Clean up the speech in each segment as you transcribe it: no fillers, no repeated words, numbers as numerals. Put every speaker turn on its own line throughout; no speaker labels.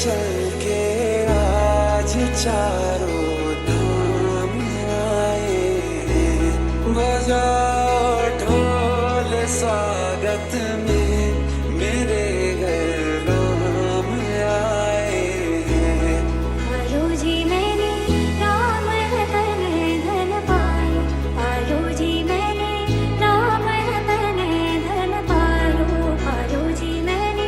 चल के आज चारों धाम आए हैं, बजाओ ढोल स्वागत में मेरे घर राम आए हैं।
आयो जी मैंने राम रतन धन पायो, आयो जी मैंने राम रतन धन पायो, आयो जी मैंने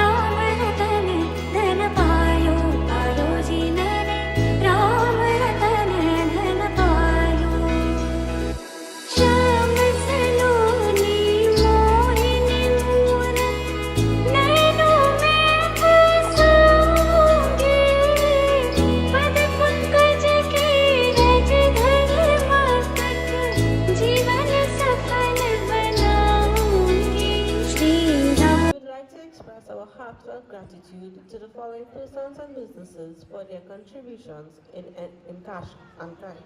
राम रतन धन पायो, आयो जी मैंने राम रतन धन पायो। श्याम सलोनी मोहिनी मूरत नैनों में बसाऊंगी, पद पंकज के रजधर मस्तक जीवन सफल बनाऊंगी। Shri Ram.
We would like to express our heartfelt gratitude to the following persons and businesses for their contributions in cash and kind.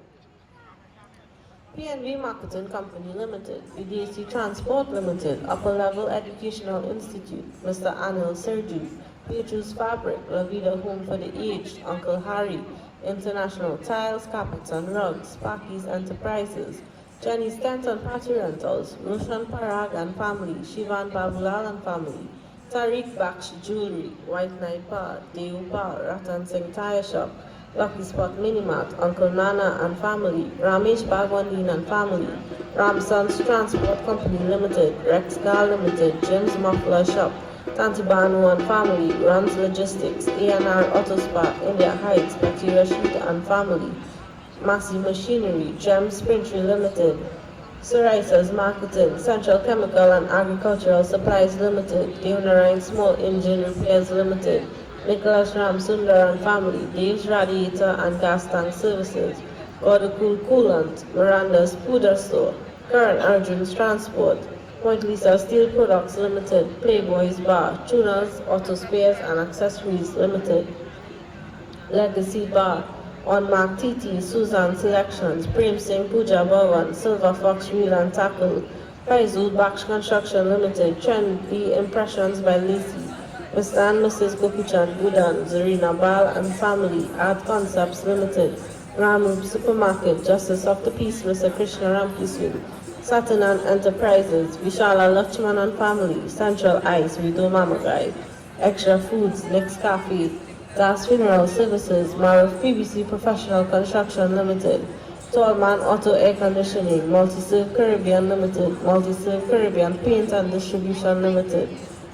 PNV Marketing Company Limited, Videsi Transport Limited, Upper Level Educational Institute, Mr. Anil Serju, Petrus Fabric, La Vida Home for the Aged, Uncle Harry, International Tiles, Carpets and Rugs, Sparky's Enterprises, Jenny Stanton Party Rentals, Roshan Parag and Family, Shivan Babulal and Family, Tariq Baksh Jewelry, White Knight Bar, Deo Bar, Ratan Singh Tire Shop, Lucky Spot Minimart, Uncle Nana and Family, Ramesh Bagwandin and Family, Ramson's Transport Company Limited, Rex Gal Limited, Jim's Muffler Shop, Tanti Banu and Family, Runs Logistics, A&R Auto Spa, India Heights, Betty Rashid and Family, Massey Machinery, Gems Sprintry Limited, Sorisa's Marketing, Central Chemical and Agricultural Supplies Limited, Deonarine Small Engine Repairs Limited, Nicholas Ram Sundar and Family, Dave's Radiator and Gas Tank Services, Cool Coolant, Miranda's Pooder Store, Current Arjun's Transport, Point Lisa Steel Products Limited, Playboy's Bar, Tuners, Auto Spares and Accessories Limited, Legacy Bar, On Mark TT, Susan Selections, Prem Singh Puja Bhavan, Silver Fox Reel and Tackle, Faizul Baksh Construction Limited, Trendy Impressions by Lacey, Mr. and Mrs. Gopichand Budan, Zarina Bal and Family, Art Concepts Limited, Ramu Supermarket, Justice of the Peace, Mr. Krishna Ramkisu, Satanan Enterprises, Vishala Lakshman and Family, Central Ice, Vido Mamagai, Extra Foods, Next Cafe, Das Funeral Services, Maruf PVC Professional Construction Limited, Tallman Auto Air Conditioning, Multi-Serve Caribbean Limited, Multi-Serve Caribbean Paint and Distribution Limited,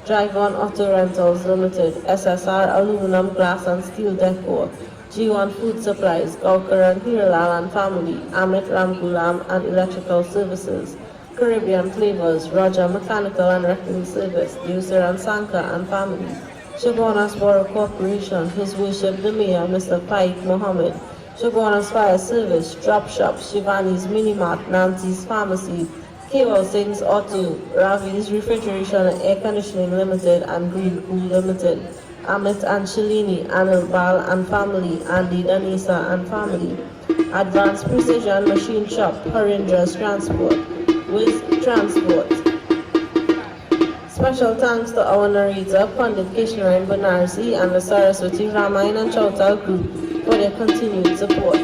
Drive-On Auto Rentals Limited, SSR Aluminum Glass and Steel Decor, G1 Food Supplies, Gaukar and Hiralal and Family, Amit Ramgulam and Electrical Services, Caribbean Flavors, Roger Mechanical and Wrecking Service, User and Sanka and Family, Shagonas Borough Corporation, His Worship the Mayor, Mr. Paik Mohammed, Shagonas Fire Service, Drop Shop, Shivani's Minimart, Nancy's Pharmacy, Kewal Singh's Auto, Ravi's Refrigeration and Air Conditioning Limited and Green Cool Limited, Amit and Shalini, Anil Bal and Family, Andy Danisa and Family, Advanced Precision Machine Shop, Harindra's Transport, Wiz Transport. Special thanks to our narrator, Pandit Kishnaran Banarsi and the Saraswati Ramayana and Chautal group for their continued support.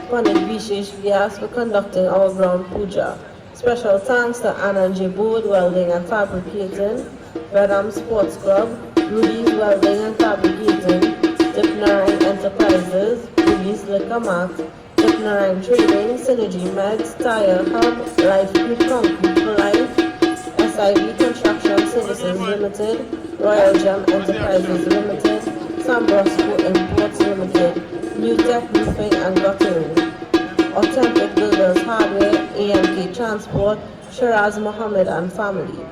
Pandit Vishesh Vyas for conducting our ground puja. Special thanks to Anand J. Board Welding and Fabricating, Vedam Sports Club, Rudy's Welding and Fabricating, Dipnarine Enterprises, Rudy's Liquor Mart, Dipnarine Trading, Synergy Meds, Tire Hub, Life Group Concrete for Life, SIV Construction Services Limited, Royal Gem Enterprises Limited, Sambrosco Imports Limited, New Tech Roofing and Guttering, Authentic Builders Hardware, AMK Transport, Shiraz Mohammed and Family.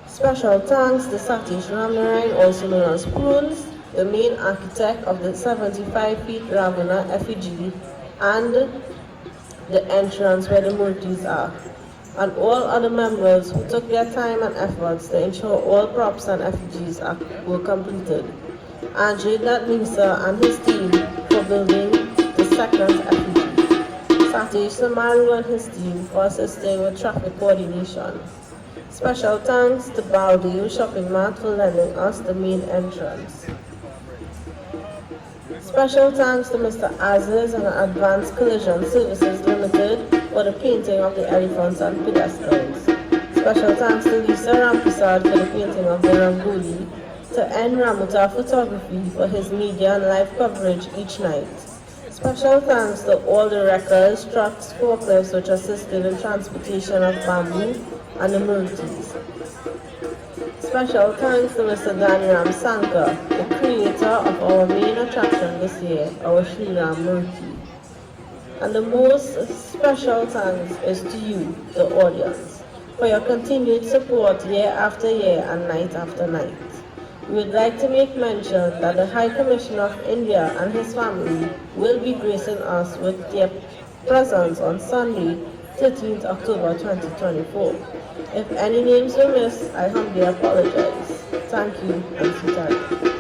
Special thanks to Satish Ramnarayan, also known as Prunes, the main architect of the 75 feet Ravana effigy and the entrance where the murtis are, and all other members who took their time and efforts to ensure all props and effigies were completed. Andre Natnisa and his team for building the second effigy. Satish Samaru and his team for assisting with traffic coordination. Special thanks to Baldio Shopping Mart for lending us the main entrance. Special thanks to Mr. Aziz and Advanced Collision Services Limited for the painting of the elephants and pedestals. Special thanks to Lisa Ramprasad for the painting of the Rangoli, to N. Ramuta Photography for his media and live coverage each night. Special thanks to all the wreckers, trucks, forklifts which assisted in transportation of bamboo and the murtis. Special thanks to Mr. Daniram Sankar, the creator of our main attraction this year, our Sri Ram Murti. And the most special thanks is to you, the audience, for your continued support year after year and night after night. We would like to make mention that the High Commissioner of India and his family will be gracing us with their presence on Sunday, 13th October 2024. If any names were missed, I humbly apologize. Thank you and sit tight.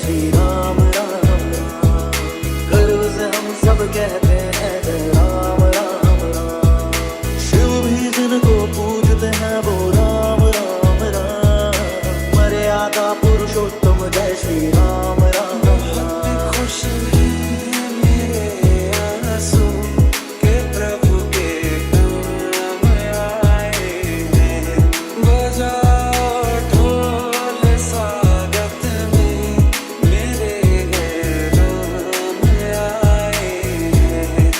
Shri Ram Ram Ram, गर्व से हम सब कहते हैं जय राम राम राम। शिव भी जिनको पूजते हैं वो राम राम राम, मर्यादा पुरुषोत्तम जय श्री राम राम राम। खुशी है मेरे आंसू के प्रभु के नाम आए हैं, बजाओ ढोल स्वागत में मेरे राम आए हैं।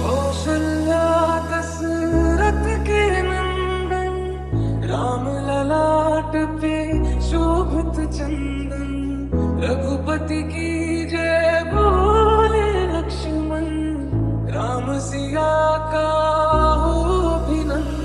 कौशल्या दशरथ के नंदन, राम ललाट पे शोभित चंदन, रघुपति की जय बोले लक्ष्मण, राम सिया का हो अभिनंदन।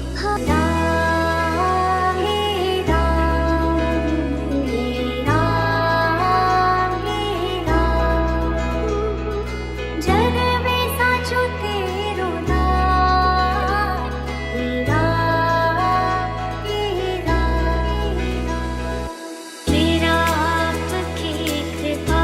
मेरा आपकी कृपा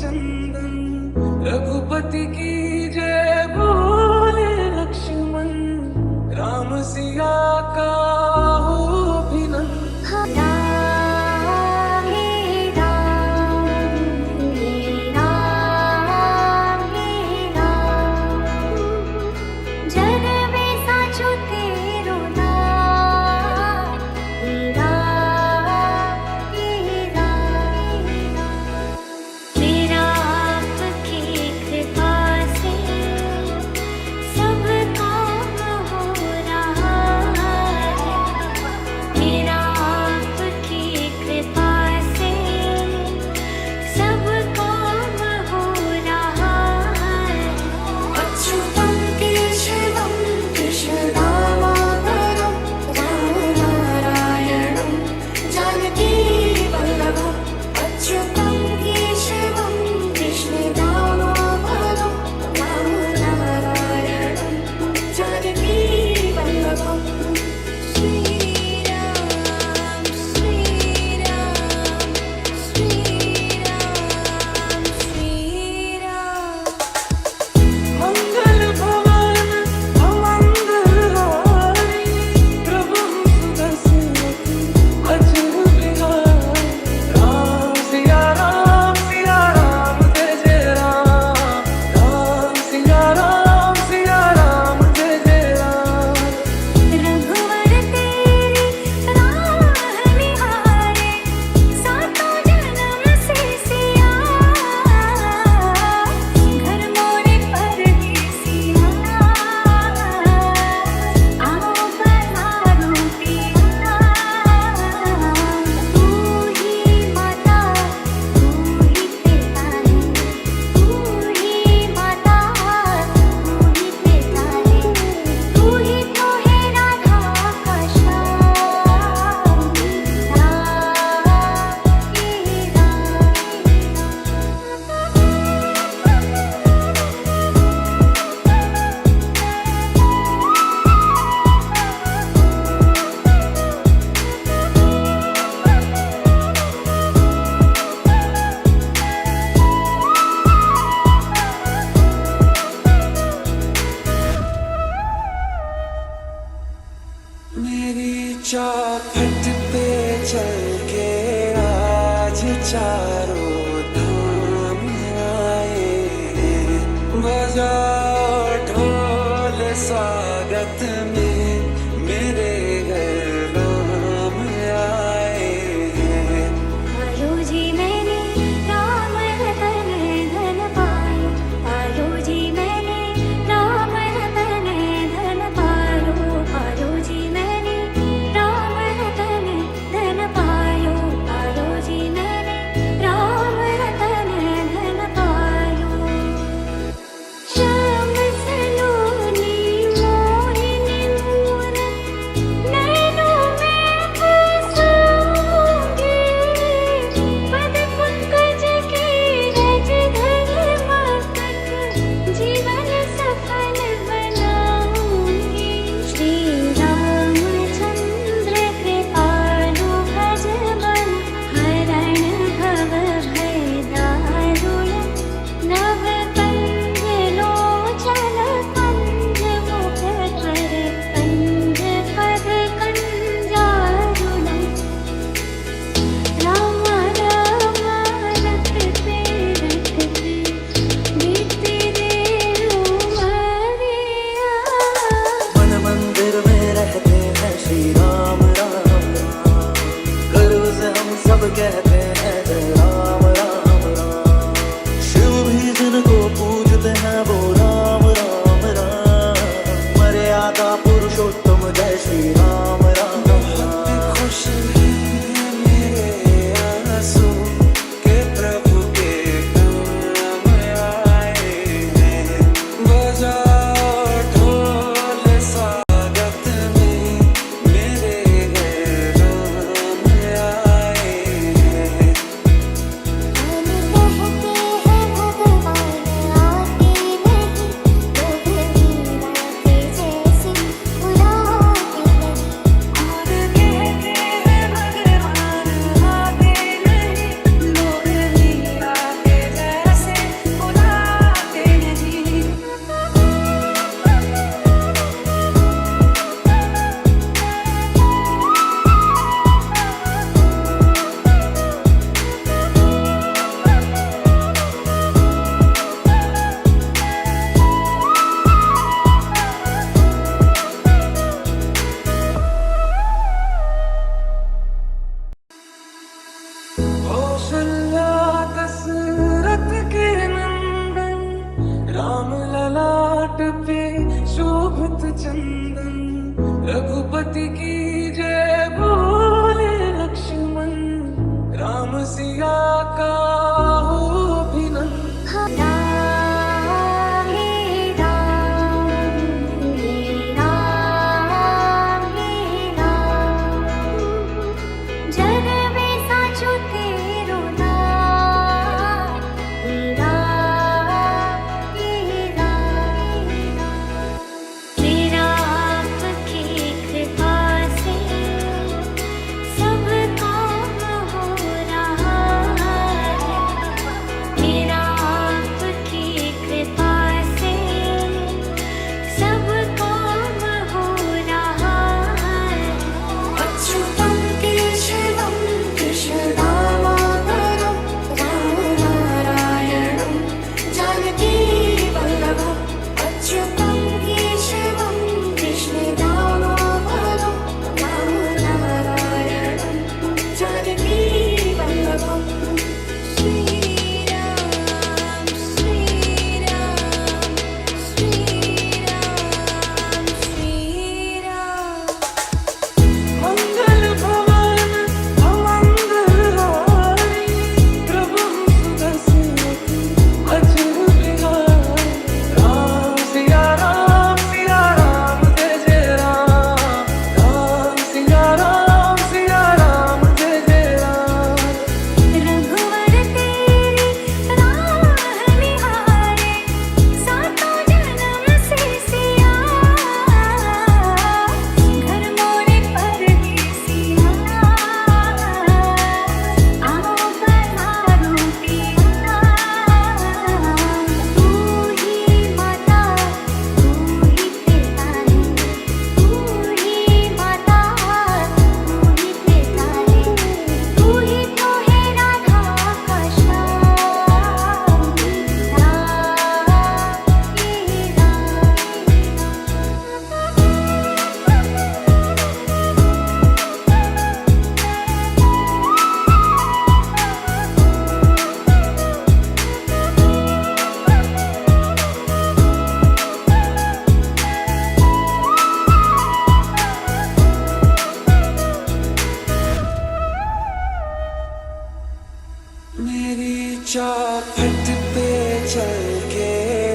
चंदन रघुपति की जय बोले लक्ष्मण राम सिया का हो अभिनंदन चौखट पे चल के आज चारों धाम आए बजाओ ढोल स्वागत में मेरे घर राम आए
आयो जी मैंने राम रतन धन पायो आयो जी मैंने राम रतन धन पायो आयो जी मैंने राम रतन धन पायो आयो जी मैंने राम रतन धन पायो श्याम सलोनी मोहिनी मूरत नैनों में बसूंगी पद पंकज की रज धर मस्तक जीवन सफल बनाऊंगी श्री रामचंद्र कृपालु भज मन हरण भव भय दारुण नव कंज लोचन कंज मुख कर कंज पद कंजारुणम राम राम रखते रखते बीती रेणु मरिया
मन मंदिर में रहते हैं श्री राम राम राम गर्व से हम सब कहते हैं जय राम राम राम शिव भी जिनको पूजते हैं वो राम राम राम मर्यादा पुरुषोत्तम जय श्री राम राम राम खुश हैं मेरे आंसू के प्रभु के काम आए हैं बजाओ ढोल स्वागत में मेरे घर राम आए हैं चंदन रघुपति की जय बोले लक्ष्मण राम सिया का हो अभिनंदन चौखट पे चल के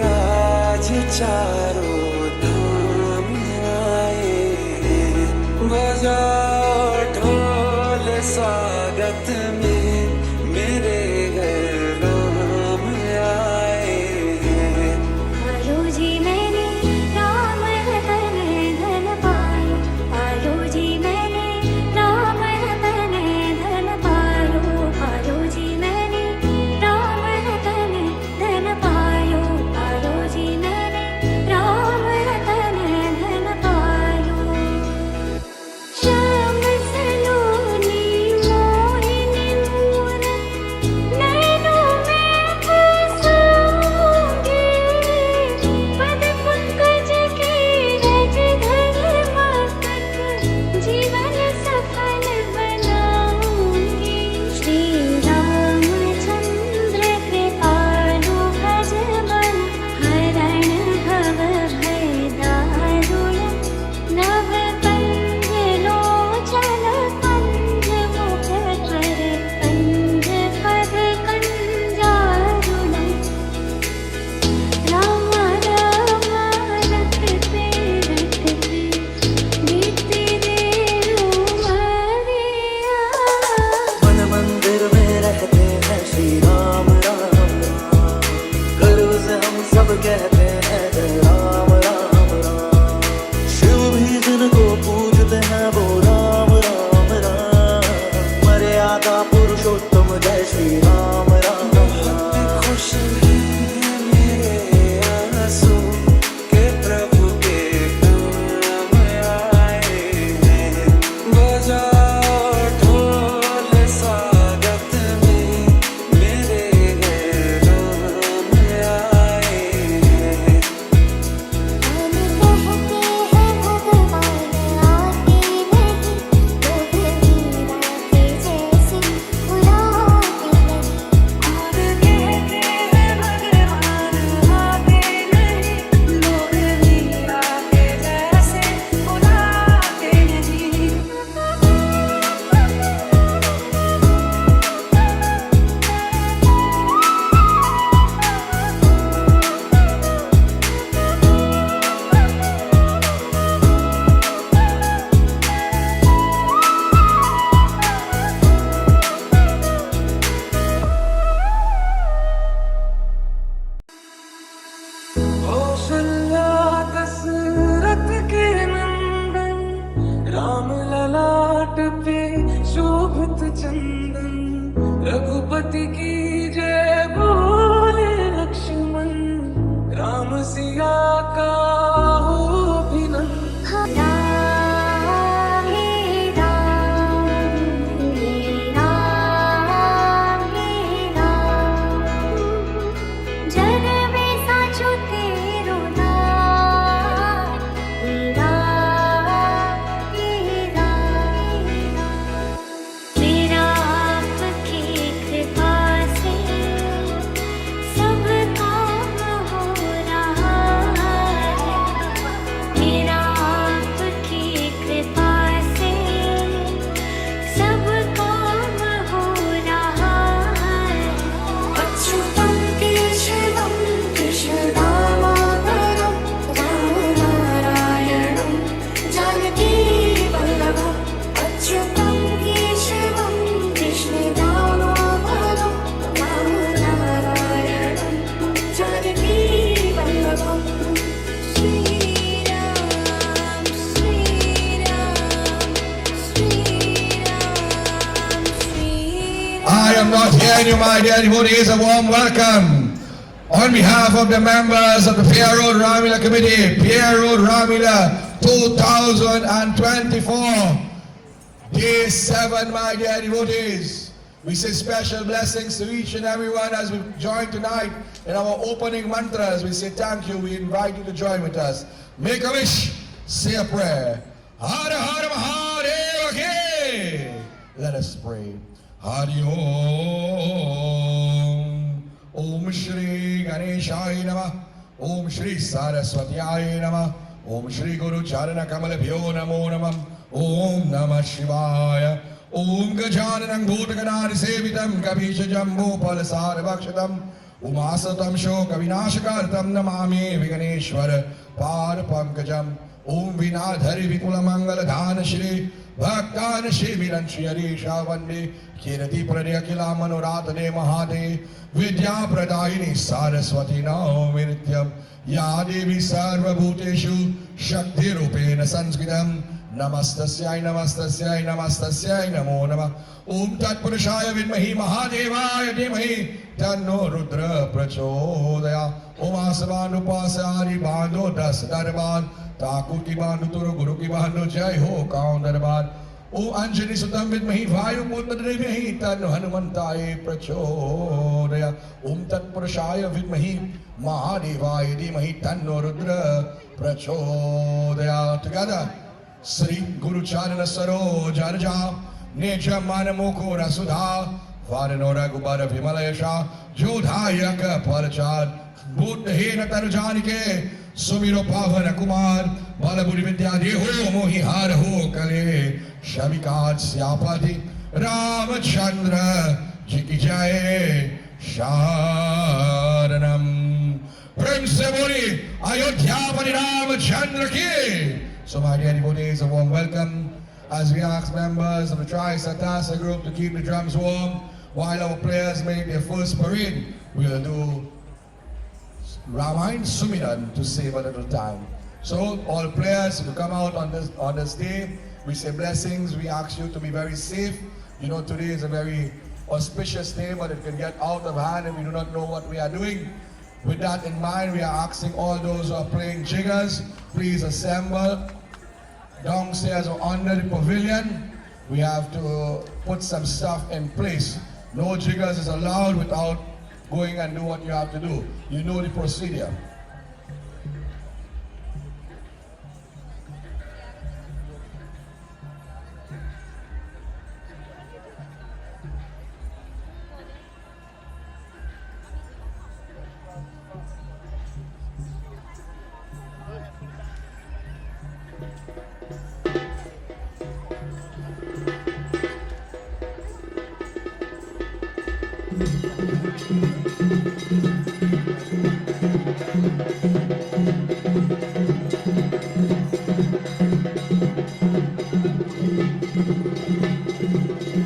आज चारों धाम आए बजाओ ढोल स्वागत में मेरे घर राम आए
आयो जी मैंने राम रतन धन पायो आयो जी मैंने राम रतन धन पायो आयो जी मैंने राम रतन धन पायो आयो जी मैंने राम रतन धन पायो श्याम सलोनी मोहिनी मूरत नैनों में बसूंगी पद पंकज की रज धर मस्तक जीवन सफल बनाऊंगी श्री रामचंद्र कृपालु भज मन हरण भव भय दारुण नव कंज लोचन कंज मुख कर कंज पद कंजारुणम राम राम रटते रटते बीती देव मरिया
मन मंदिर में रहते हैं श्री राम राम राम गर्व से हम सब कहते हैं जय राम राम राम शिव भी जिनको पूजते हैं वो राम राम राम मर्यादा पुरुषोत्तम जय श्री राम राम राम खुश हैं मेरे आंसू के प्रभु के काम आए हैं बजाओ ढोल स्वागत में मेरे घर राम आए हैं
हम कहते हैं भगवान आते नहीं तो भी राते जैसी बुलाते नहीं
होत चंदन रघुपति की जय बोले लक्ष्मण राम सिया का हो अभिनंदन
राम हे राम राम हे राम जग में साचो तेरो नाम राम हे राम मेरा आपकी कृपा से सब काम हो रहा है मेरा आपकी कृपा से सब काम हो रहा है
Achyutam Keshavam Krishna Damodaram Ram Narayanam Janaki Vallabham Achyutam Keshavam Krishna Damodaram Ram Narayanam Janaki Vallabham
Shri Ram Shri Ram Shri Ram Shri
I am not hearing you, my dear devotees. A warm welcome on behalf of the members of the Pierre Road Ramleela Committee, Pierre Road Ramleela 2024. Day 7, my dear devotees. We say special blessings to each and everyone as we join tonight in our opening mantras. We say thank you. We invite you to join with us. Make a wish, say a prayer. Hara Hara Mahadeva Ki. Let us pray. Hari Om. Om Shri Ganeshaya Namah. Om Shri Saraswatyaya Namah. Om Shri Guru Charana Kamalabhyo Namo Namah. Om Namah Shivaya. Om Gajananam Bhutaganari Sevitam Kabisha Jambu Palasara Vakshatam Umasatam Shoka Vinashakartam Namami Viganeshwara Parapankajam Om Vinadhari Vikula Mangala Dhana Shri Bhaktana Shri Viranshi Harisha Vande Kirati Pradya Kila Manoratane Mahade Vidya Pradayini Saraswati Naumi Nityam Ya Devi Sarva Bhuteshu Shakti Rupena Sanskritam Namastasyai Namastasyai Namastasyai Namo Namah Om Tat Purushaya Vidmahi Mahadevaya Dhimahi Tanno Rudra Prachodaya Om Asavanu Pasari Bandho Das Darbar Thakur ki Bandhu Turu Guru ki Bandhu Jai Ho Kaun Darbar Om Anjani Sutam Vidmahi Vayu Putra Devahi Tanno Hanumantaye Prachodaya Om Tat Purushaya Vidmahi Mahadevaya Dhimahi Tanno Rudra Prachodaya. Together Sri Guru Charana Saro Jarja Neja Manamoko Rasudha Varanora Gubara Vimalayasha Jodhayaka Parachad Buddhena Tarjanike Sumiro Pavana Kumar Balaburi Vidya Deho Mohihara Ho Kale Shavikat Syapati Ramachandra Jiki Jaye Sharanam Prem Sebori Ayodhya Pari Ramachandra Ki. So my dear devotees, a warm welcome as we ask members of the Tri-Satasa group to keep the drums warm while our players make their first parade. We'll do Ramayan Sumiran to save a little time. So all players who come out on this day, we say blessings. We ask you to be very safe. You know today is a very auspicious day, but it can get out of hand and we do not know what we are doing. With that in mind, we are asking all those who are playing jiggers, please assemble downstairs or under the pavilion. We have to put some stuff in place. No jiggers is allowed without going and do what you have to do. You know the procedure.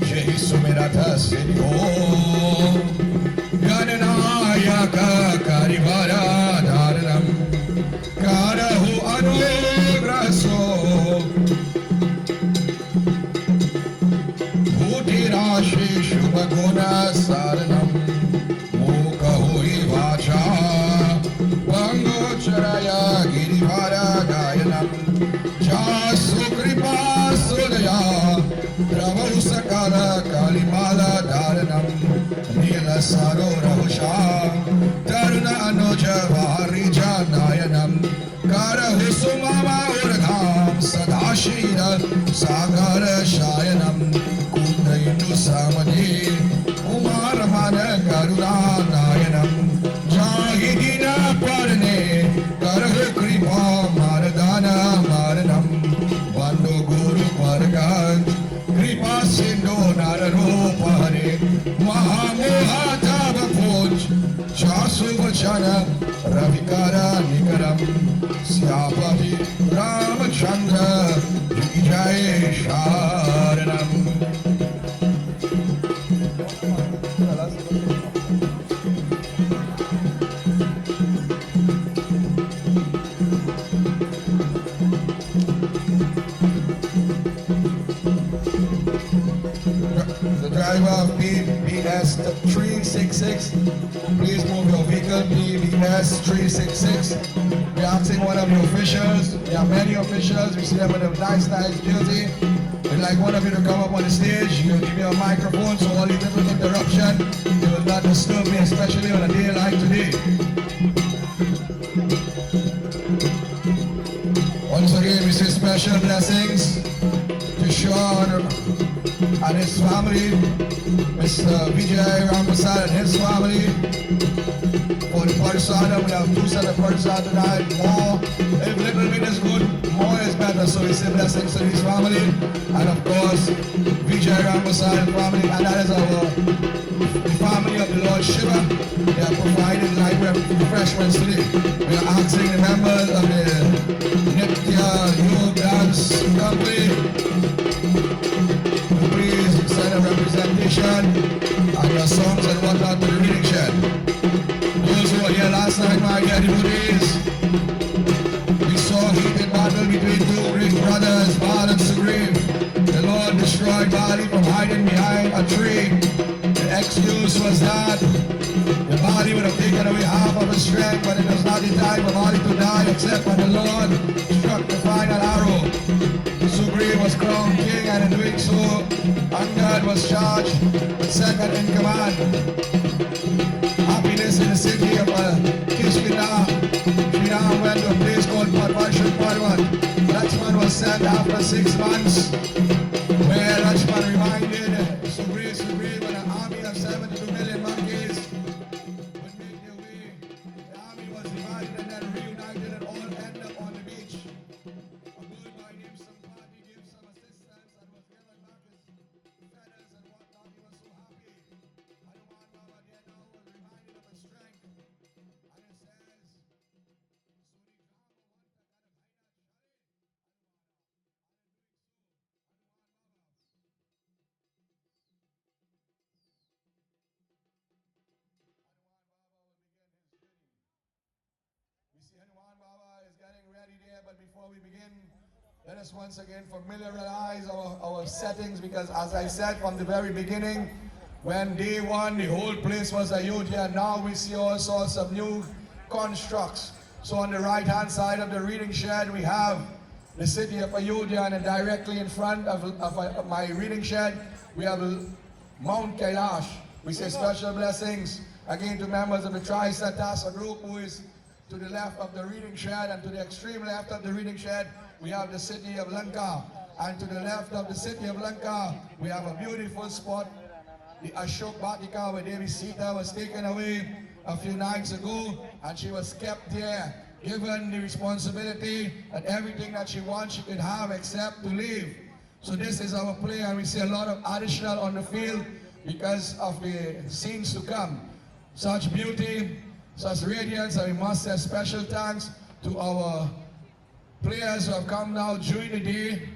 Jai Sumirata Siddhi Om Gananayaka Karivara Dharanam Karahu Anugraso Bhuti Rashi Shubhaguna Saranam Mukha Hui Vacha Pango Charaya Girivara Gayanam Jasu Kripa Sudaya Prabhu Sakara Kalimala Dharanam Nila Saro Rahusha Taruna Anuja Varija Nayanam Kara Husumama Urdham Sadashira Sagara Shayanam Kundainu Samadi Umaramana Karuna Nayanam Jahidina Parane Kara Kripa Maradana Maranam Vando Guru Paragan Kripa Sindhu Nararo Pare Mahamoha Tava Poj Jasu Vachana Ravikara Nikaram Syapati Ramachandra Vijay Sharanam. The driver of BBS 366, please move your vehicle. BBS 366. We're asking one of the officials. There are many officials. We see them with a nice jersey. We'd like one of you to come up on the stage. You'll give me a microphone so all these little interruption, you will not disturb me, especially on a day like today. Once again, we say special blessings to Sean and his family, Mr. Vijay Ramleela and his family. For the Parsada, we have 2 sets of Parsada tonight. More, if little bit is good, more is better. So we say blessings to his family. And of course, Vijay Ramleela and family. And that is the family of the Lord Shiva. They are providing light refreshments today. We are asking the members of the Nitya Yoga Dance Company please send a representation and your songs and whatnot to the reading shed. Those who were here last night, my dear devotees, we saw a heated battle between 2 Greek brothers, Bal and Sugriv. The Lord destroyed Bali from hiding behind a tree. The excuse was that the body would have taken away half of his strength, but it was not the time for Bali to die except when the Lord struck the final arrow. Sugriv was crowned king, and in doing so, Angad was charged with second in command. Happiness in the city of Kishkina. Sriram went to a place called Padvashan Parvat. Lakshman was sent after 6 months, where Lakshman reminded Sugriv and an army of 72 million monkeys would make their way. The army was divided and then reunited and all ended up on the beach. A bird by name Sampati gave some assistance and was given back his feathers and whatnot. He was so happy. Hanuman Baba there now was reminded of his strength. And it says, we see Hanuman Baba is getting ready there, but before we begin, let us once again familiarize our settings, because as I said from the very beginning, when day 1, the whole place was Ayodhya. Now we see all sorts of new constructs. So on the right hand side of the reading shed, we have the city of Ayodhya, and directly in front of my reading shed, we have Mount Kailash. We say special blessings again to members of the Tri-Satasa group, who is to the left of the reading shed, and to the extreme left of the reading shed, we have the city of Lanka. And to the left of the city of Lanka, we have a beautiful spot, the Ashok Batika, where Devi Sita was taken away a few nights ago, and she was kept there, given the responsibility that everything that she wants she could have except to leave. So this is our play, and we see a lot of additional on the field because of the scenes to come. Such beauty, such radiance, and we must say special thanks to our players who have come now during the day.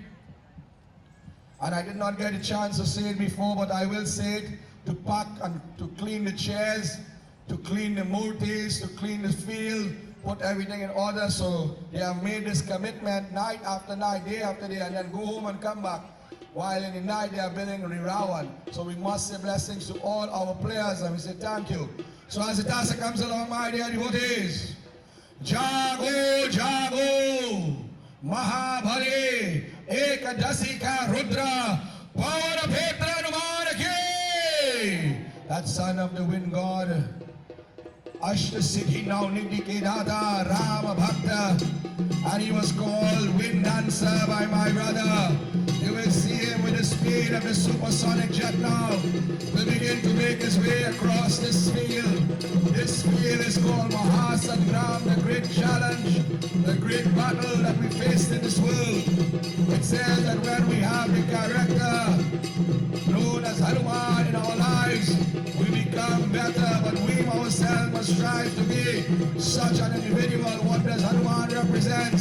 And I did not get a chance to say it before, but I will say it, to pack and to clean the chairs, to clean the murtis, to clean the field, put everything in order. So they have made this commitment night after night, day after day, and then go home and come back. while in the night they are building Rirawan. So we must say blessings to all our players and we say thank you. So as the dancer comes along, my dear devotees, Jago, Jago, Mahabhale, Ekadasi ka Rudra, power of Petra Numan ki. That son of the wind god, Ashta Siddhi now Nidhi Kedata, Rama Bhakta, and he was called Wind Dancer by my brother. You will see him with the speed of the supersonic jet now. Will begin to make his way across this field. This field is called Mahasangram, the great challenge, the great battle that we faced in this world. It says that when we have the character known as Hanuman in our lives, we become better, but we ourselves must strive to be such an individual. What does Hanuman represent?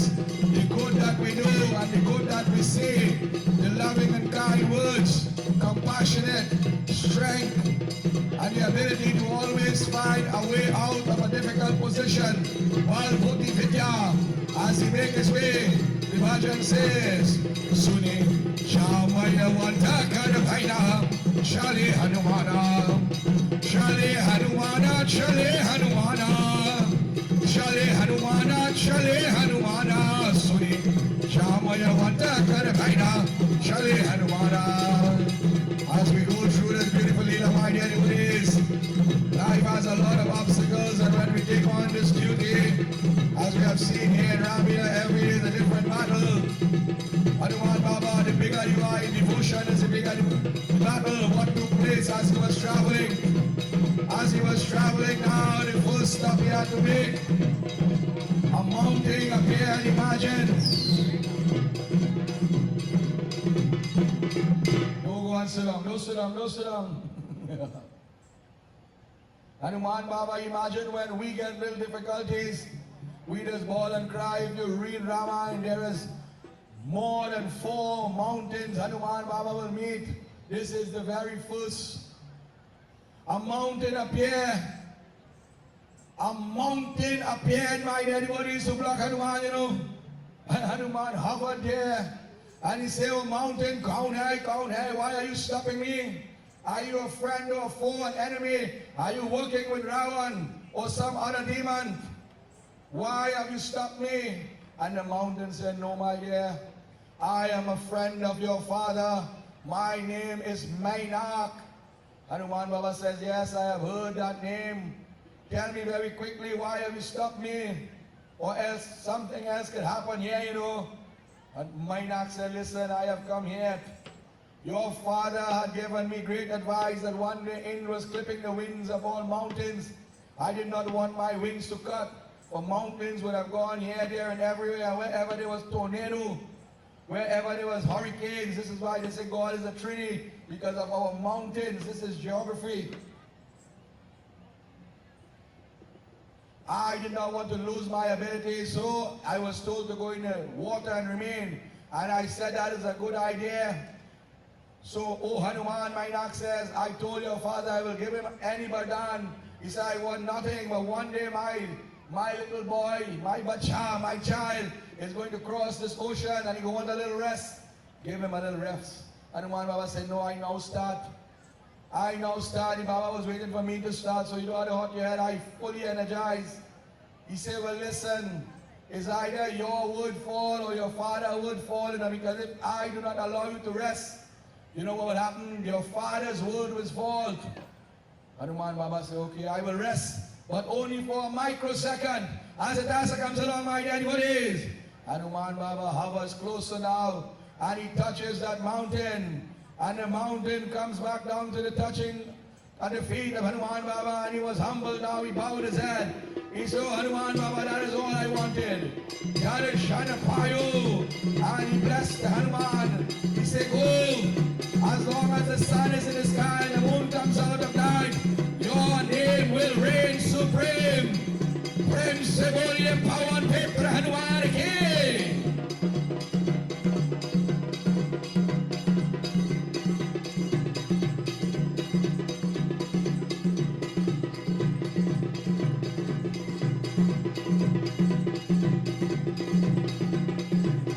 The good that we do and the good that we see, the loving and kind words, compassionate, strength, and the ability to always find a way out of a difficult position. Balbhuti Vidya, as he makes his way, the bhajan says, Suni Shamaya Vantakar Bhaina, Shali Hanumana, Shali Hanumana, Shali Hanumana, Shali Hanumana, Shali Hanumana, Suni Shamaya Vantakar Bhaina, Shali Hanumana. As we go through this beautiful Leela, my dear devotees, life has a lot of obstacles, and when we take on this duty, as we have seen here in Ramleela, every day is a different battle. Hanuman Baba, the bigger you are in devotion, is the bigger the battle. What took place as he was traveling? As he was traveling now, the first stop he had to make, a mountain appeared, imagine. Go and sit down, no sit down, no sit down. Hanuman Baba, imagine when we get little difficulties, we just bawl and cry. If you read Ramayana, there is more than 4 mountains Hanuman Baba will meet. This is the very first. A mountain appeared. A mountain appeared, my dear devotees, to block Hanuman, you know. And Hanuman hovered there. And he said, oh mountain, kaun hai, why are you stopping me? Are you a friend or a foe, an enemy? Are you working with Ravan or some other demon? Why have you stopped me? And the mountain said, no, my dear, I am a friend of your father. My name is Mainak. Hanuman Baba says, yes, I have heard that name. Tell me very quickly, why have you stopped me? Or else something else could happen here, you know. And Mainak said, listen, I have come here. Your father had given me great advice that one day Indra was clipping the wings of all mountains. I did not want my wings to cut, for mountains would have gone here, there, and everywhere. Wherever there was tornado, wherever there was hurricanes. This is why they say God is a Trinity, because of our mountains. This is geography. I did not want to lose my ability, so I was told to go in the water and remain. And I said that is a good idea. So, oh Hanuman, Mainak says, I told your father I will give him any bardan. He said, I want nothing, but one day my little boy, my bacha, my child, is going to cross this ocean and he want a little rest. Give him a little rest. Hanuman Baba said, no, I now start. I now start. The Baba was waiting for me to start, so you don't have to hot your head. I fully energized. He said, well, listen, it's either your word fall or your father would fall, because if I do not allow you to rest, you know what will happen? Your father's word will fall. Hanuman Baba said, okay, I will rest, but only for a microsecond. As the dancer comes along, my dear devotees, Hanuman Baba hovers closer now, and he touches that mountain. And the mountain comes back down to the touching at the feet of Hanuman Baba, and he was humble now. He bowed his head. He said, oh, Hanuman Baba, that is all I wanted. Yare Shana Payo. And he blessed Hanuman. He said, go. As long as the sun is in the sky and the moon comes out of night, your name will reign supreme. Prem Seboli Pawan Pepra Hanuman Ki.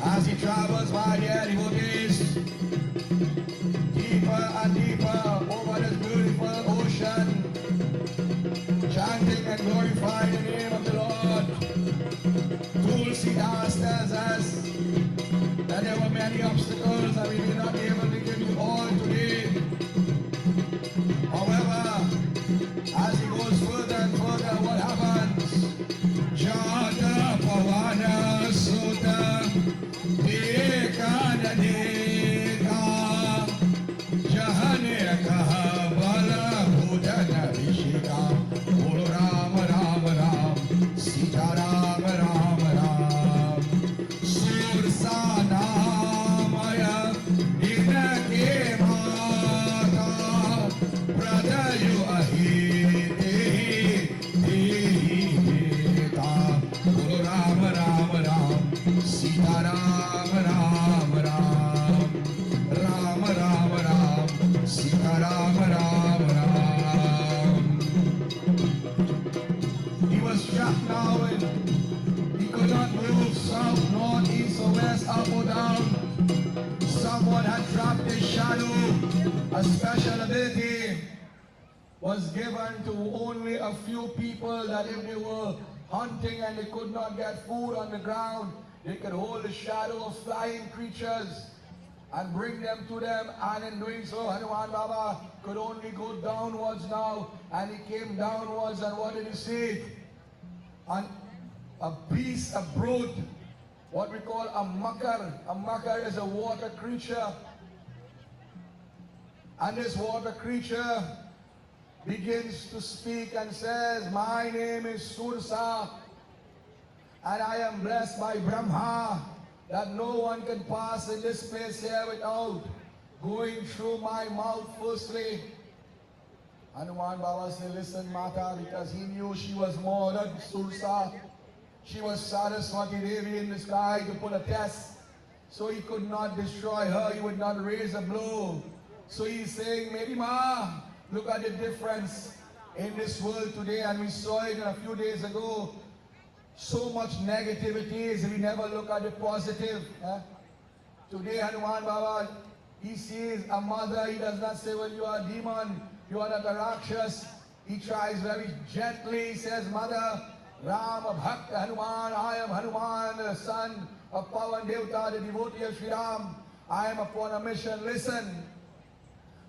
As he travels by the devotees, and glorify the name of the Lord. Tulsidas tells us that there were many obstacles and we may not be able to give you all today. However, as he goes further and further, what happens? Jada Pavana Sutta Deka Deka Jahane Kaha Bala Bhudana Vishika Guru Ram Ram Ram Sita Ram Ram Ram Sursa Namaya Dinake Mata Pradayu Ahite Guru Ram Ram Ram Sita Ram Ram Ram Ram Ram Ram Sita Ram Ram Ram. He was trapped now and he could not move south, north, east or west, up or down. Someone had trapped his shadow. A special ability was given to only a few people, that if they were hunting and they could not get food on the ground, they could hold the shadow of flying creatures and bring them to them, and in doing so, Hanuman Baba could only go downwards now, and he came downwards, and what did he see? And a beast, a brute, what we call a makar. A makar is a water creature, and this water creature begins to speak and says, my name is Sursa, and I am blessed by Brahma, that no one can pass in this place here without going through my mouth firstly. Hanuman Baba said, listen Mata, because he knew she was more than Sursa. She was Saraswati Devi in the sky to put a test. So he could not destroy her, he would not raise a blow. So he's saying, Meri Ma, look at the difference in this world today, and we saw it a few days ago. So much negativity is we never look at the positive. Today Hanuman Baba, he sees a mother, he does not say, well, you are a demon, you are not a Rakshas. He tries very gently, he says, Mother, Rama Bhakta Hanuman, I am Hanuman, the son of Pawan Devta, the devotee of Sri Ram. I am upon a mission, listen.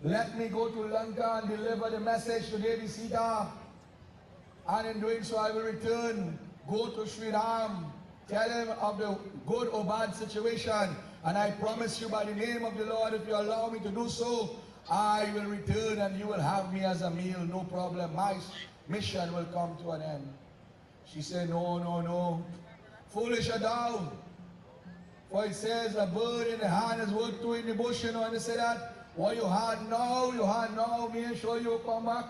Let me go to Lanka and deliver the message to Devi Sita. And in doing so, I will return. Go to Sri Ram, tell him of the good or bad situation, and I promise you by the name of the Lord, if you allow me to do so, I will return and you will have me as a meal, no problem. My mission will come to an end. She said, no, no, no. Foolish are thou. For it says, a bird in the hand is worth two in the bush, you know, and they say that, what you had now, me and show you come back.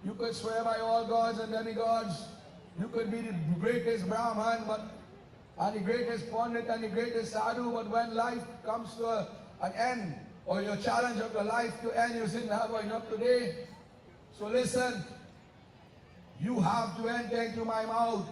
You could swear by all gods and demigods. You could be the greatest Brahman, and the greatest Pandit and the greatest Sadhu, but when life comes to an end, or your challenge of your life to end, you didn't have enough today. So listen, you have to enter into my mouth.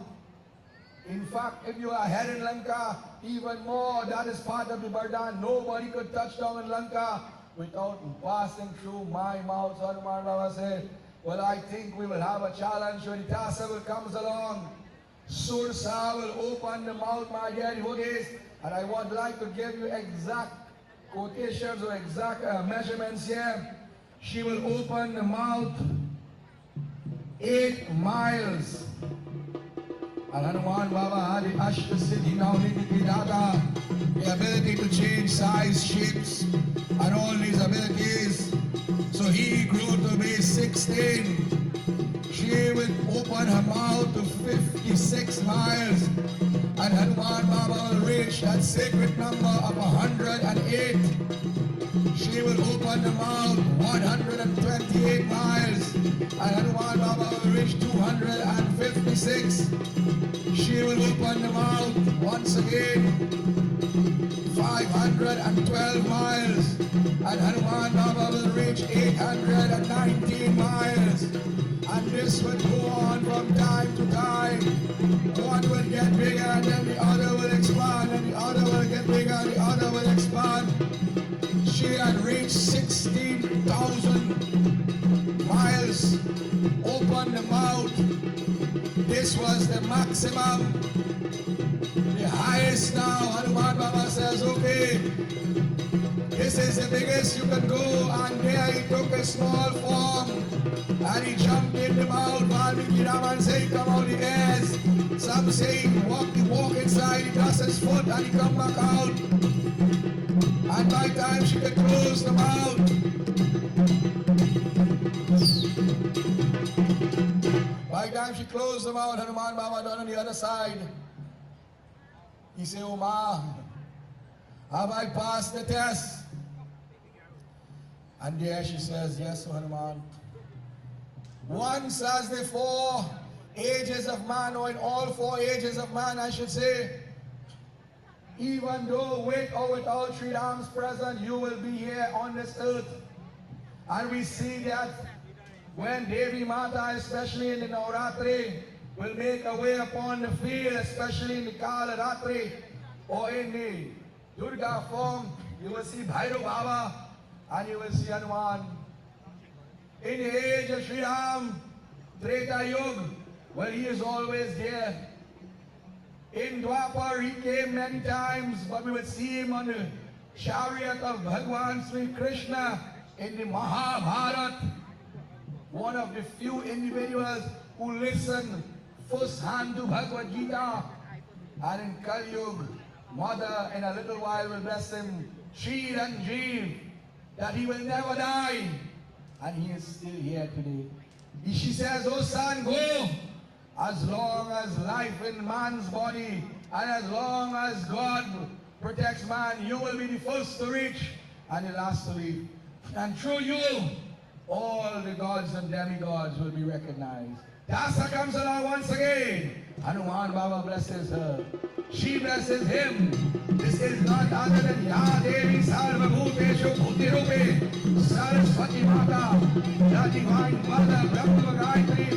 In fact, if you are headed in Lanka, even more, that is part of the burden. Nobody could touch down in Lanka without passing through my mouth. So Hanuman Baba said, well, I think we will have a challenge when Tasa will comes along. Sursa will open the mouth, my dear devotees, and I would like to give you exact quotations or exact measurements here. She will open the mouth 8 miles. And Hanuman Baba had the Ashta Siddhi Dada, the ability to change size, shapes, and all these abilities. So he grew to be 16. She would open her mouth to 56 miles. And Hanuman Baba will reach that sacred number of 108. She will open the mouth 128 miles. And Hanuman Baba will reach 256. She will open the mouth once again 512 miles. And Hanuman Baba will reach 819 miles. And this will go on from time to time. One will get bigger and then the other will expand, and the other will get bigger and the other will expand. She had reached 16,000 miles. Open the mouth. this was the maximum, the highest now. Hanuman Baba says, okay, this is the biggest you can go. And there he took a small form and he jumped in the mouth. Valmiki Raman say, come out the airs. Some say he walk inside, he does his foot and he come back out. And by the time she could close the mouth, by the time she closed the mouth, Hanuman Baba done on the other side. He said, oh ma, have I passed the test? And there she says, yes, Hanuman. Once as the 4 ages of man, or in all 4 ages of man, I should say, even though with or without Sri Ram's presence, you will be here on this earth. And we see that when Devi Mata, especially in the Navratri, will make a way upon the field, especially in the Kala Ratri or in the Durga form, you will see Bhairav Baba and you will see Hanuman. In the age of Sri Ram, Treta Yuga, well, he is always there. In Dwapar, he came many times, but we would see him on the chariot of Bhagwan Sri Krishna in the Mahabharata. One of the few individuals who listen firsthand to Bhagavad Gita. And in Kali Yuga, Mother in a little while will bless him, Shri Ranjeev, that he will never die. And he is still here today. She says, oh son, go. As long as life in man's body and as long as God protects man, you will be the first to reach and the last to leave. And through you, all the gods and demigods will be recognized. Dasa comes along once again. Hanuman Baba blesses her. She blesses him. This is none other than Ya Devi Sarvabhuteshu Bhutirupe Saraswati Mata, the divine mother, Brahma Gayatri,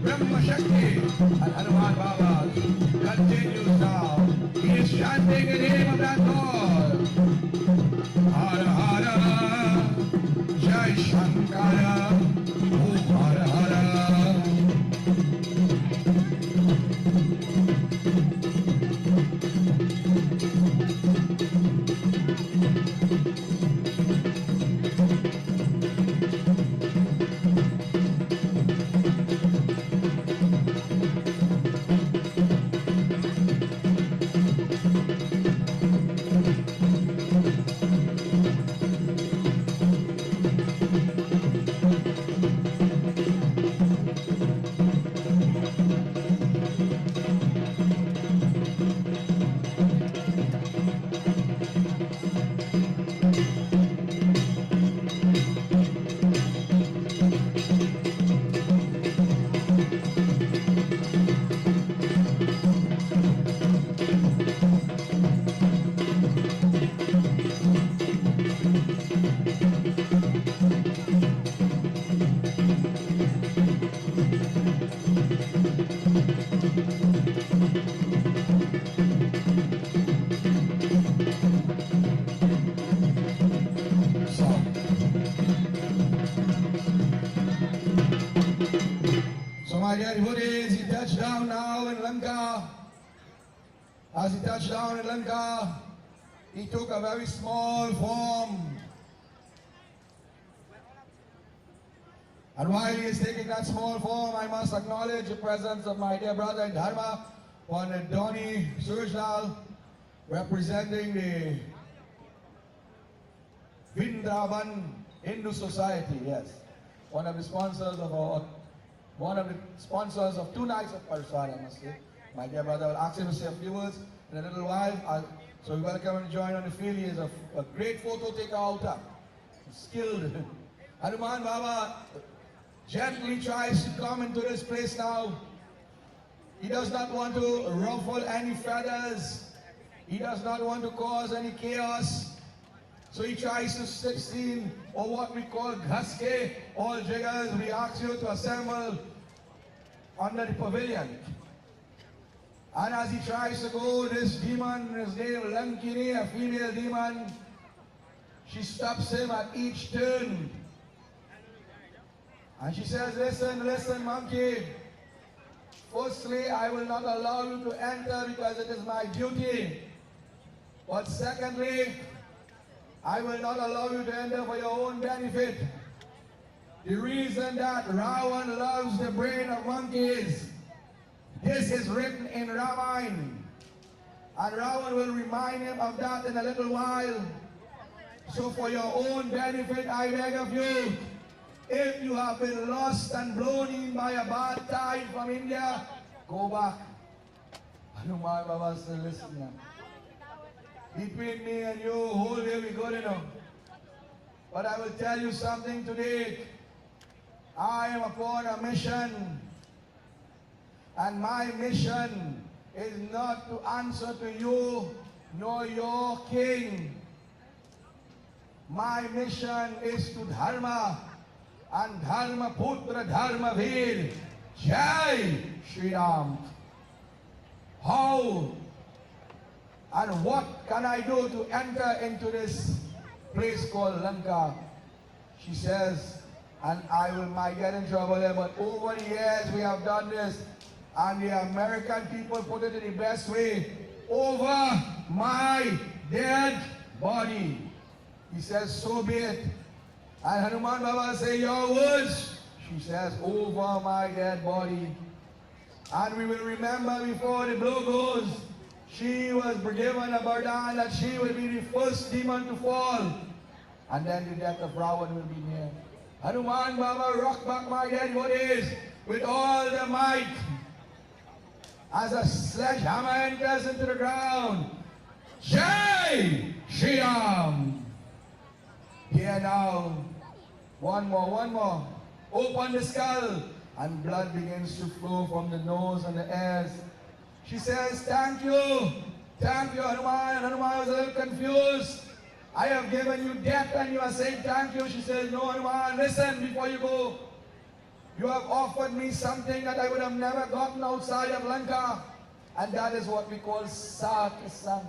Brahma Shakti. And Hanuman Baba continues now. He is chanting the name of that God. Hara Hara, Jai Shankara, Om Hara Hara. So my dear devotees, he touched down now in Lanka. As he touched down in Lanka, he took a very small form. And while he is taking that small form, I must acknowledge the presence of my dear brother in Dharma, Pandit Dhoni Surjlal, representing the Vrindavan Hindu Society, yes. One of the sponsors of 2 nights of Parsad, I must say. My dear brother will ask him to say a few words in a little while. So we welcome him to join on the field. He is a great photo taker out, skilled. Hanuman Baba gently tries to come into this place now. He does not want to ruffle any feathers. He does not want to cause any chaos. So he tries to 16, or what we call ghaske. All jiggers, we ask you to assemble under the pavilion. And as he tries to go, this demon is named Lankini, a female demon. She stops him at each turn. And she says, listen, monkey. Firstly, I will not allow you to enter because it is my duty. But secondly, I will not allow you to enter for your own benefit. The reason that Ravan loves the brain of monkeys, this is written in Ramayana. And Ravan will remind him of that in a little while. So for your own benefit, I beg of you, if you have been lost and blown in by a bad tide from India, go back. Hanuman Baba said, listen now. Between me and you, whole day we good enough. But I will tell you something today. I am upon a mission. And my mission is not to answer to you nor your king. My mission is to Dharma and Dharma Putra Dharma Veer. Jai Shri Ram. How and what can I do to enter into this place called Lanka? She says, and I might get in trouble there, but over the years we have done this. And the American people put it in the best way. Over my dead body. He says, so be it. And Hanuman Baba say, your words. She says, over my dead body. And we will remember before the blow goes, she was given a burden that she will be the first demon to fall. And then the death of Ravan will be near. Hanuman Baba rock back my dead bodies with all the might. As a sledgehammer enters into the ground. Jai Shri Ram. Here now. One more. Open the skull. And blood begins to flow from the nose and the ears. She says, thank you. Thank you, Hanuman. Hanuman was a little confused. I have given you death and you are saying thank you. She says, no, Hanuman, listen before you go. You have offered me something that I would have never gotten outside of Lanka. And that is what we call Satsang.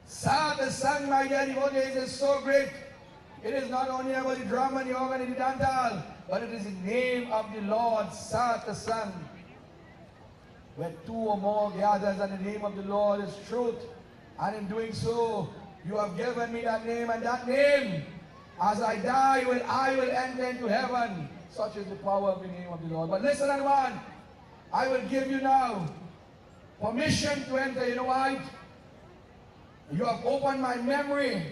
Satsang, my dear devotees, is so great. It is not only about the drum and the organ and the dantal, but it is the name of the Lord, Satsang. Where two or more gathers and the name of the Lord is truth. And in doing so, you have given me that name, and that name, as I die, I will enter into heaven. Such is the power of the name of the Lord. But listen, everyone, I will give you now permission to enter. You know why? You have opened my memory.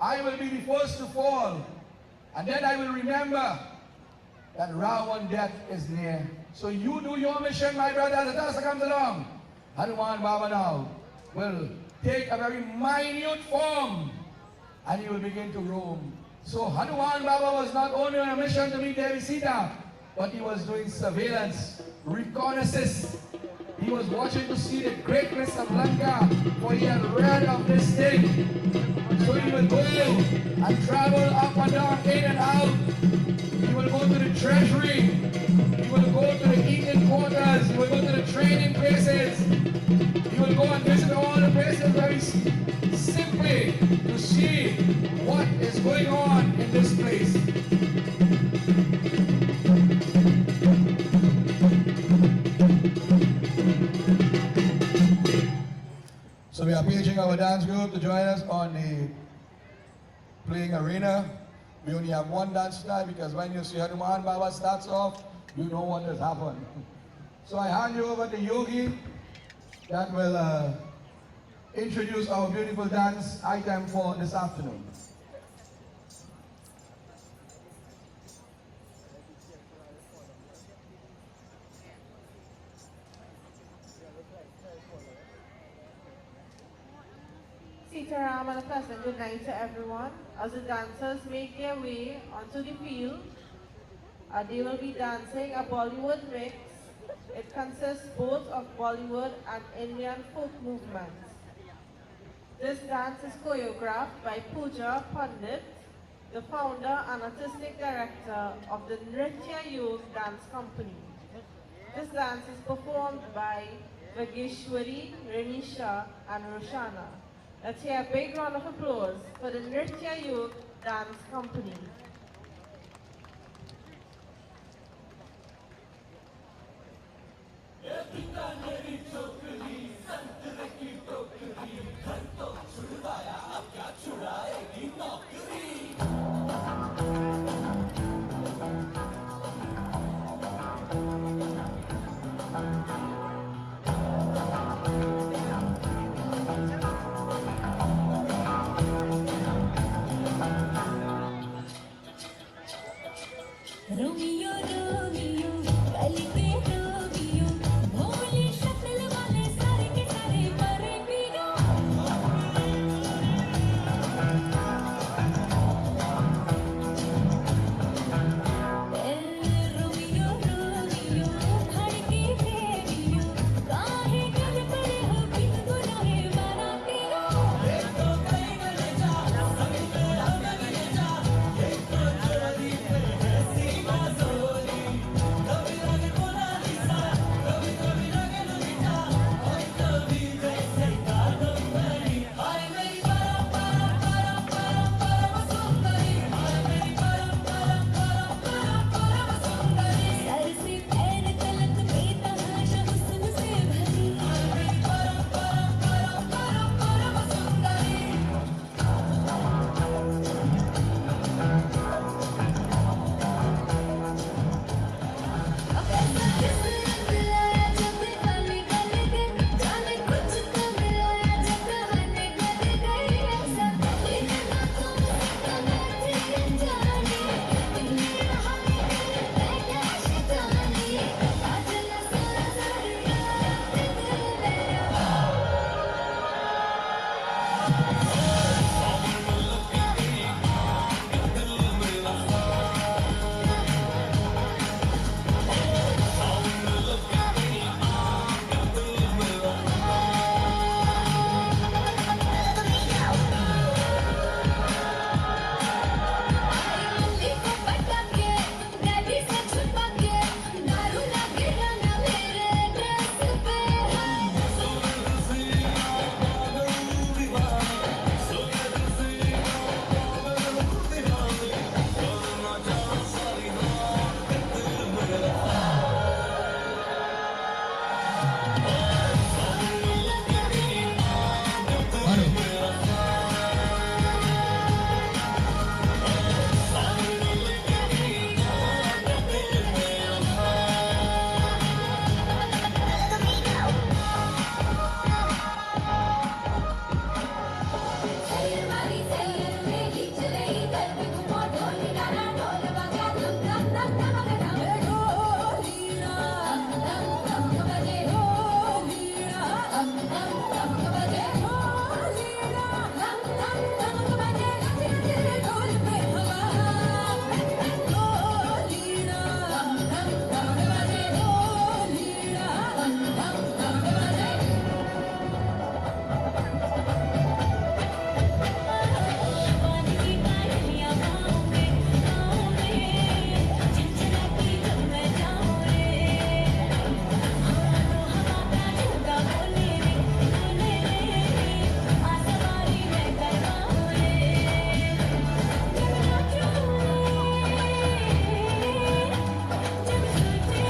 I will be the first to fall. And then I will remember that Ravan death is near. So you do your mission, my brother. The Tasa comes along. Hanuman Baba now will take a very minute form and he will begin to roam. So Hanuman Baba was not only on a mission to meet Devi Sita, but he was doing surveillance, reconnaissance. He was watching to see the greatness of Lanka, for he had read of this thing. So he will go and travel up and down, in and out. He will go to the treasury. He will go to the eating quarters. He will go to the training places. He will go and visit all the places very simply to see what is going on in this place. So we are paging our dance group to join us on the playing arena. We only have one dance tonight because when you see Hanuman Baba starts off, you know what has happened. So I hand you over to Yogi that will introduce our beautiful dance item for this afternoon.
Sitaram and a pleasant good night to everyone. As the dancers make their way onto the field, they will be dancing a Bollywood mix. It consists both of Bollywood and Indian folk movements. This dance is choreographed by Pooja Pandit, the founder and artistic director of the Nritya Yog Dance Company. This dance is performed by Vageshwari, Renisha and Roshana. Let's hear a big round of applause for the Nritya Yog Dance Company.
Romeo Romeo कल के Romeo भोली शक्ल वाले सारे के सारे मरे पियो रोमियो रोमियो धड़के बेबियो काहे गल पड़े हो बिन गुनाहे मारा पियो सर से पैर तलक बेतहाशा हुस्न से भरी कैसा किस रंग लाया जब काले काले दिन जाने कुछ तो मिलाया जब कहानी कर गई ऐसा इतना तुम मैं थी अनजानी तुमने रहा मैं क्या शैतानी आज न सोना सारिया दिल मेरा मल्ली को पटा के गली से छुपा के दारू ना गिराना मेरे ड्रेस पे हमारी सैर में खींच रही दर्द को ढोल डाला ढोल बजा धम धम धम धम धम ढोलीरा धम धम धम बजे ढोलीरा धम धम धम बजे ढोलीरा धम धम धम बजे नच नच रे ढोल पे हवा ढोलीरा धम धम धम बजे ढोलीरा धम धम धम बजे पानी की पायलियां गाँव में झंझनाती जब मैं जाऊँ रे हवा का झोंका बोले रे आसमानी मैं करवाऊँ रे जब नाचूं जब सोचे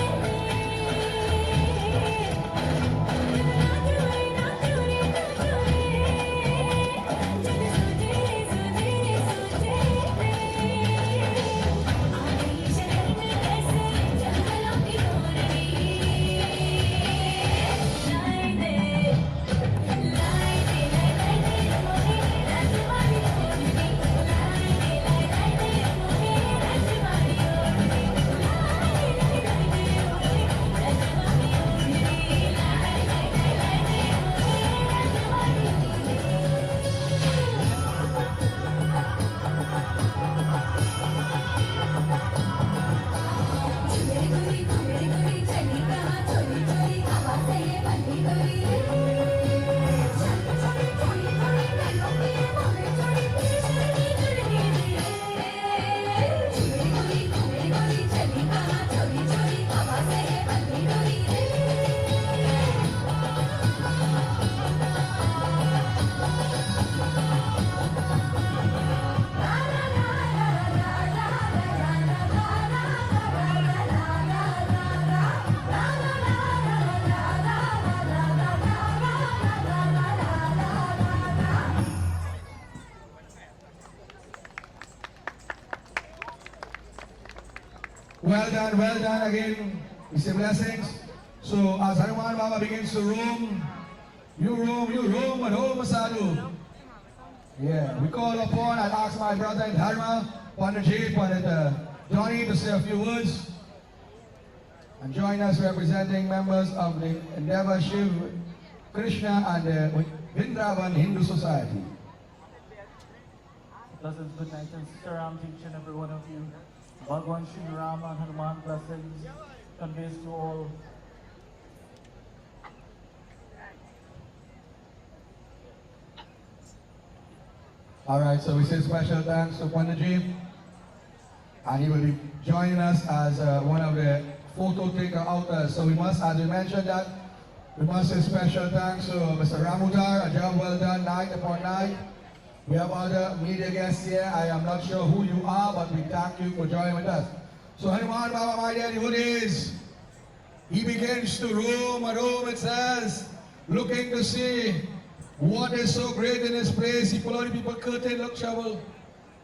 मेरी गोरी चली कहाँ चोरी चोरी हवा से ये बंदी गोरी चल चोरी चोरी चोरी नैनों पे मोरे चोरी तेरी चोरी मेरी गोरी चली कहाँ चोरी चोरी हवा से ये बंदी गोरी
Well done again. We say blessings. So as Hanuman Baba begins to roam, you roam at home, Masadu. Yeah, we call upon, I'll ask my brother in Dharma, Pandit Ji, Pandit Johnny to say a few words. And join us representing members of the Endeavor Shiv, Krishna and the Vrindavan Hindu Society.
Blessings, good night, and Sister Ram to each and every one of you. Bhagwan Shri Rama and Hanuman blessings conveys to all.
Alright, so we say special thanks to Pandaji. And he will be joining us as one of the photo taker outers. So we must, as we mentioned that, we must say special thanks to Mr. Ramudar, a job well done night upon night. We have other media guests here. I am not sure who you are, but we thank you for joining with us. So Hanuman Baba, my dear devotees, he begins to roam and roam, it says, looking to see what is so great in this place. He pull out the people curtain, look trouble.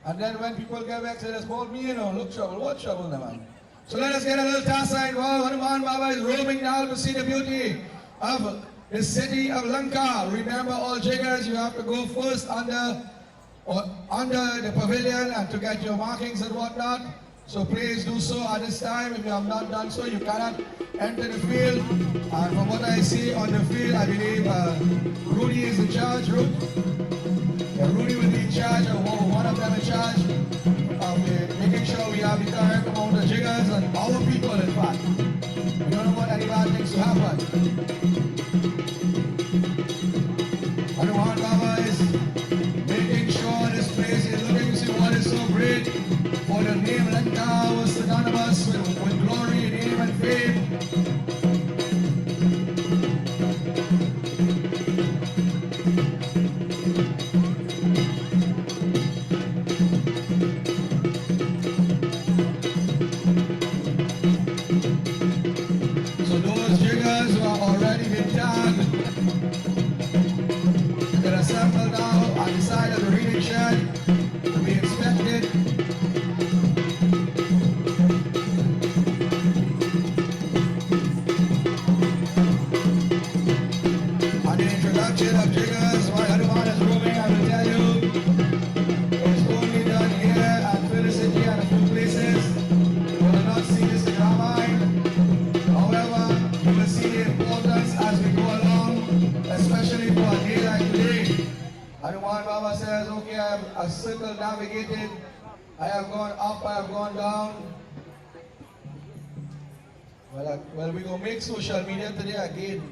And then when people get back, say, that's about me, you know, look trouble. What trouble, now, man? So let us get a little tassa involved. Hanuman Baba is roaming now to see the beauty of the city of Lanka. Remember, all jiggers, you have to go first under the pavilion and to get your markings and whatnot. So please do so at this time. If you have not done so, you cannot enter the field. And from what I see on the field, I believe Rudy is in charge. Rudy will be in charge, or one of them in charge of making sure we have the correct amount of jiggers and our people, in fact. We don't want any bad things to happen. Hanuman Baba is making sure this place is looking to see what is so great. For the name Lanka was synonymous with glory, name, and fame. So those jiggers who have already been tagged, they're assembled now on the side of the reading shed to be inspected. On the introduction of jiggers, while Hanuman is roaming, I will tell you, it's only done here at Felicity and a few places. You will not see this in Ramayana. However, you will see the importance as we go along, especially for a day like today. Hanuman Baba says, okay, I have a circle navigated. I have gone up, I have gone down. Well, we gonna make social media today again.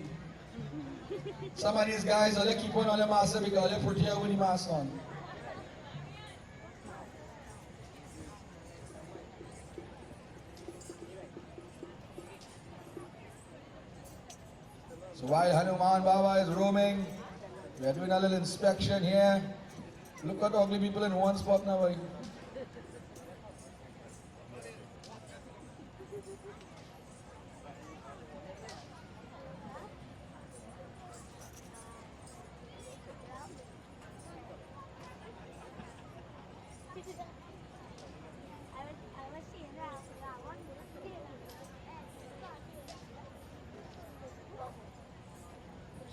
Some of these guys, they keep on the mask because they're prettier with the mask on. So while Hanuman Baba is roaming, we are doing a little inspection here. Look at ugly people in one spot now. Boy.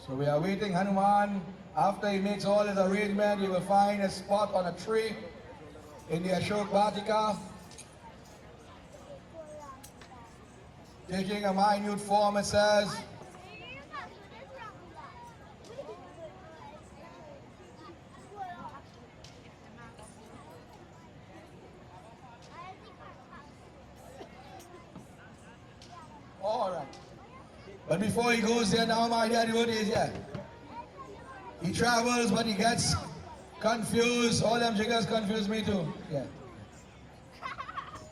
So we are waiting Hanuman. After he makes all his arrangement, he will find a spot on a tree in the Ashok Vatika, taking a minute form, it says. All right. But before he goes there now, my daddy, what is here? He travels, but he gets confused. All them jiggers confuse me too. Yeah.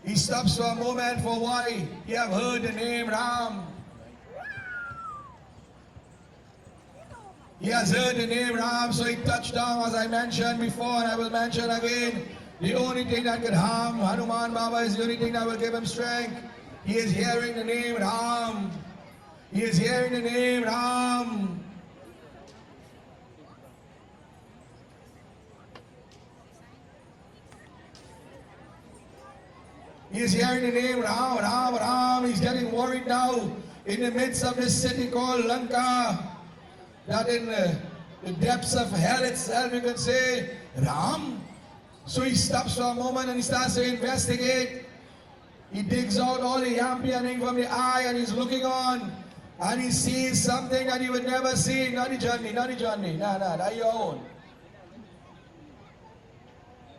He stops for a moment for why he have heard the name Ram. He has heard the name Ram, so he touched down, as I mentioned before, and I will mention again. The only thing that could harm Hanuman Baba is the only thing that will give him strength. He is hearing the name Ram. He is hearing the name Ram. He is hearing the name Ram, Ram, Ram. He's getting worried now in the midst of this city called Lanka. That in the depths of hell itself, you can say, Ram. So he stops for a moment and he starts to investigate. He digs out all the yampianing from the eye and he's looking on. And he sees something that he would never see. Not the journey. Nah, that's your own.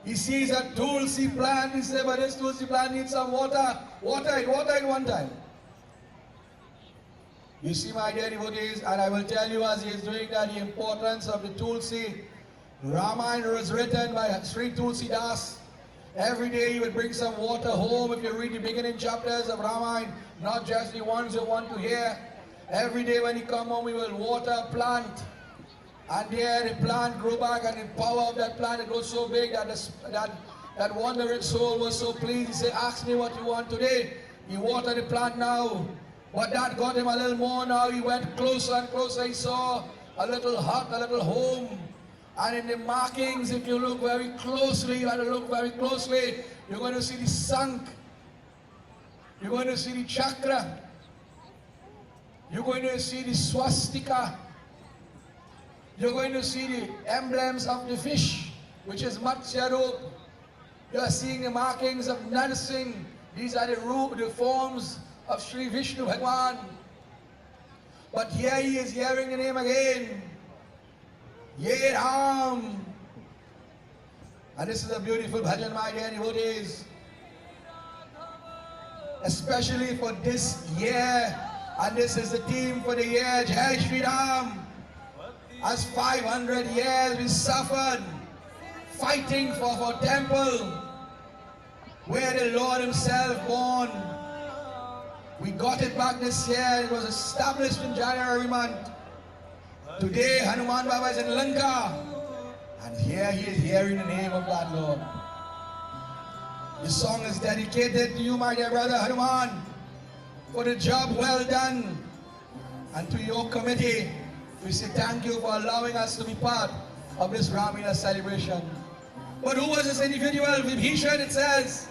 He sees a tulsi plant. He says, but this tulsi plant needs some water. Water it one time. You see, my dear devotees, and I will tell you as he is doing that, the importance of the tulsi. Ramayana was written by Sri Tulsi Das. Every day he would bring some water home. If you read the beginning chapters of Ramayana, not just the ones you want to hear. Every day when he come home, he will water a plant. And there the plant grew back, and the power of that plant, it was so big that that wandering soul was so pleased. He said, ask me what you want today. He watered the plant now. But that got him a little more now. He went closer and closer. He saw a little hut, a little home. And in the markings, if you look very closely, you have to look very closely, you're going to see the sunk. You're going to see the chakra. You're going to see the swastika. You're going to see the emblems of the fish, which is Matsya Roop. You're seeing the markings of Narsingh. These are the forms of Sri Vishnu Bhagwan. But here he is hearing the name again. Ye Ram. And this is a beautiful bhajan, my dear devotees. Especially for this year. And this is the theme for the year, Jai Shri Ram. As 500 years we suffered fighting for temple where the Lord himself born. We got it back this year. It was established in January month. Today Hanuman Baba is in Lanka, and here he is hearing the name of that Lord. This song is dedicated to you, my dear brother Hanuman, for the job well done. And to your committee, we say thank you for allowing us to be part of this Ramleela celebration. But who was this individual? Vibhishan, it says,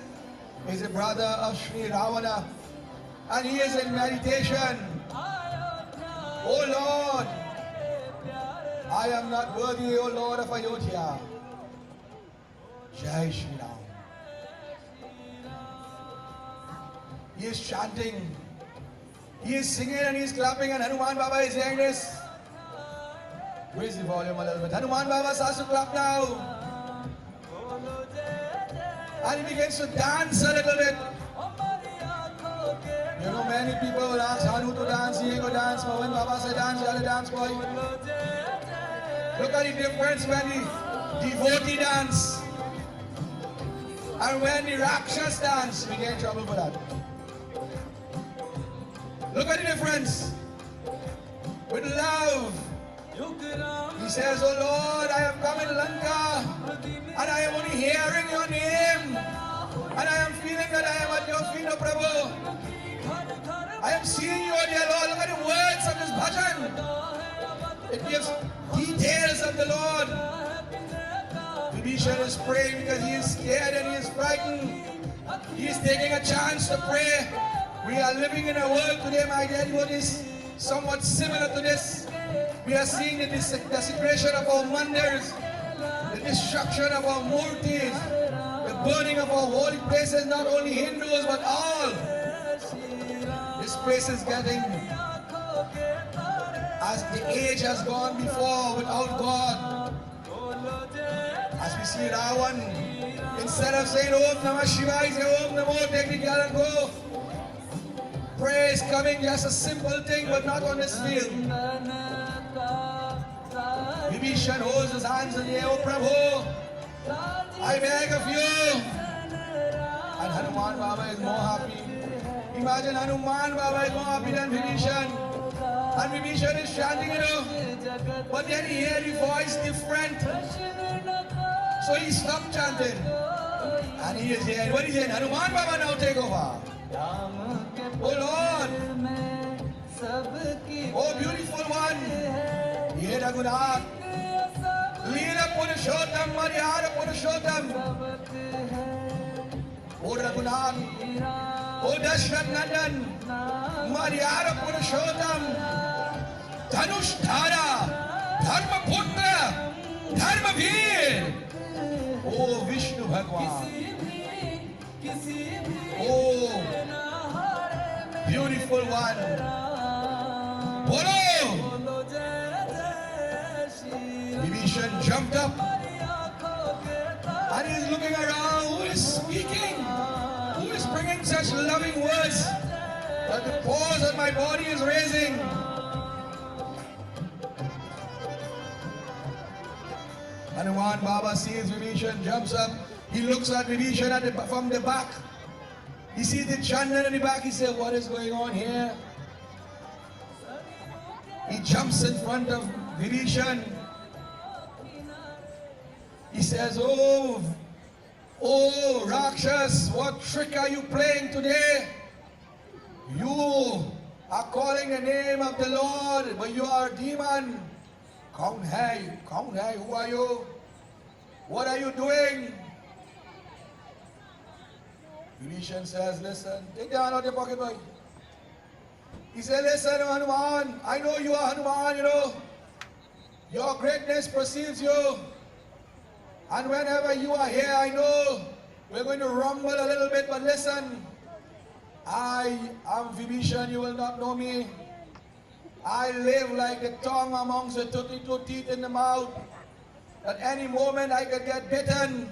is a brother of Sri Ravana, and he is in meditation. Oh Lord, I am not worthy, O Lord of Ayodhya. Jai Shri Ram. He is chanting, he is singing and he is clapping, and Hanuman Baba is hearing this. Raise the volume a little bit. Hanuman Baba starts to clap now. And he begins to dance a little bit. You know, many people will ask Hanu to dance, he ain't go dance, but when Baba said dance, you have to dance, boy. Look at the difference when the devotee dance and when the Rakshas dance. We get in trouble for that. Look at the difference. With love, he says, oh Lord, I have come in Lanka and I am only hearing your name and I am feeling that I am at your feet, O Prabhu. I am seeing you, dear Lord. Look at the words of this bhajan. It gives details of the Lord. Vibhishan is praying because he is scared and he is frightened. He is taking a chance to pray. We are living in a world today, my dear devotees, somewhat similar to this. We are seeing the desecration of our mandirs, the destruction of our murtis, the burning of our holy places, not only Hindus but all. This place is getting, as the age has gone before without God. As we see Ravan, instead of saying Om Namah Shivaya, say Om Namo, take the girl and go. Prayer is coming, just a simple thing, but not on this field. Vibhishan holds his hands in the air, oh Prabhu, I beg of you. And Hanuman Baba is more happy. Imagine Hanuman Baba is more happy than Vibhishan. And Vibhishan is chanting, you know. But then he heard the voice different. So he stopped chanting. And he is here. What is he saying? Hanuman Baba now take over. Oh Lord. Oh beautiful one. Ye Raghunath. Leela Purushottam, Maryada Purushottam. Oh Raghunath. Oh Dashrath Nandan. Maryada Purushottam. Dhanush Dhara. Dharma Putra. Dharma Veer. Oh Vishnu Bhagwan. Oh, beautiful one. Bolo! Vibhishan jumped up and he's looking around. Who is speaking? Who is bringing such loving words that the pulse of my body is raising? Hanuman Baba sees Vibhishan, jumps up. He looks at Vibhishan from the back. He sees the Chandan in the back. He says, what is going on here? He jumps in front of Vibhishan. He says, oh, Rakshas, what trick are you playing today? You are calling the name of the Lord, but you are a demon. Kaun hai, who are you? What are you doing? Vibhishan says, listen, take the hand out of your pocket, boy. He said, listen, Hanuman, I know you are Hanuman, you know. Your greatness precedes you. And whenever you are here, I know we're going to rumble a little bit, but listen, I am Vibhishan, you will not know me. I live like the tongue amongst the 32 teeth in the mouth. At any moment I could get bitten.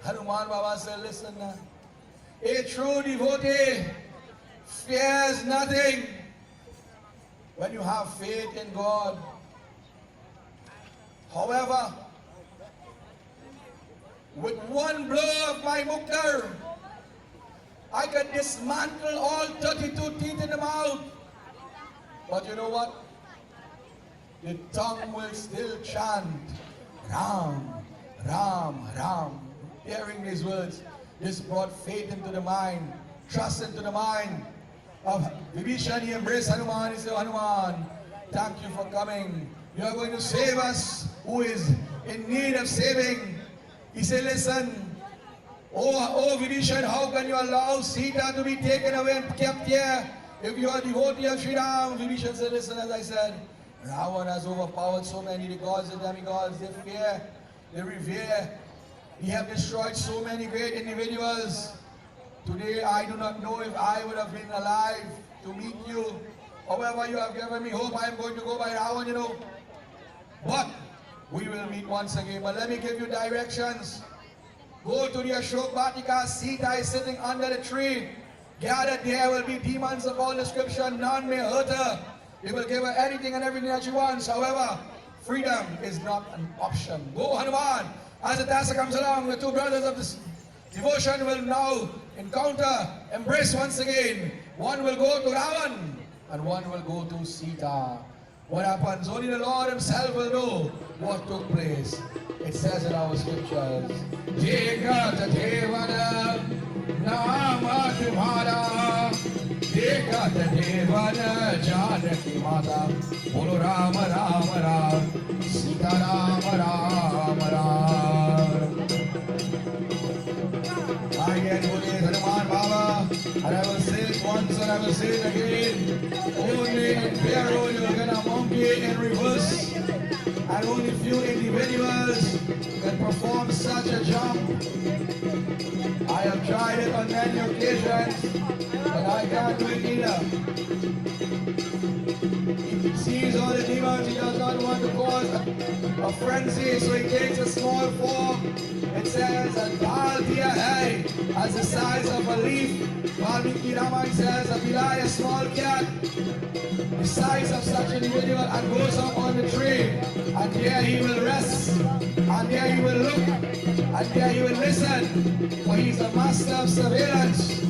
Hanuman Baba said, listen, a true devotee fears nothing when you have faith in God. However, with one blow of my muktar, I could dismantle all 32 teeth in the mouth. But you know what? The tongue will still chant Ram, Ram, Ram. Hearing these words, this brought faith into the mind, trust into the mind of Vibhishan. He embraced Hanuman. He said, Hanuman, thank you for coming. You are going to save us who is in need of saving. He said, listen, oh Vibhishan, how can you allow Sita to be taken away and kept here? If you are a devotee of Sri Ram, Vibhishan said, listen, as I said, Ravan has overpowered so many, the gods and demigods, they fear, they revere. He have destroyed so many great individuals. Today, I do not know if I would have been alive to meet you. However, you have given me hope. I am going to go by Ravan, you know. But we will meet once again. But let me give you directions. Go to the Ashok Vatika. Sita is sitting under the tree. Gathered there will be demons of all description. None may hurt her. They will give her anything and everything that she wants. However, freedom is not an option. Go, Hanuman. As the dancer comes along, the two brothers of this devotion will now encounter, embrace once again. One will go to Ravan and one will go to Sita. What happens? Only the Lord himself will know what took place. It says in our scriptures, Jekata Devana Nama Tumhara Jekata Devana Janaki Mata Bolo Rama Rama Rama Sita Rama Rama Rama. I get Holy Hanuman Baba, and I will say it once and I will say it again. Only in Pierre Road you will get a monkey in reverse, and only few individuals can perform such a jump. I have tried it on many occasions, but I can't do it either. He sees all the demons, he does not want to cause a frenzy, so he takes a small form. It says, a dal diya hai, as the size of a leaf. Valmiki Ramayana says, a bilai, a small cat, the size of such an individual, and goes up on the tree. And there he will rest, and there he will look, and there he will listen, for he is a master of surveillance.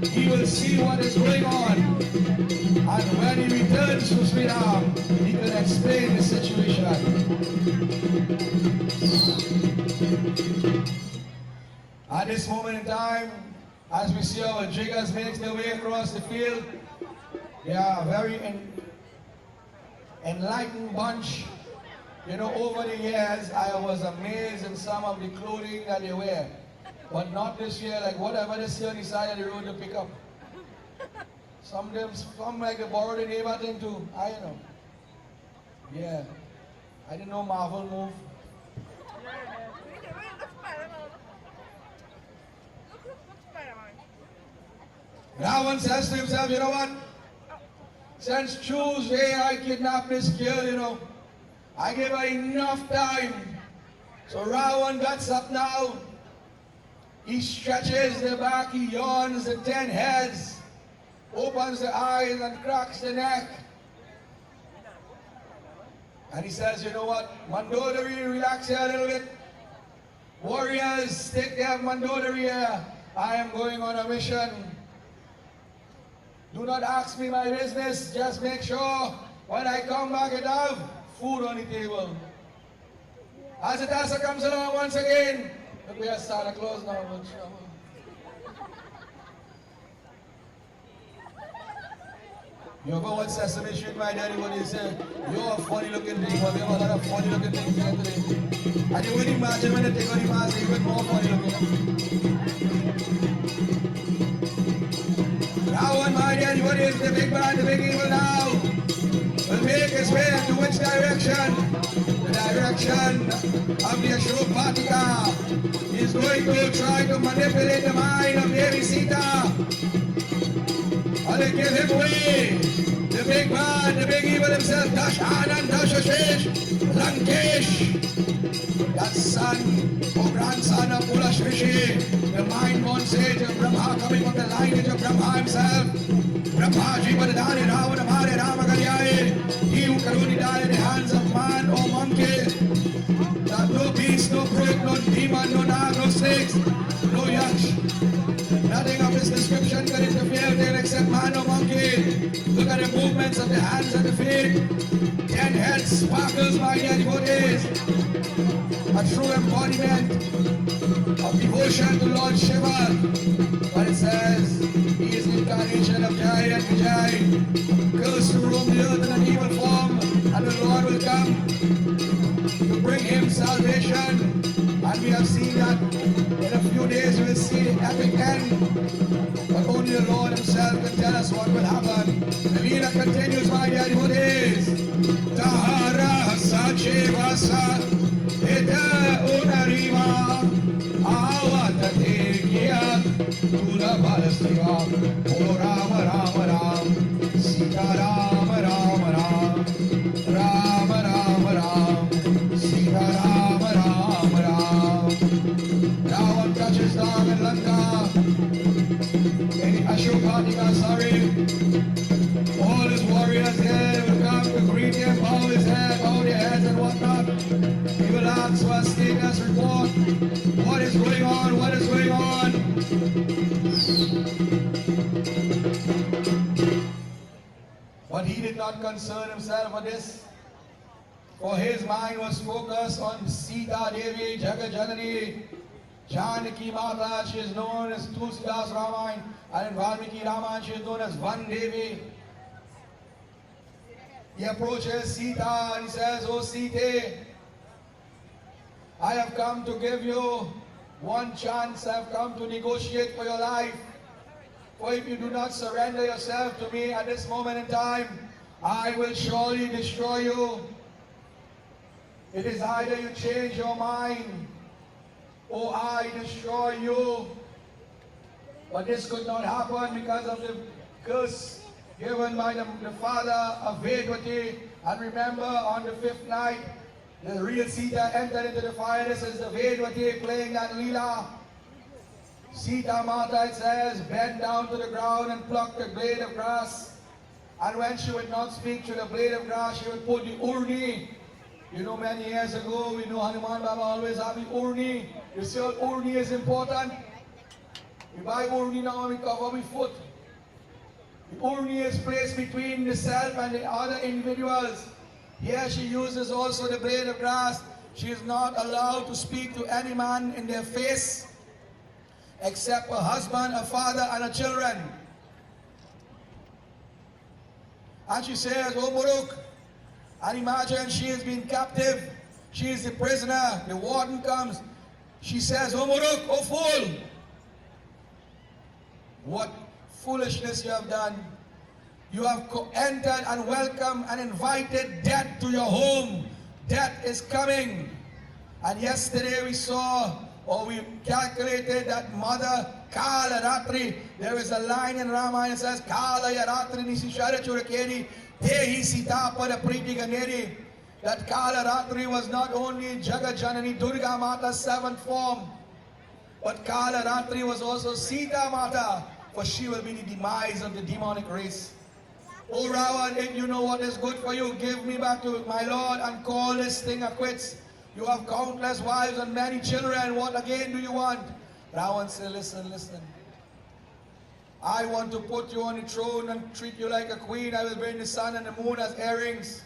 He will see what is going on, and when he returns to Sri Ram, he can explain the situation. At this moment in time, as we see our jiggers make their way across the field, they are a very enlightened bunch. You know, over the years, I was amazed in some of the clothing that they wear. But not this year, like whatever they see on the side of the road to pick up. Some like they borrowed the neighbor thing too. I don't know. Yeah. I didn't know Marvel move.
Look, Spider-Man.
Ravan says to himself, you know what? Since Tuesday I kidnapped this girl, you know. I gave her enough time. So Ravan gets up now. He stretches the back, he yawns the 10 heads, opens the eyes and cracks the neck. And he says, you know what? Mandodari, relax here a little bit. Warriors, take care of Mandodari here. I am going on a mission. Do not ask me my business. Just make sure when I come back I have food on the table. As the Tassa comes along once again, look, we are Santa Claus now. You go on Sesame Street, my daddy, what he say? You're a funny looking thing, but we have a lot of funny looking things here today. And you would imagine when they take on the mask, even more funny looking. Now one, my daddy, what is the big bad, the big evil now? Will make his way into which direction? The direction of the Ashok He's going to try to manipulate the mind of Devi Sita. And they give him away. The big man, the big evil himself, Dashanand, Dashashesh, Lankesh. That son or grandson of Pulashvishi, the mind-born sage of Brahma, coming from the lineage of Brahma himself. Brahmaji Vadadani Ravana Mare Ramagalyai. He who can only die in the hands of man or monkey. That no beast, no brook, no demon, no nag, no snakes, no yash. Nothing of this description can interfere with him except man or monkey. Look at the movements of the hands and the feet. 10 heads sparkles by their devotees. A true embodiment of devotion to Lord Shiva. But it says, he is the incarnation of Jai and Vijay. Curse to roam the earth in an evil form, and the Lord will come to bring him salvation. And we have seen that in a few days we will see the epic end. But only the Lord himself can tell us what will happen. The Leela continues, my dear devotees. Tahara Sache Vasa Eda Unariva Avatate Kya Tula Balastiva O Rama Rama Ram Sita Rama Rama Ram Rama Rama Ram Sita Rama Rama Ram. Ravan touches down in Lanka. In Ashokatika, sorry. All his warriors there will come to greet him, bow his head, bow their heads and whatnot. He will ask for a status report. What is going on? What is going on? But he did not concern himself with this. For his mind was focused on Sita Devi, Jagat Janani, Janaki Mata. She is known as Tulsidas Ramayana, and in Valmiki Ramayana she is known as Van Devi. He approaches Sita and he says, "Oh Sita, I have come to give you one chance. I have come to negotiate for your life. For if you do not surrender yourself to me at this moment in time, I will surely destroy you. It is either you change your mind or I destroy you." But this could not happen because of the curse given by the father of Vedvati. And remember, on the 5th night, the real Sita entered into the fire. This is the Vedvati playing that Leela. Sita Mata, it says, bent down to the ground and plucked a blade of grass. And when she would not speak to the blade of grass, she would put the urni. You know, many years ago, we know Hanuman Baba always have the urni. You see what urni is important? We buy urni now and we cover our foot. The urni is placed between the self and the other individuals. Here she uses also the blade of grass. She is not allowed to speak to any man in their face except a husband, a father, and a children. And she says, "Oh Muruk," and imagine she has been captive. She is the prisoner. The warden comes. She says, "Oh Muruk, oh fool, what foolishness you have done. You have entered and welcomed and invited death to your home. Death is coming." And yesterday we saw, or we calculated, that mother Kala Ratri. There is a line in Ramayana that says, Kala ya Ratri nisishara churakeri, tehi sita pada priti ganeri. That Kala Ratri was not only Jagat Janani Durga Mata's seventh form, but Kala Ratri was also Sita Mata, for she will be the demise of the demonic race. O Ravan, if you know what is good for you, give me back to my Lord and call this thing a quits. You have countless wives and many children. What again do you want? Ravan said, listen, listen. I want to put you on the throne and treat you like a queen. I will bring the sun and the moon as earrings.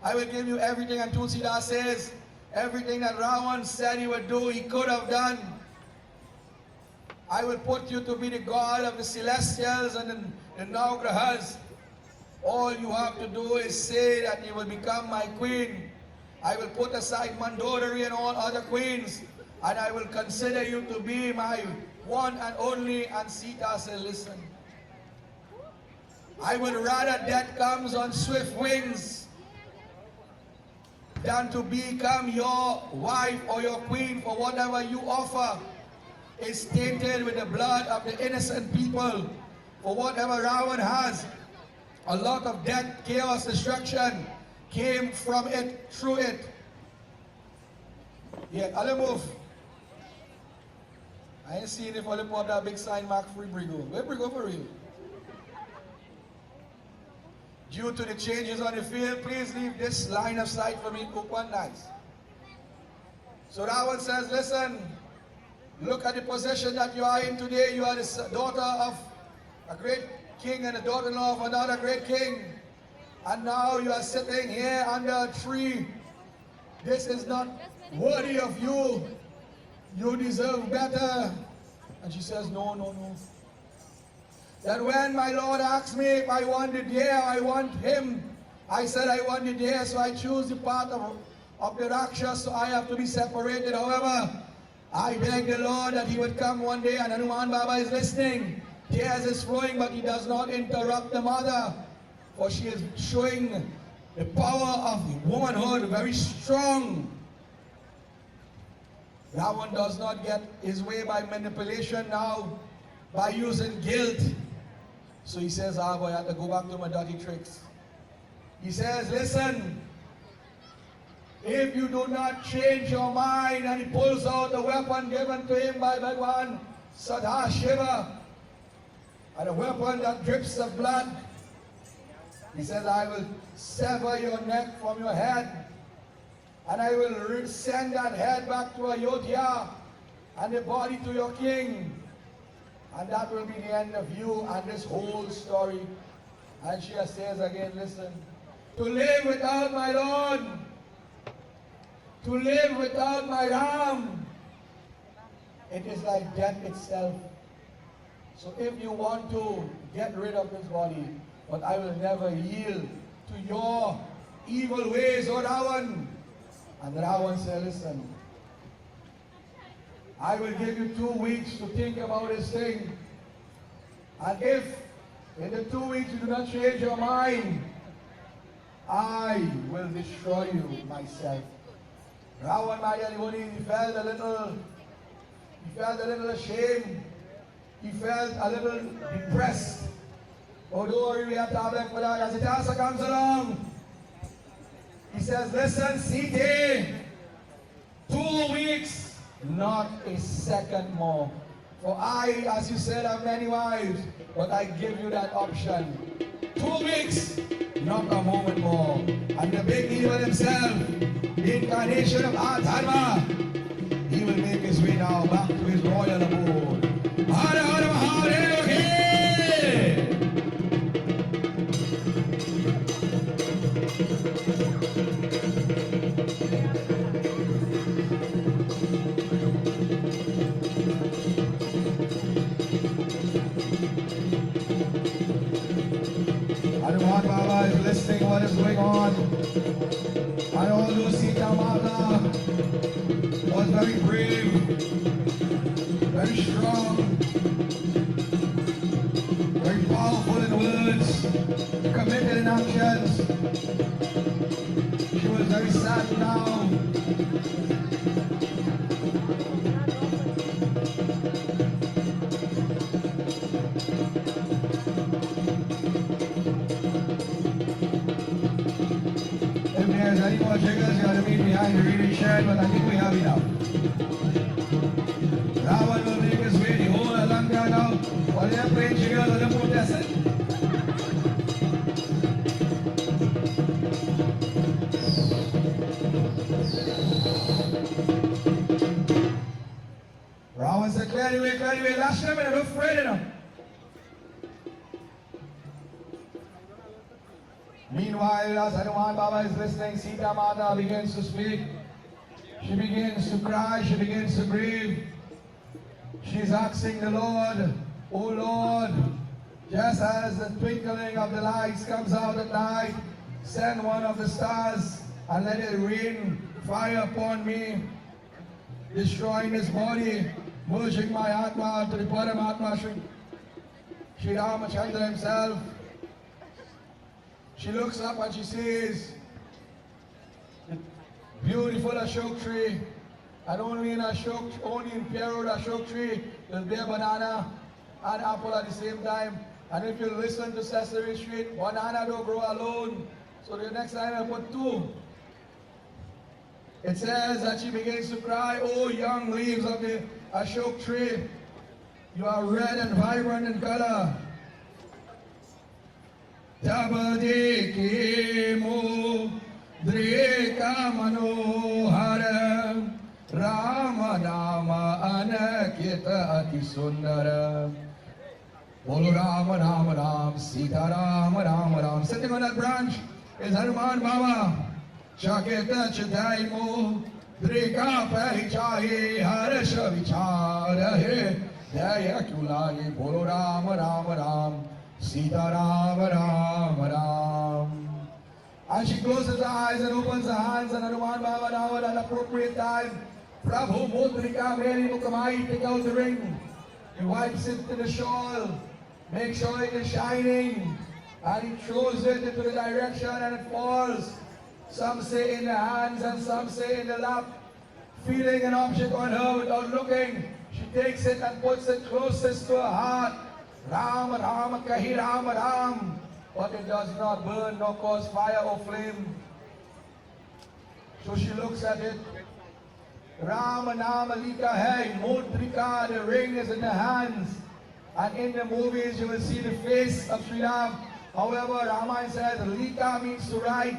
I will give you everything. And Tulsidas says, everything that Ravan said he would do, he could have done. I will put you to be the god of the celestials and the Navgrahas. All you have to do is say that you will become my queen. I will put aside Mandodari and all other queens, and I will consider you to be my one and only. And Sita said, listen, I would rather death comes on swift wings than to become your wife or your queen, for whatever you offer is tainted with the blood of the innocent people. For whatever Ravan has, a lot of death, chaos, destruction came from it, through it. Yet, I'll move. I ain't seen if I'll put that big sign mark free Brigo. Where Brigo for real? Due to the changes on the field, please leave this line of sight for me open nice. So Ravan says, listen, look at the position that you are in today. You are the daughter of a great king and a daughter-in-law of another great king. And now you are sitting here under a tree. This is not worthy of you. You deserve better. And she says, no, no, no. That when my Lord asked me if I want the deer, I want him. I said I want the deer, so I choose the path of the Rakshas, so I have to be separated. However, I beg the Lord that he would come one day, and Hanuman Baba is listening. Tears is flowing, but he does not interrupt the mother, for she is showing the power of womanhood very strong. Ravan does not get his way by manipulation now, by using guilt. So he says, boy, I have to go back to my dirty tricks. He says, listen, if you do not change your mind, and he pulls out the weapon given to him by Bhagwan Sadashiva, and a weapon that drips of blood. He says, I will sever your neck from your head, and I will send that head back to Ayodhya, and the body to your king. And that will be the end of you and this whole story. And she says again, listen, to live without my Lord, to live without my Ram, it is like death itself. So if you want to get rid of this body, but I will never yield to your evil ways, O Ravan. And Ravan said, listen, I will give you 2 weeks to think about this thing. And if in the 2 weeks you do not change your mind, I will destroy you myself. Ravan Mayalivuni, he felt a little ashamed. He felt a little depressed. Although we have to have for that, as Itasa comes along, he says, listen, Sita, 2 weeks, not a second more. For I, as you said, have many wives, but I give you that option. 2 weeks, not a moment more. And the big evil himself, the incarnation of Adharma, he will make his way now back to his royal abode. Hara Hara Mahadev, okay! Hanuman Baba is listening what is going on. And although Sita Mata was very brave, very strong, very powerful in words, committed in actions, she was very sad now. if there's any more jiggers, you gotta meet behind the reading shed, but I think we have enough. Ravan will make his way the whole of Lanka now. While they're playing jiggers and they're protesting. Ravan said, clear the way, lash them and I'm afraid of them. Meanwhile, as Hanuman Baba is listening, Sita Mata begins to speak. She begins to cry, she begins to grieve. She's asking the Lord, oh Lord, just as the twinkling of the lights comes out at night, send one of the stars and let it rain fire upon me, destroying this body, merging my Atma to the Paramatma Sri Ramachandra himself. She looks up and she sees the beautiful Ashok tree, and only in Pierre Road Ashok tree there'll be a banana and apple at the same time. And if you listen to Sesame Street, banana don't grow alone. So the next time I put two. It says that she begins to cry, oh young leaves of the Ashok tree, you are red and vibrant in color. Tabade mo dreka manohara Rama nama anakita ati sundara. Bolo Rama Rama Ram Sita Rama Rama Ram. Sitting on that branch is Hanuman Baba. Chaketa chadai mo dreka pahichahe harasha vichara he daya kyulage. Bolo Rama Rama Ram Sita Rama Rama Ram. And she closes her eyes and opens her hands, and Hanuman Baba now at an appropriate time, Prabhu Mudrika Meri Mukamai, take out the ring. He wipes it in the shawl, makes sure it is shining, and he throws it into the direction and it falls. Some say in the hands and some say in the lap. Feeling an object on her without looking, she takes it and puts it closest to her heart. Ram, Ram, Kahi Ram, Ram. But it does not burn nor cause fire or flame. So she looks at it. Ram, Nam, Alika Hai, Mudrika, the ring is in the hands. And in the movies you will see the face of Sri Ram. However, Ramayana says Lika means to write.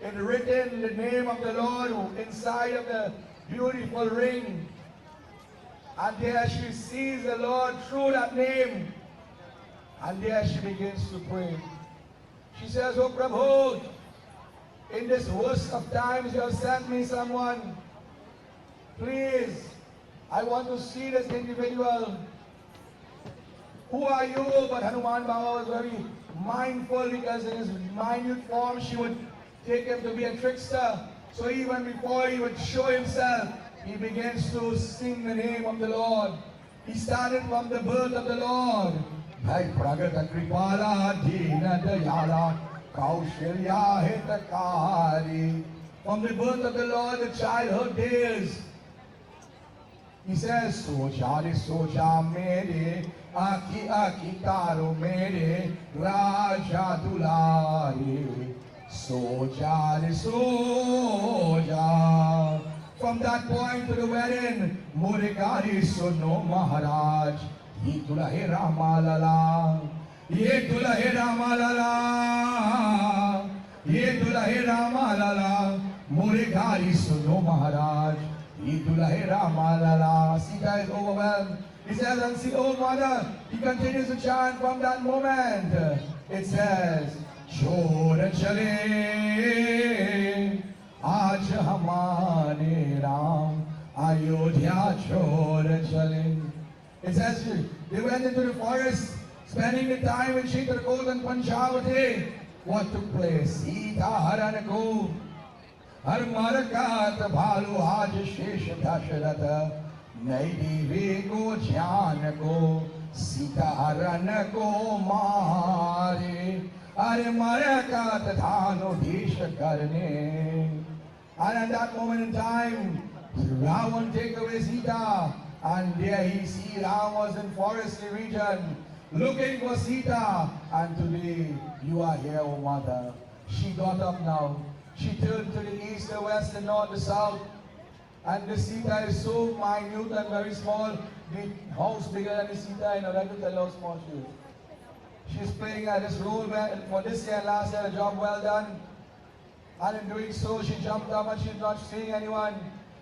It written the name of the Lord inside of the beautiful ring. And there she sees the Lord through that name. And there she begins to pray. She says, oh Prabhu, in this worst of times you have sent me someone. Please, I want to see this individual. Who are you? But Hanuman Baba was very mindful because in his minute form she would take him to be a trickster. So even before he would show himself, he begins to sing the name of the Lord. He started from the birth of the Lord. Bhai Pragata Kripala Dina Dayala Kaushalya Hitakari. From the birth of the Lord, the childhood days. He says, Soja mere, Aki Aki Karo mere, Raja Dulari. Soja. From that point to the wedding, Murigari Suno Maharaj. Ye Dulahe Ramalala, Ye Dulahe Ramalala, Ye Dulahe Ramalala, Murigari Suno Maharaj, Ye Dulahe Ramalala. Sita is overwhelmed. He says, and see, oh mother, he continues to chant from that moment. It says, Chor Chale, Aaj Hamane Ram, Ayodhya Chor Chale. It says they went into the forest, spending the time with Chitrakoot and Panchavati. What took place? Sita Haranako, Harmarakat Bhalu Haj Shesh Dasharata, Naidi Vego Janako, Sita Haranako Mare, Armarakat Dhano Disha Karne. And at that moment in time, Ravan take away Sita. And there he see Ram was in foresty region looking for Sita. And today you are here, O mother. She got up now.
She turned to the east, the west, the north, the south. And the Sita is so minute and very small. The house bigger than the Sita, you know, that will tell how small she is. She's playing this role for this year and last year, a job well done. And in doing so, she jumped up and she's not seeing anyone.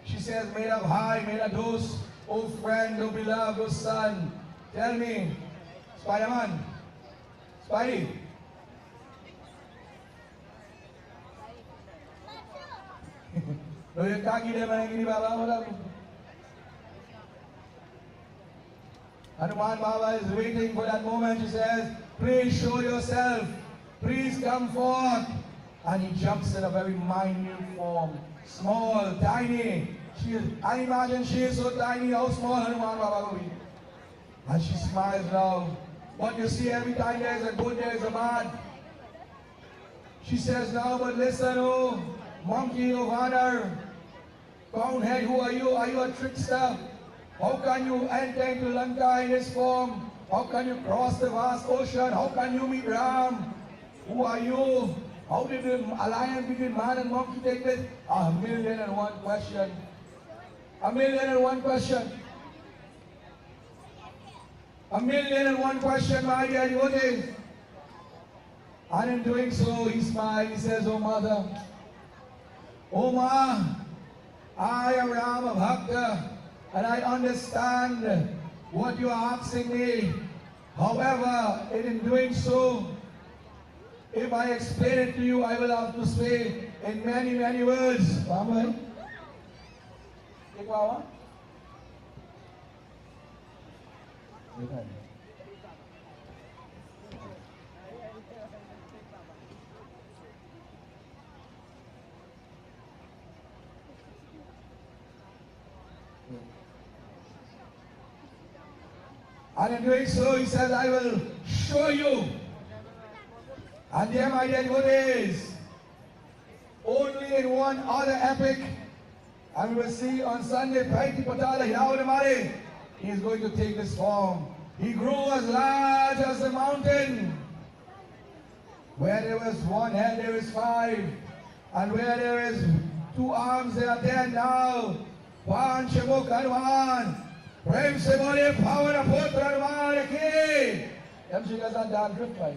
She says, made up high, made a dose, oh friend, oh beloved, oh son. Tell me, Spider-Man, Spidey. No, you can't give them anything, Baba. Hanuman Baba is waiting for that moment. She says, please show yourself. Please come forth. And he jumps in a very minute form. Small, tiny. I imagine she is so tiny, how small Hanuman Baba will be. And she smiles now. But you see, every time there is a good, there is a bad. She says, now, but listen, oh, monkey of honor. Crownhead, who are you? Are you a trickster? How can you enter into Lanka in this form? How can you cross the vast ocean? How can you meet Ram? Who are you? How did the alliance between man and monkey take place? 1,000,001 question. 1,000,001 question. 1,000,001 question, my dear devotees. And in doing so, he smiles. He says, oh mother, oh ma, I am Rama Bhakta. And I understand what you are asking me. However, in doing so, if I explain it to you, I will have to say in many, many words. Mama, take one. And in doing so, he says, I will show you. And there, my dear devotees, only in one other epic, and we will see on Sunday, Paiti Patala Yaudamare, he is going to take this form. He grew as large as the mountain. Where there was one head, there is 5. And where there is 2 arms, there are 10 now. Pan Shamuk Hanuman. Prem se bole power putra Hanuman ki. Them chigas are done drift by.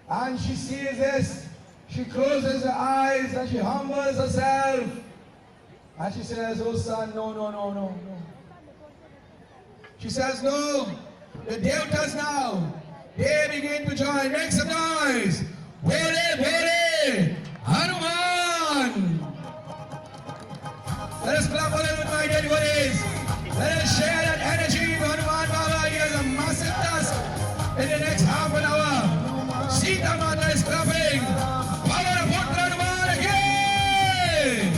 And she sees this. She closes her eyes and she humbles herself. And she says, oh son, no, no, no, no, no. She says, no. The devatas now, they begin to join. Make some noise. Vere, Hanuman. Let us clap a little with my dear devotees. Let us share that energy for Hanuman Baba. He has a massive task in the next half an hour. Sita Mata is clapping. Power of Putra Hanuman again.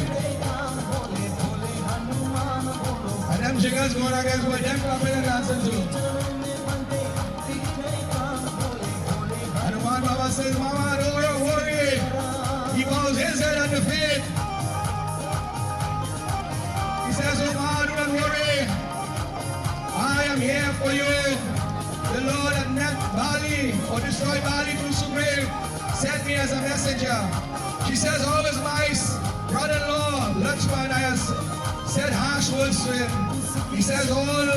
And them chickens going against what them clapping and dancing too. Hanuman Baba says, Mama, don't worry. He bows his head under faith. He says, oh Ma, do not worry. I am here for you. The Lord had met Bali or destroyed Bali through Sukhdev, sent me as a messenger. She says, always my brother-in-law, Lakshman, has said harsh words to him. He says, all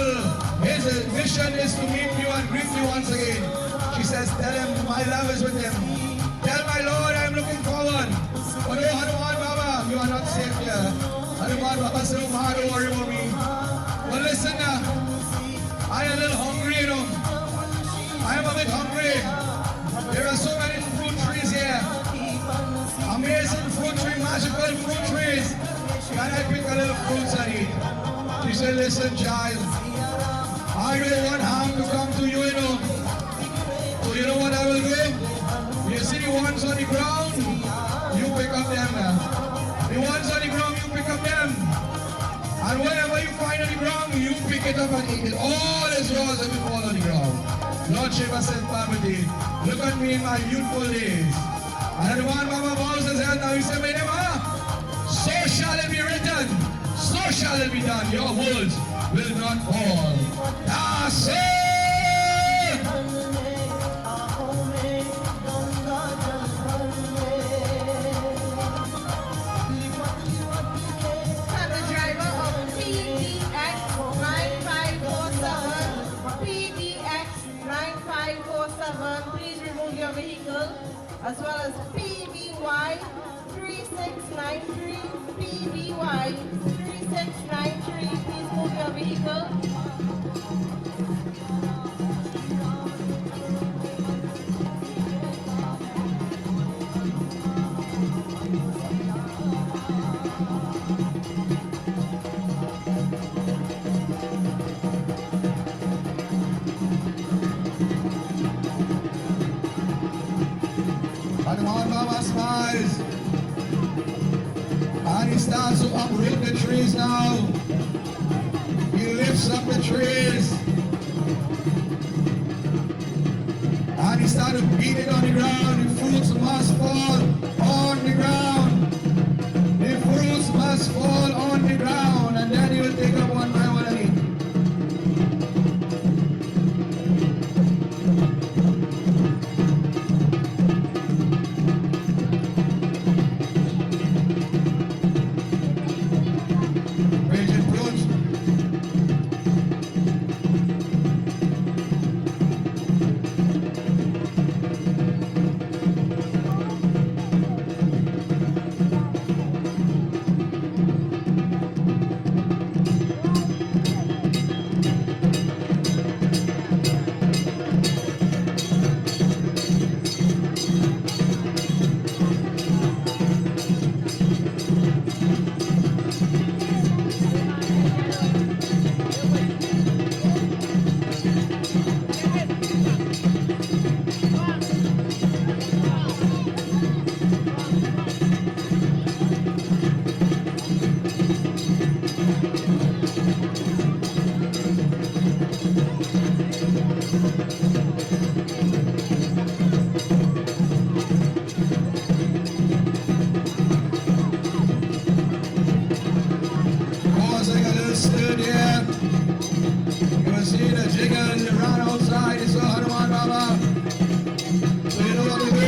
his mission is to meet you and greet you once again. She says, tell him my love is with him. Tell my Lord I am looking forward. But oh Hanuman Baba, you are not safe here. Hanuman Baba said, oh Ma, don't worry about me. But listen now, I am a little hungry, you know. I am a bit hungry. There are so many fruit trees here. Amazing fruit tree, magical fruit trees. Can I pick a little fruits and eat? She said, listen child, I don't want harm to come to you, you know. So you know what I will do? You see the ones on the ground, you pick up them now. The ones on the ground, you pick up them. And whatever you find on the ground, you pick it up and eat it. All is yours if it fall on the ground. Lord Shiva said, Parvati, look at me in my youthful days. And the one Baba bows his head now, he said, Medema, so shall it be written, so shall it be done. Your words will not fall. That's it!
947, please remove your vehicle, as well as PBY 3693, PBY 3693, please move your vehicle.
Hanuman Baba smiles. And he starts to uproot the trees now. He lifts up the trees. And he starts to beat it on the ground. The fruits must fall on the ground. The fruits must fall on the ground. And then he will take up one by one and eat. Raging fruits. Causing a little stir there. You will see the jiggers around outside. It's a Hanuman Baba. So you know what to do.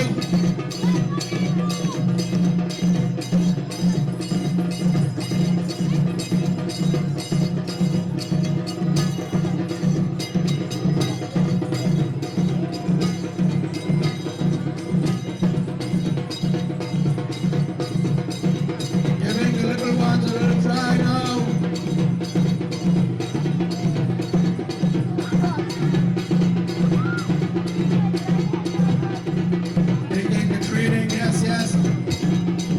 Giving the little ones a little try now. Taking the training, yes, yes.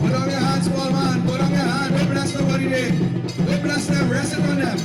Put on your hands, small man. Put on your hand. Don't bless nobody there. Don't bless them. Rest it on them.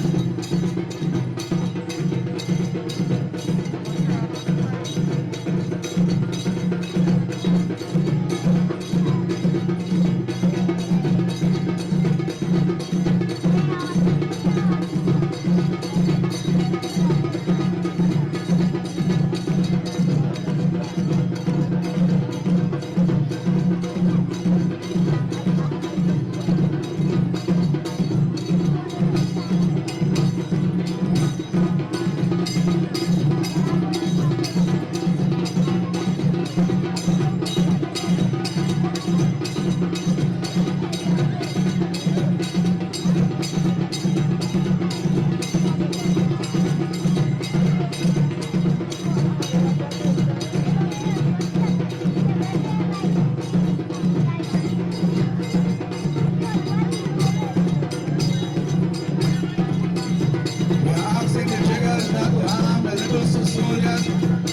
We are asking the jiggers not to harm the little soldiers.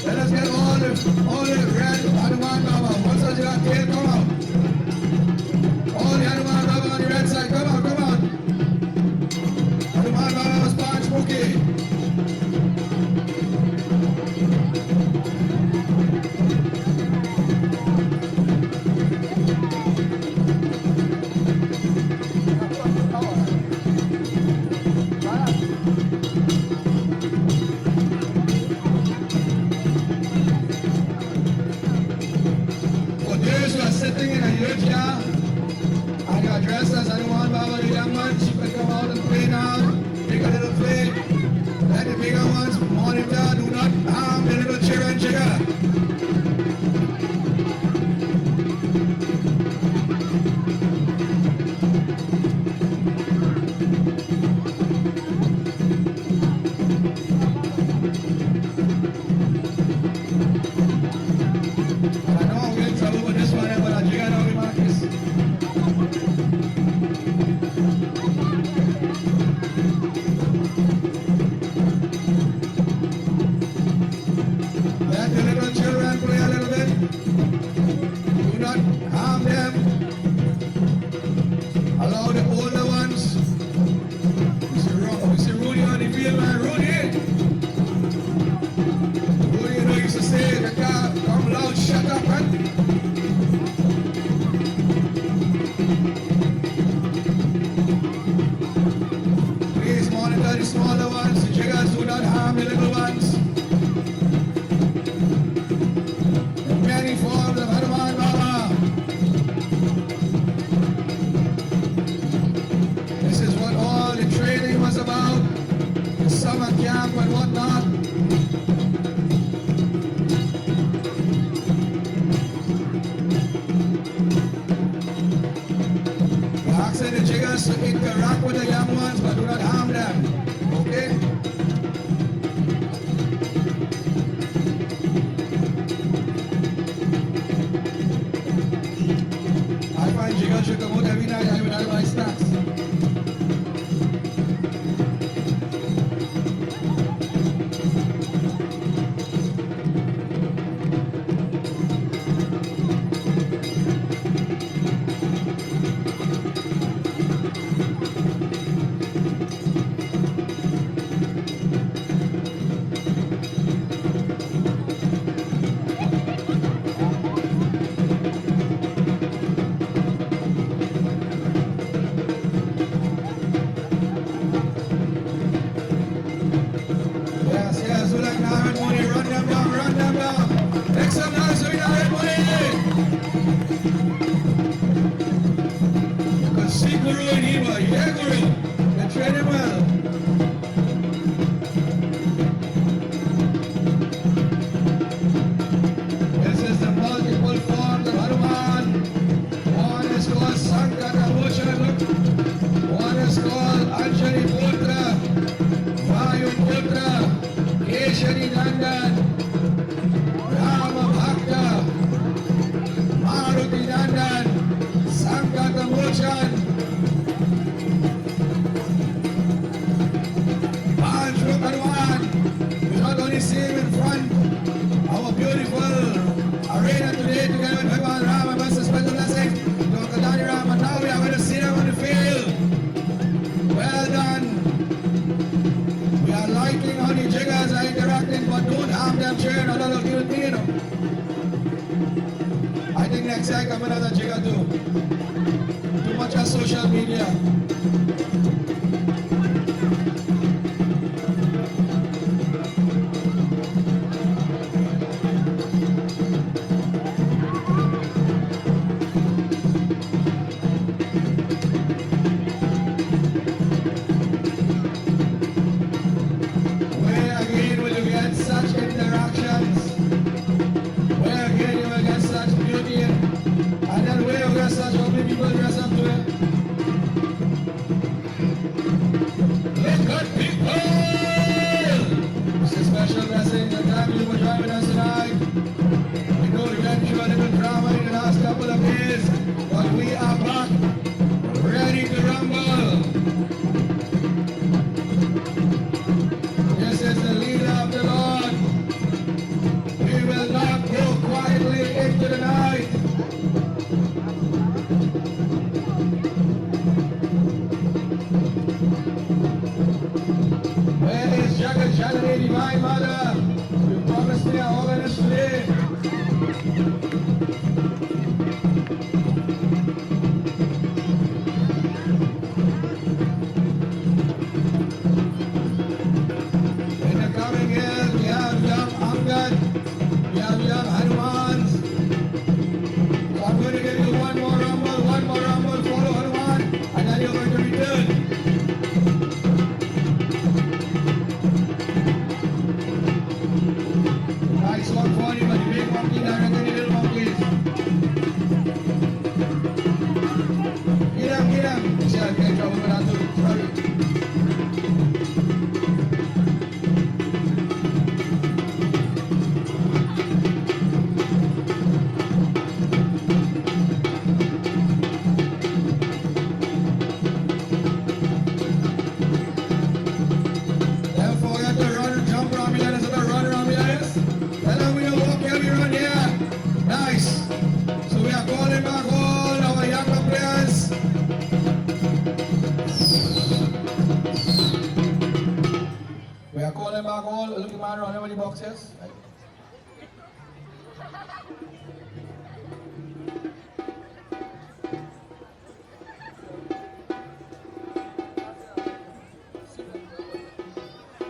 Let us get all the red Hanuman Baba. Once the jigger tail come out. All the Hanuman Baba on the red side, come out, come out. Hanuman Baba was punch spooky. For those who are sitting Ano ang win sa ubo this one para jiga na kay Marcus. Let the little children play a little bit. Do not harm them. Allow the older ones. Mr. Rudy on the field, man. Rudy! Rudy, you know, used to say, the car, come loud, shut up, man. Please monitor the smaller ones. The jiggers do not harm the little ones. Many forms of Hanuman Baba. This is what all the training was about, the summer camp and whatnot. We're asking the jiggers to interact with the young ones, but do not harm them. Okay? I find jiggers should come out every night. I would have my snacks. Yes, yes, we like Narayan Muni. Run them down, run them down. Make some noise for Narayan Muni. You can see Guru in Hiva. Yeah, Guru. They train him well. This is the multiple forms of Hanuman. One is called Sankara Bhushan. One is called Anjali Putra. Vayu Putra. Keshari Nandan, Rama Bhakta, Maruti Nandan, Sankata Mochan, Panchru Hanuman. We not only see him in front, our beautiful arena today together with Bhagwan Rama, Master Special Blessings, Dr. Dani Rama. Now we are going to see them on the field. Well done. We are liking how the jiggers are interacting, but don't harm them cheering a lot of good thing, you know. I think next time come another jigger too. Too much on social media. Where again will you get such interactions? Where again you will get such beauty? And then where you get such lovely people dress up to it? Look at people! It's a special blessing the time you were driving us tonight. We know we went through a little drama in the last couple of days, but we are back, ready to rumble. This is the leader of the Lord. We will not go quietly into the night. Where is Jagat Janani, Divine Mother? You promised me a organist today. In the coming years, we have young Angad, we have young Hanumans. So I'm going to give you one more rumble, follow Hanuman, and then you're going to return. Nice one for you, but the big monkey directly the little monkeys. Get him. See, I can't trouble with that too. Sorry.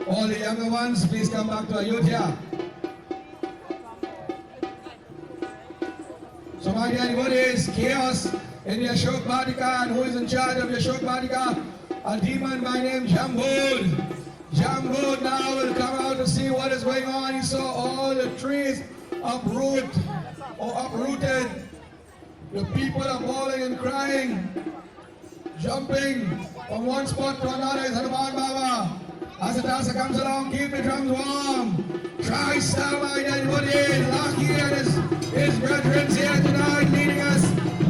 All the younger ones, please come back to Ayodhya. So my dear devotees, chaos in the Ashok Badika, and who is in charge of the Ashok Badika? A demon by name Jambud. Jambud now will come out to see what is going on. He saw all the trees uprooted. The people are bawling and crying, jumping from one spot to another. Is Hanuman Baba. As the dancer comes along, keep the drums warm. Try star my dear devotees. Lucky and his brethren here tonight leading us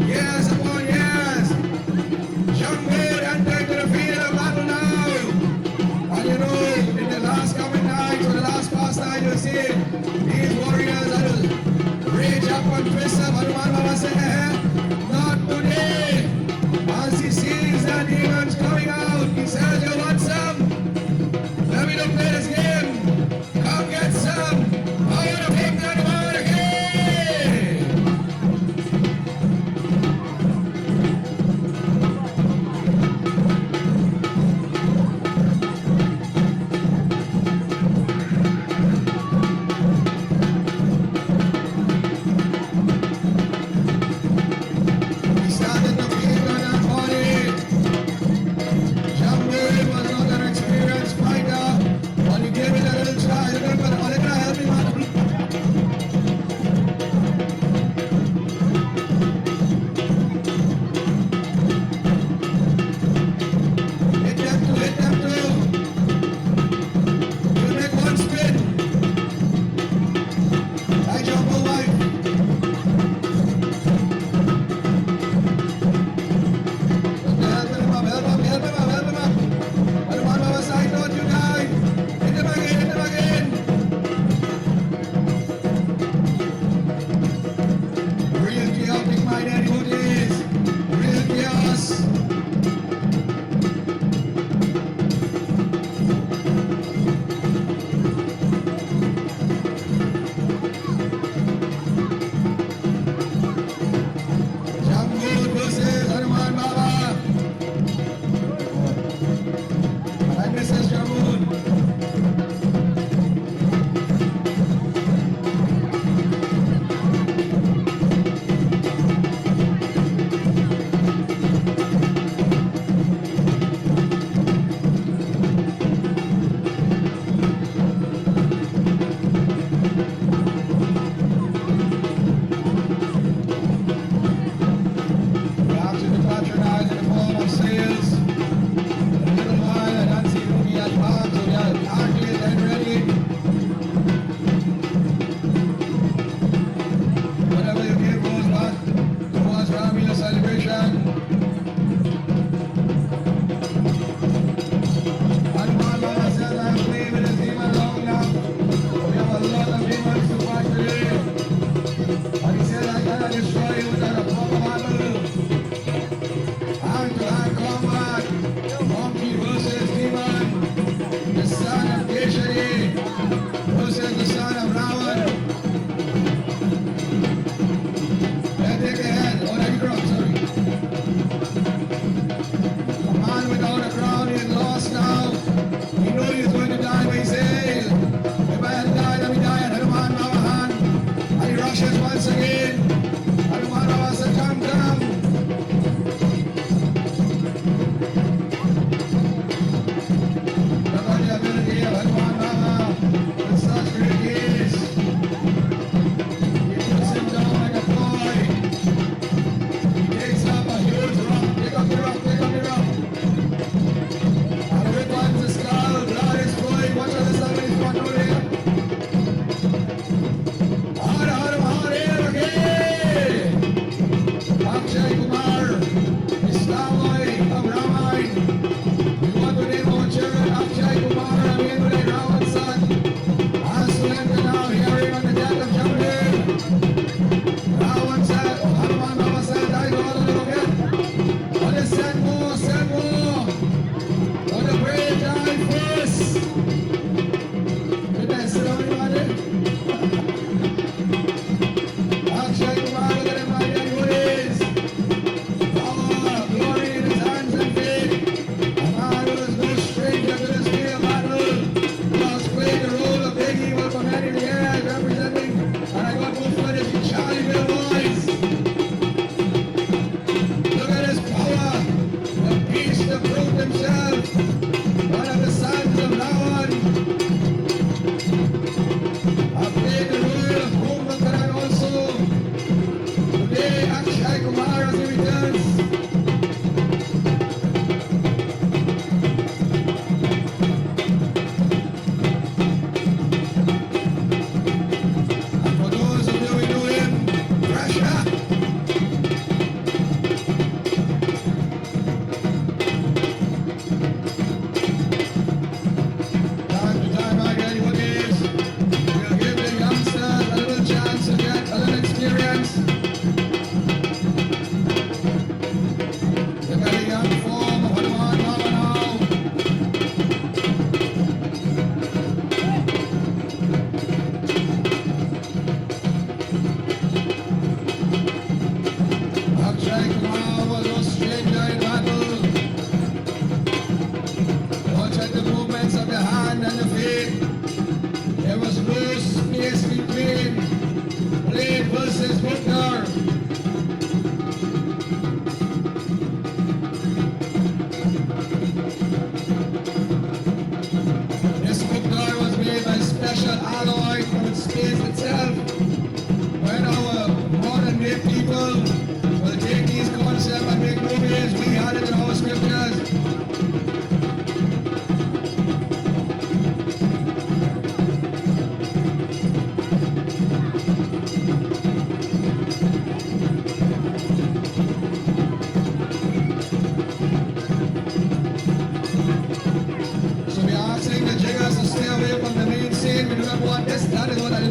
years upon years. Jambud entered to the field of battle now. And you know, in the last coming night, or the last past night, you'll see these warriors will rage up and twist up. Hanuman Baba said, not today. As he sees the demons coming out, he says, you want some? Let me play this game. Come get some. I want to take that one again.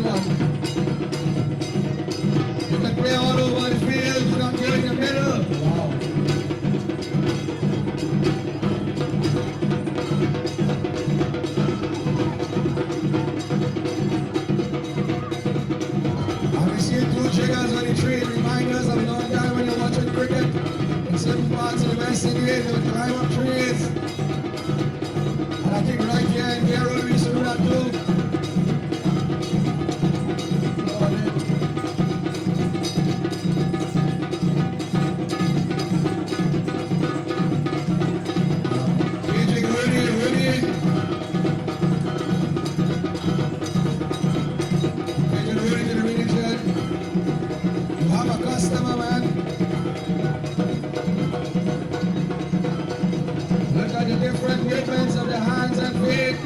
second one. You can play all over the field, you can go in the middle. Wow. And we see two triggers on the train, reminders of long time when you're watching cricket. In certain parts of the West Indies, they would climb up trees. And I think right here in Pierre Road, we used to do that too. Aging Rudy, Rudy. Aging Rudy to the reading shed. You have a customer, man. Look at the different movements of the hands and feet.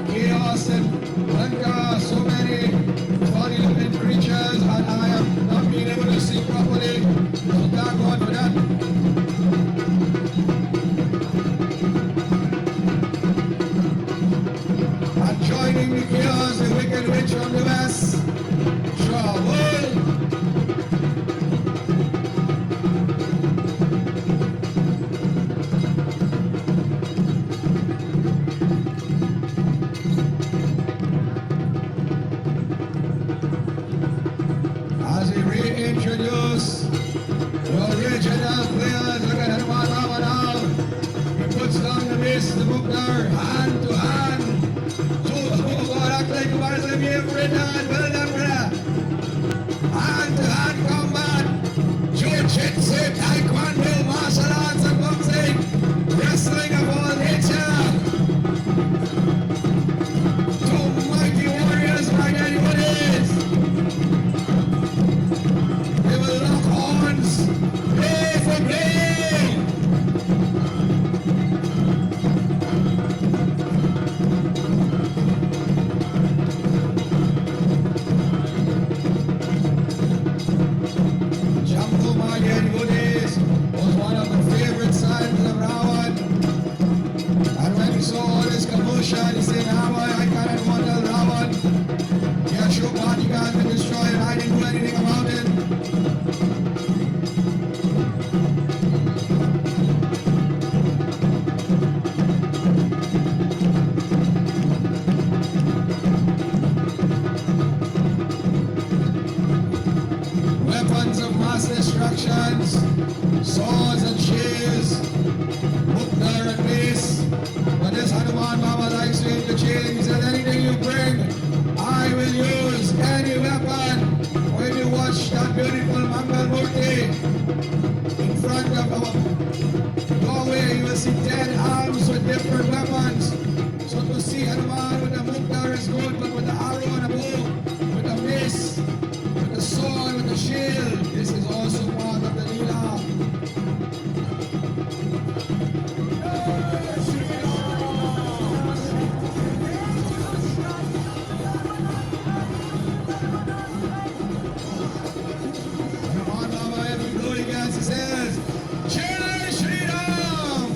Chaos and wonder, so many funny looking creatures, and I am not being able to see properly. So thank God for that. And joining the chaos, the wicked witch from the west. Trouble. As we reintroduce the original players, look at Hanuman Baba now. He puts down the bass, the book there, hand to hand. Oh God, act like you want to be a friend, well done, brother. Hand to hand combat, jiu-jitsu, taekwondo, martial arts and boxing, wrestling of all nature. Two mighty warriors, my anybody's. They will lock horns, blade for blade. Jambu Mayan Buddhist was one of the favorite sons of Ravan. And when he saw all this commotion, he said, I cannot handle Ravan. He had show bodyguards to destroy it. I didn't do anything about it. Weapons of mass destructions, swords and shields, Mukdar and mace. But this Hanuman Baba likes to interchange. He said, anything you bring, I will use any weapon. When you watch that beautiful Mangal Murti in front of our doorway, you will see 10 arms with different weapons. So to see Hanuman with the Mukdar is good, but with the arrow and the bow, with the mace, with the sword, with the shield, this is also part of the Leela. Hanuman Baba, every blow he gets, he says, Jai Shri Ram!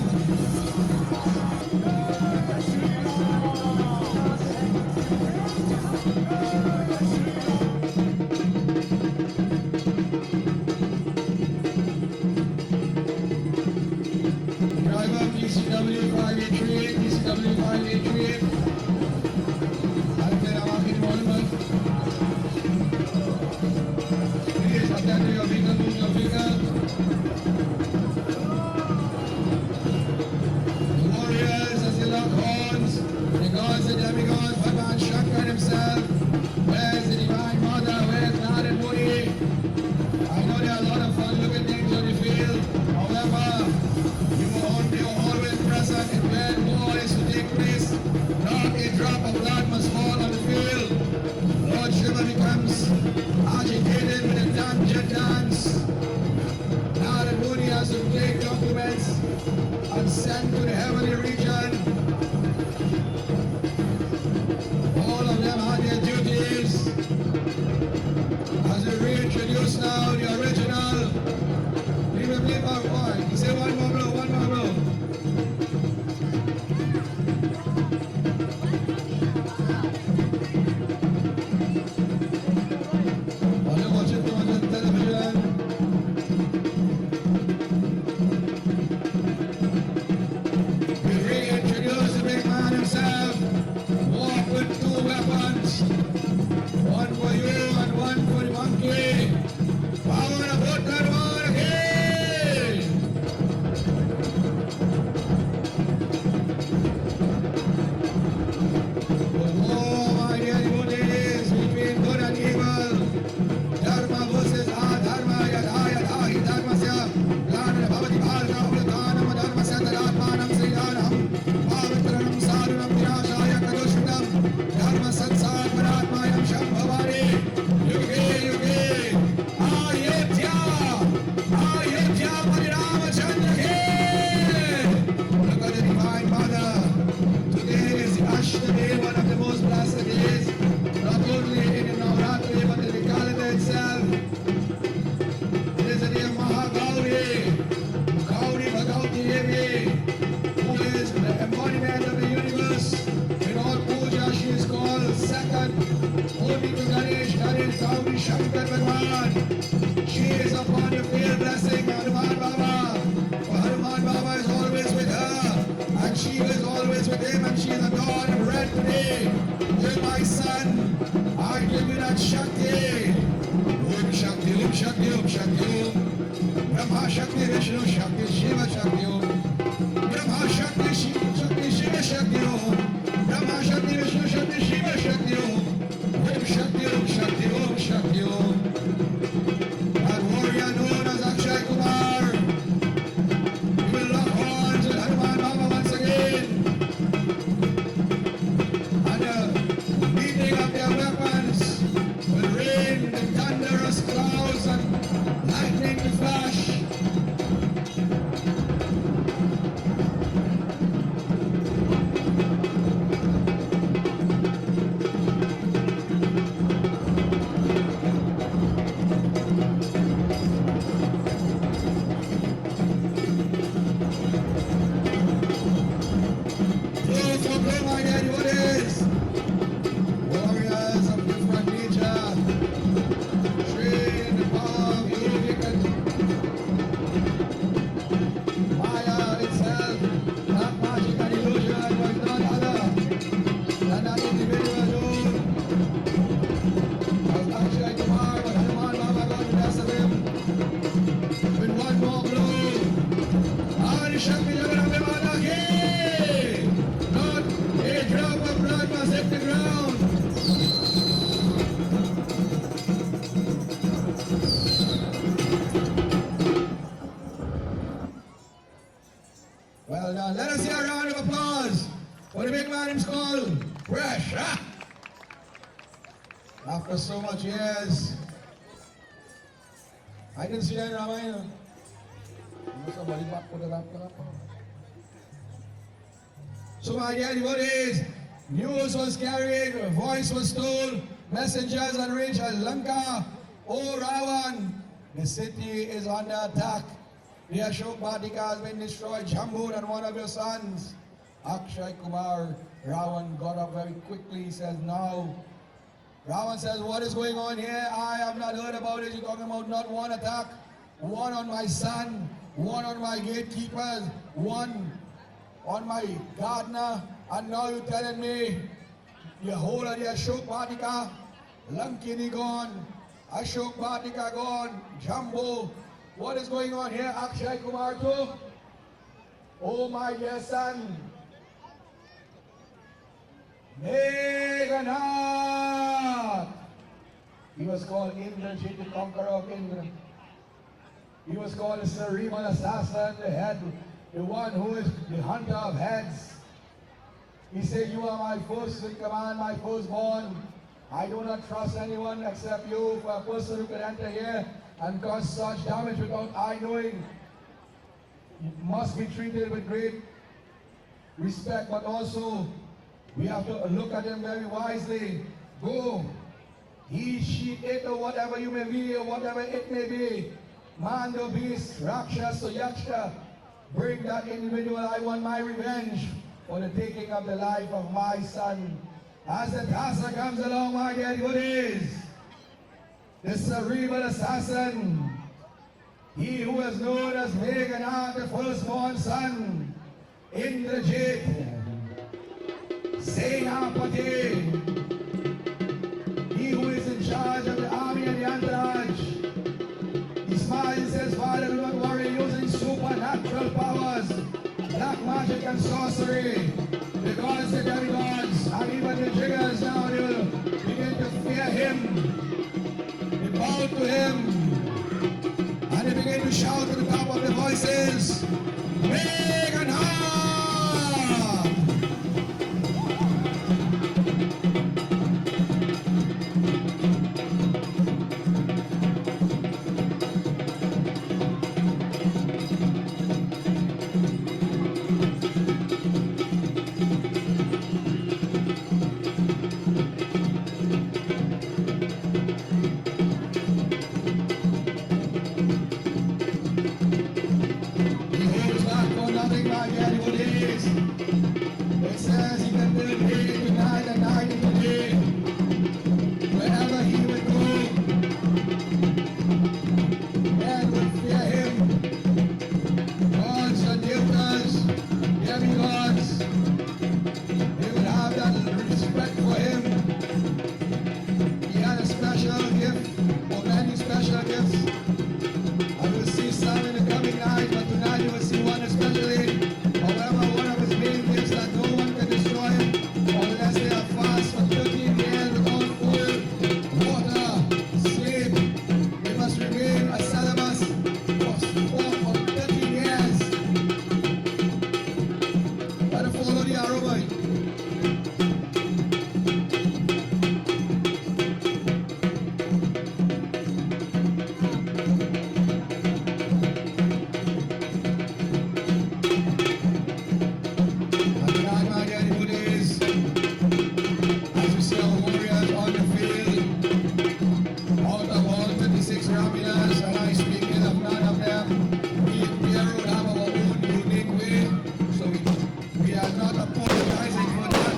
Driver PCW 583, PCW 583. Alter Amakin Monument. Please attend to your vehicle, move your vehicle. The warriors as they lock horns, the gods and demigods, Bhagwan Shankar himself. Where's the Divine Mother? Where's Narad Muni? I know there are a lot of fun looking things on the field. However, you are always present in where war is to take place. Not a drop of blood must fall on the field. Lord Shiva becomes agitated with a Tanja dance. Narad Muni has to take documents and send to the heavenly region. is with him, and she is adorned in red today. You're my son. I give you that Shakti. Om Shakti, Om Shakti, Om Shakti, Om. Brahma Shakti, Vishnu Shakti, Shiva Shakti, Om. Brahma Shakti, Shiva Shakti, Shiva Shakti, Om. Brahma Shakti, Vishnu Shakti, Shiva Shakti, Om. Om Shakti, Om Shakti, Om Shakti, Om. That warrior known as Akshay Kumar. He will lock horns with Hanuman Baba once again. And the beating of their weapons will rain the thunderous clouds and lightning to flash. Well done. Let us hear a round of applause for the big man himself, Fresh. After so much years, I didn't see that in Ramayana. Somebody back put it up. So my dear devotees, news was carried, a voice was told, messengers had reached Lanka. Oh Ravan, the city is under attack. The Ashok Vatika has been destroyed. Jambu and one of your sons, Akshay Kumar. Ravan got up very quickly. He says, now. Ravan says, what is going on here? I have not heard about it. You're talking about not one attack, one on my son, one on my gatekeepers, one on my gardener, and now you're telling me the whole of the Ashok Vatika, Lankini gone, Ashok Vatika gone, Jambu. What is going on here, Akshay Kumar too? Oh my dear son, Meghanath. He was called Indrajit, the conqueror of Indra. He was called the cerebral assassin, the head, the one who is the hunter of heads. He said, you are my first in command, my firstborn. I do not trust anyone except you. For a person who can enter here and cause such damage without I knowing, you must be treated with great respect, but also we have to look at them very wisely. Go, he, she, it, or whatever you may be, or whatever it may be, man or beast, Rakshas or Yaksha, bring that individual. I want my revenge for the taking of the life of my son. As the Tassa comes along, my dear devotees, the cerebral assassin, he who is known as Meghanath, the firstborn son, Indrajit, Senapati, he who is in charge of the army and the entourage. He smiles and says, Father, do not worry, using supernatural powers, black magic and sorcery, the gods, the demigods, and even the jiggers now, they will begin to fear him. They bow to him, and they begin to shout at the top of their voices, Meghanath! the arrow, boy. As we see our warriors on the field, out of all 26 Ramleelas, and I speak of none of them, we in Pierre Road have our own unique way, so we are not apologizing for that.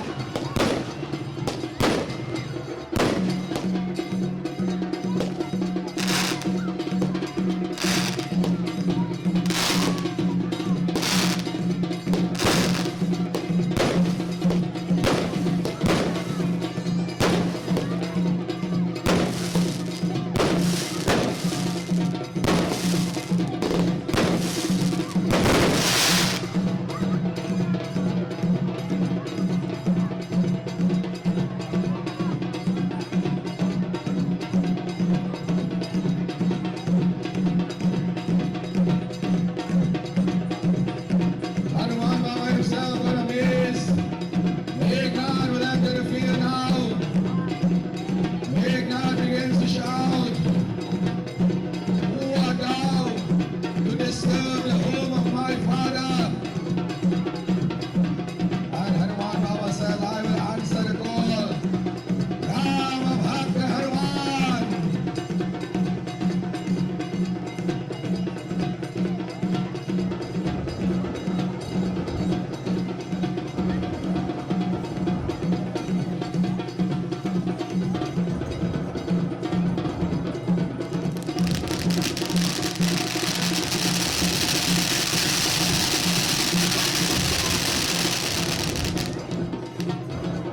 Hanuman Baba himself on a maze. Meghnad will enter the field now. Meghnad begins to shout, "Who art thou to disturb the home of my father?" And Hanuman Baba says, "I will answer the call. Rama Bhakta Hanuman."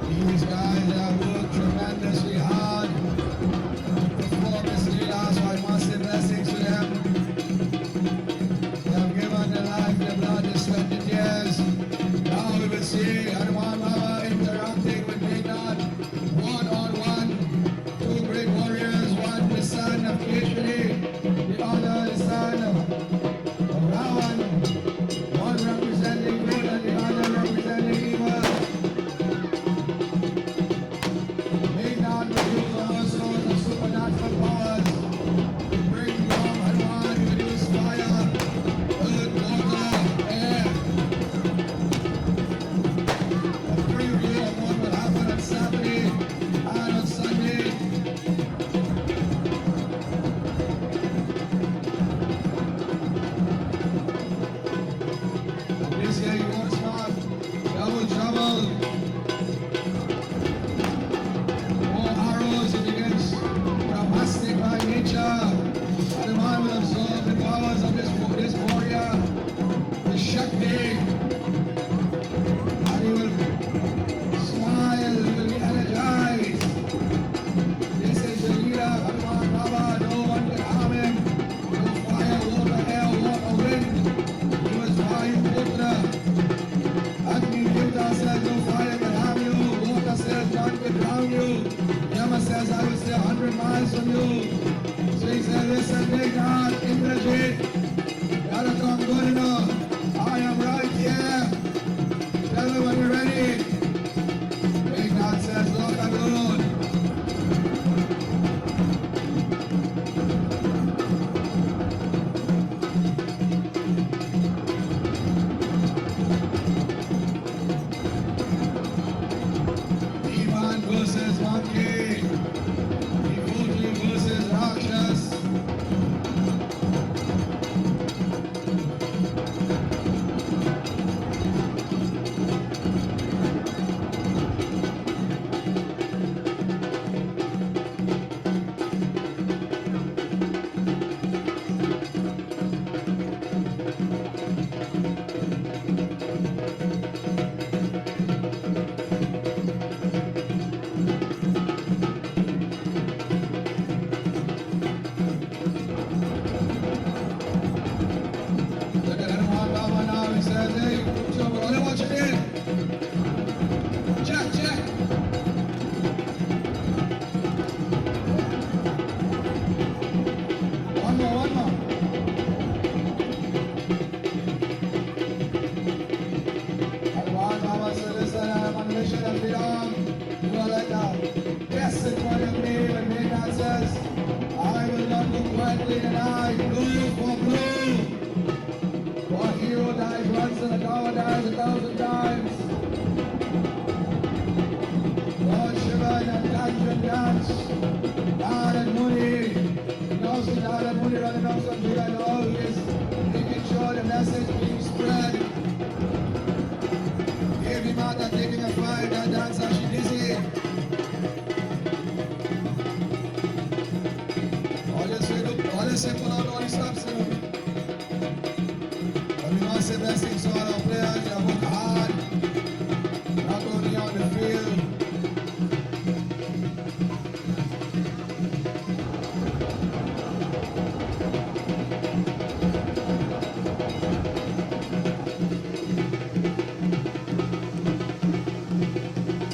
These guys have worked tremendously hard to perform this leela, so I must say blessings to them. They have given their life, their blood, their sweat, and tears. Now we will see Hanuman Baba interacting with Meghnad one-on-one. Two great warriors, one the son of Keshari, the other the son of Ravan. One representing good and the other representing evil. Meghnad will use all sorts of supernatural powers to bring down Hanuman. He will use fire, earth, water, air. A preview of what will happen on Saturday and on Sunday. And this year you won't smart, double trouble. More arrows it begins dramatic by nature. Hanuman will absorb the powers of this warrior, the Shakti, and he will smile, he will be energized. This is the leader, Hanuman Baba, no one can harm him. No fire, water, air, water, wind. He was Vayu Putra. Agni Devta says no fire can harm you. Water says none can drown you. Yama says I will stay 100 miles from you. So he said, listen, Meghnad, Indrajit, gotta come good enough. I am right here. Tell me when you're ready. Meghnad says, look, I'm alone. Demon versus monkey. Devotee versus Rakshas. listen, I'm on a mission of freedom. You are like the best in front of me when Meghan says, I will not look quietly tonight. Blue for blue. For a hero dies once and a coward dies 1,000 times. Lord Shiva and Dungeon Dance. Dad and Mooney. You know, see Dad and Mooney running off some big and all. He is making sure the message being spread. Baby Mata taking a flight, that dancer, she dizzy. All the simple out all the stops, you know. But we must say blessings to all our players, they work hard, not only on the field.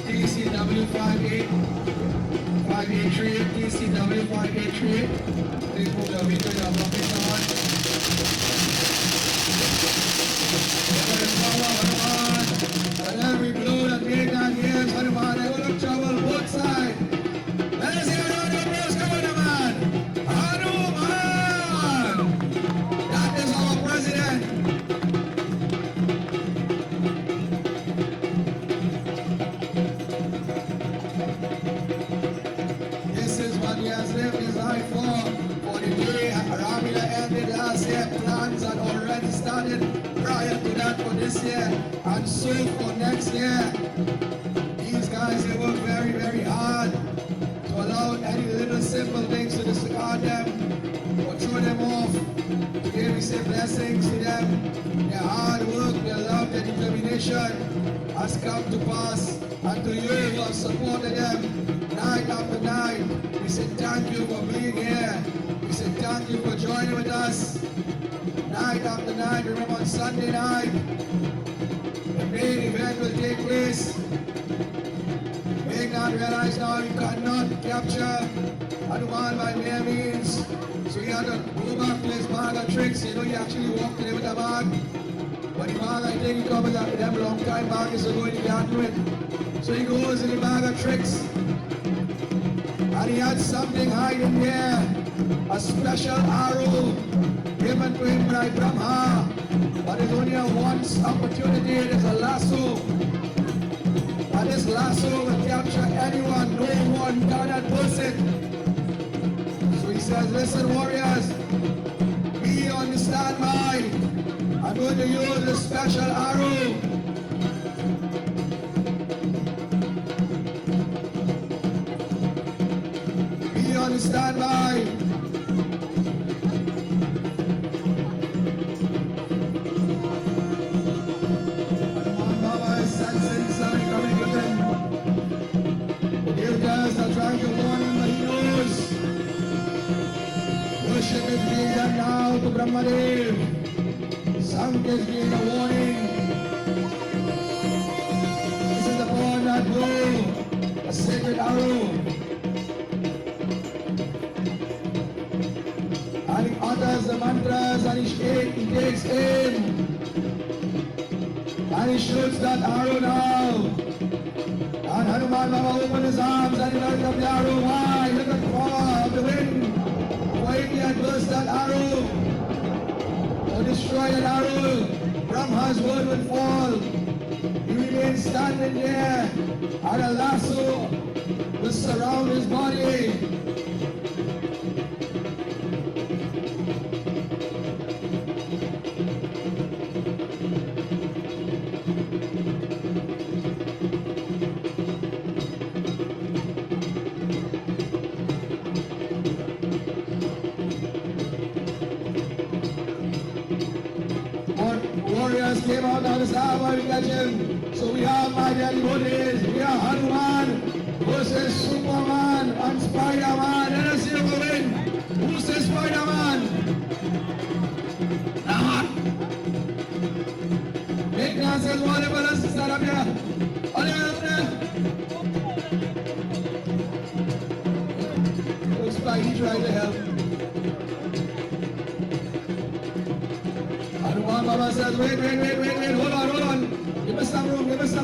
TCW 583, TCW 583. Please move the video, you are blocking someone. And every blow that Meghan gives, Hanuman, they will have trouble both sides. Let us hear the applause, come on, man. Hanuman! That is our president. This is what he has lived his life for the day Ramleela ended last year. Plans had already started prior to that for this year, and so for next year. These guys, they work very, very hard to allow any little simple things to disregard them or throw them off. Today we say blessings to them. Their hard work, their love, their determination has come to pass. And to you who have supported them night after night, we say thank you for being here. We say thank you for joining with us night after night. Remember on Sunday night, the main event will take place. Meghan realized now you cannot capture Hanuman by mere means. So he had to go back to his bag of tricks. You know, he actually walked in with a bag. But the bag, I think he covered up with them long time bag is going to be handled with. So he goes in the bag of tricks. And he had something hiding there. A special arrow given to him by Brahma. But it's only a once opportunity. It is a lasso. And this lasso will capture anyone. No one cannot push it. So he says, listen warriors, be on the standby. I'm going to use this special arrow. Be on the standby. Hanuman Baba is sensing something coming with him. The guilders are trying to warn him, but he knows. Worship is being done now to Brahmadev. Sound is being a warning. This is the ball that blow, a sacred arrow. And he utters the mantras and he takes aim. And he shoots that arrow now. And Hanuman Baba opened his arms and he let up the arrow. Why? Look at the power of the wind. Why he had burst that arrow? To destroy that arrow, Brahma's word will fall. He remains standing there, and a lasso will surround his body. Warriors came out on the side to catch him. So we have my dear devotees, we are Hanuman versus Superman and Spider-Man. Let us see who win. Who says Spider-Man? Meghan says, whatever else is not up here. Whatever up there. Looks like he tried to help. Hanuman Baba says, wait, hold on. Give us some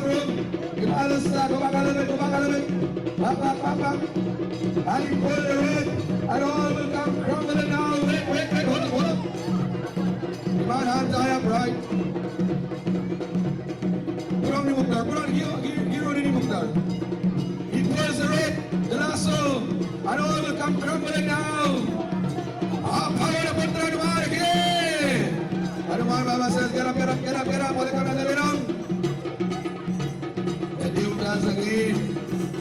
room. Give a little slack. Go back a little bit. Go back a little bit. Back, back, back, back. And you pull the road. And all will come crumbling down. Wait, wait, wait. Hold up, hold up. Come on, hands high up, right? Put on the Mukhtar. Put on, give on the Mukhtar. He pulls the rope, the lasso. And all will come crumbling down. Up, higher up, put the bar again. Hanuman Baba says, get up, get up, get up, get up. All the come and around. The Devatas again.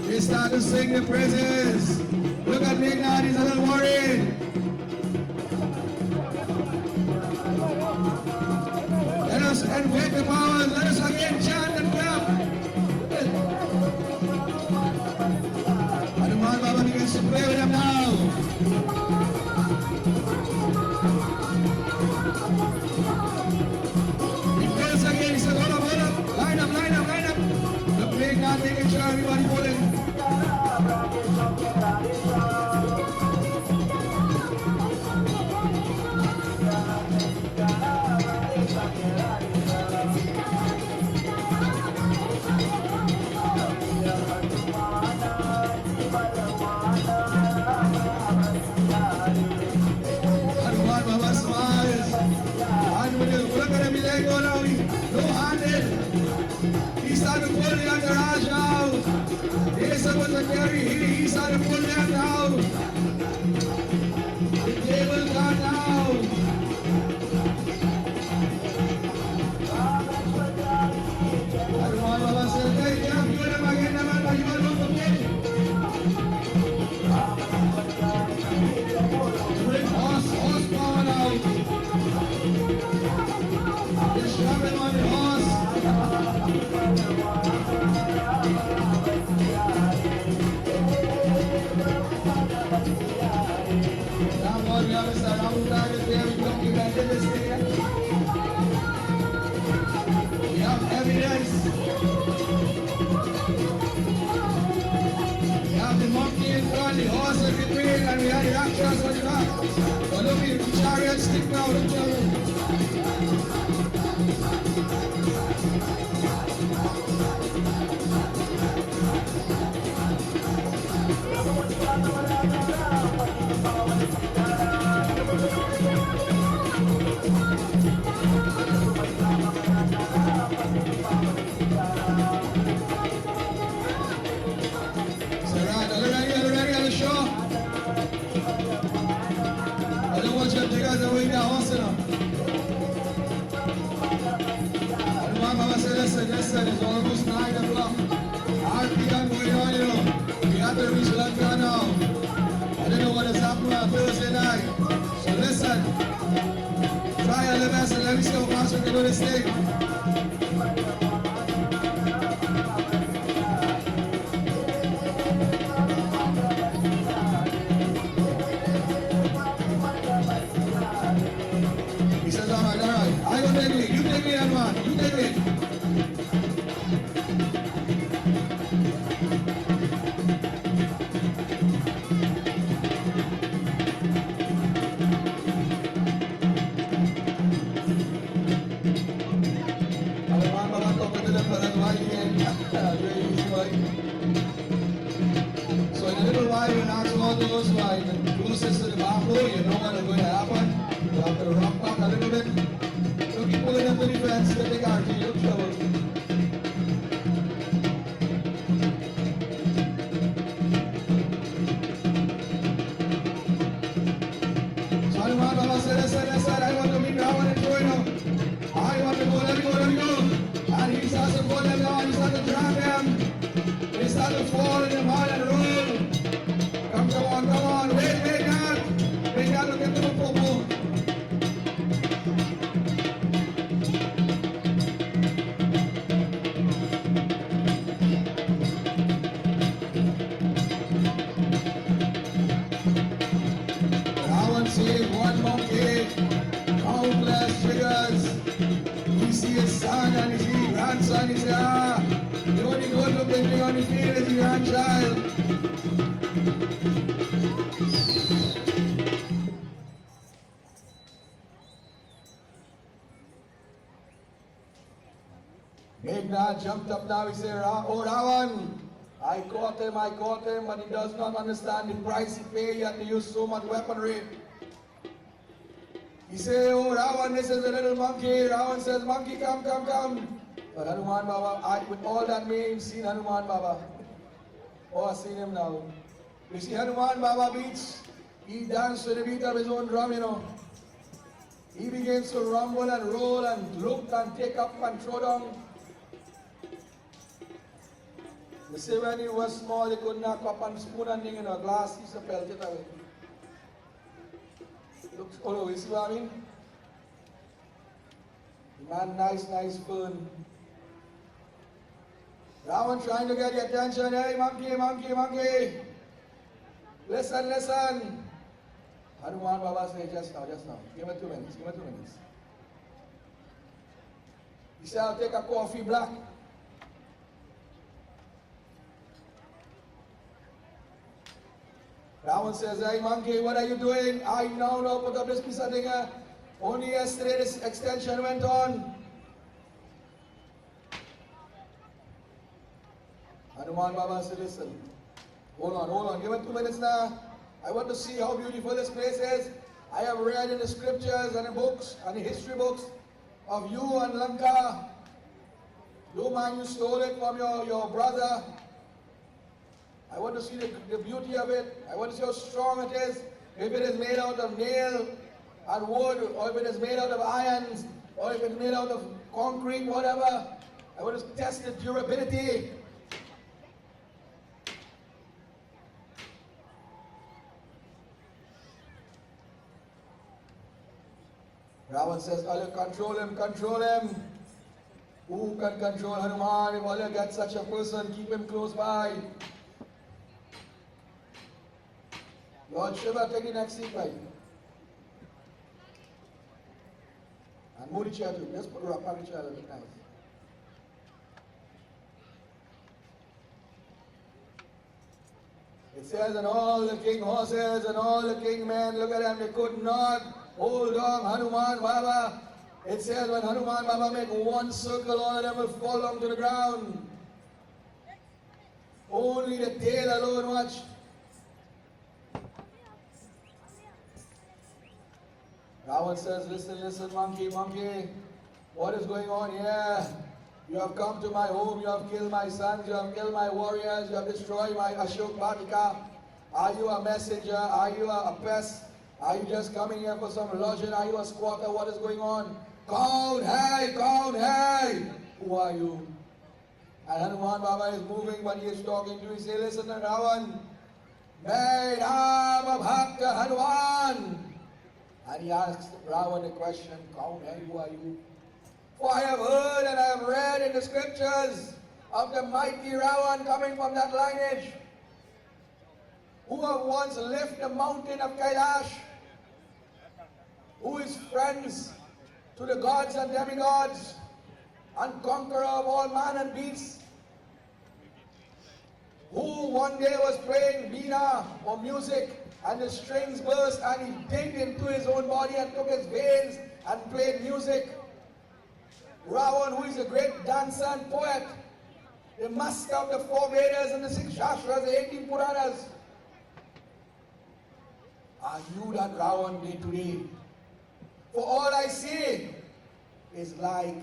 They start to sing the praises. Look at Meghnad, he's a little worried. Let us invoke the powers. Let us again chant and clap. Hanuman Baba begins to play with them now. He plays again. He says, hold up, hold up. Line up, line up, line up. The Meghnad making sure everybody pulling. Hanuman Baba smiles. And when you look at him, he let go now. No-handed. He started to pull the entourage now. Here's someone to carry. He started to pull them now. The table gone now. Hanuman Baba said, hey, yeah, you them again, man, but you want to look for me. Bring horse power now. Just shove him on the horse. Now, God, we have a surround target there. We don't give that to this thing. We have evidence. We have the monkey in front, the horse in between, and we have the actors on the back. But look at the chariot stick now, the chariot. Listen, it's almost 9 o'clock. RP done going on, you know. We have to reach London now. I don't know what is happening on Thursday night. So listen, try your best and let me see how fast we can do this thing. He says, all right, I go take it. You take it, man. You take it. So in a little while, when ask all those who are closest to the back row, you know what is going to happen. You have to rock back a little bit. Don't keep pulling them to the fence, let the car to you trouble. So Hanuman Baba said, listen, I want to meet now and enjoy now. I want to go, let me go, let me go. And he starts to pull them down, he starts to drag them. They start to fall in the mud and roll. Come on. Wait, Meghnad, look at the popo. Ravan saved one monkey, countless triggers. He sees his son and he sees his grandson, he says, the only good looking thing on the field is your grandchild. Meghnad jumped up now. He said, oh Ravan, I caught him, but he does not understand the price he paid. He had to use so much weaponry. He said, oh Ravan, this is a little monkey. Ravan says, monkey, come. But Hanuman Baba, with all that name, seen Hanuman Baba. Oh, I seen him now. You see Hanuman Baba beats, he danced to the beat of his own drum, you know. He begins to rumble and roll and look and take up and throw down. They say when he was small, he could knock up and spoon and thing in a glass, he used to pelt it away. Looks, oh, you see what I mean? The man, nice fern. Ravan trying to get your attention. Hey, monkey. Listen. Hanuman Baba said, just now. Give me 2 minutes. He said, I'll take a coffee black. Ravan says, hey monkey, what are you doing? I now put up this piece of thing. Only yesterday this extension went on. Hanuman Baba said, listen, hold on, give me 2 minutes now. I want to see how beautiful this place is. I have read in the scriptures and the books and the history books of you and Lanka. You man, you stole it from your brother. I want to see the beauty of it. I want to see how strong it is. If it is made out of nail and wood, or if it is made out of irons, or if it's made out of concrete, whatever. I want to test the durability. Ravan says, Allah, control him. Who can control Hanuman? If Allah gets such a person, keep him close by. Lord Shiva, take the next seat, right? And move the chair too. Just put up on the chair a little bit nice. It says, and all the king horses and all the king men, look at them, they could not hold on Hanuman Baba. It says when Hanuman Baba make one circle, all of them will fall down to the ground. Only the tail alone, watch. Ravan says, listen, monkey, what is going on here? You have come to my home, you have killed my sons, you have killed my warriors, you have destroyed my Ashok Vatika. Are you a messenger? Are you a pest? Are you just coming here for some lodging? Are you a squatter? What is going on? Count, hey! Who are you? And Hanuman Baba is moving, but he is talking to you. He says, listen to Ravan. May Ram Bhakta Hanuman. And he asks Ravan the question, count, hey, who are you? For I have heard and I have read in the scriptures of the mighty Ravan coming from that lineage, who have once lifted the mountain of Kailash, who is friends to the gods and demigods, and conqueror of all man and beast, who one day was playing veena or music, and the strings burst and he digged into his own body and took his veins and played music. Ravan, who is a great dancer and poet, the master of the 4 Vedas and the 6 Shastras, the 18 Puranas. Are you that Ravan day today? For all I see is like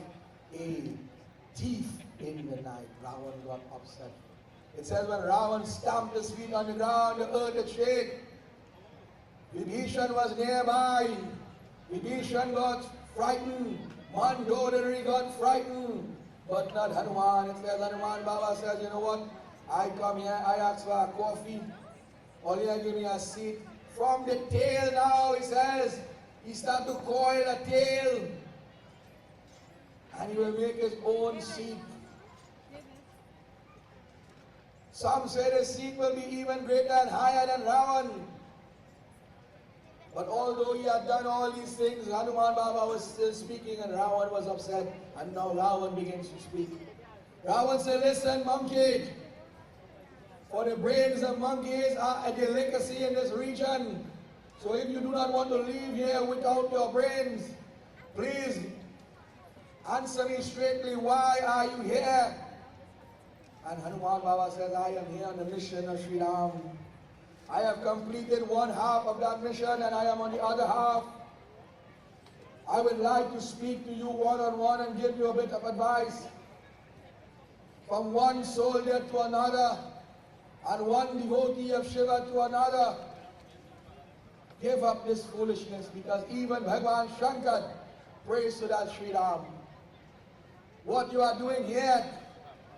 a thief in the night. Ravan got upset. It says when Ravan stamped his feet on the ground, the earth had shake. Vibhishan was nearby. Vibhishan got frightened. Mandodari got frightened. But not Hanuman. It says Hanuman Baba says, you know what? I come here, I ask for a coffee. All you give me a seat. From the tail now, he says, he start to coil a tail. And he will make his own seat. Some say the seat will be even greater and higher than Ravan. But although he had done all these things, Hanuman Baba was still speaking and Ravan was upset. And now Ravan begins to speak. Ravan said, listen, monkey, for the brains of monkeys are a delicacy in this region. So if you do not want to leave here without your brains, please answer me straightly, why are you here? And Hanuman Baba says, I am here on the mission of Sri Ram. I have completed one half of that mission and I am on the other half. I would like to speak to you one-on-one and give you a bit of advice. From one soldier to another, and one devotee of Shiva to another, give up this foolishness, because even Bhagwan Shankar prays to that Sri Ram. What you are doing here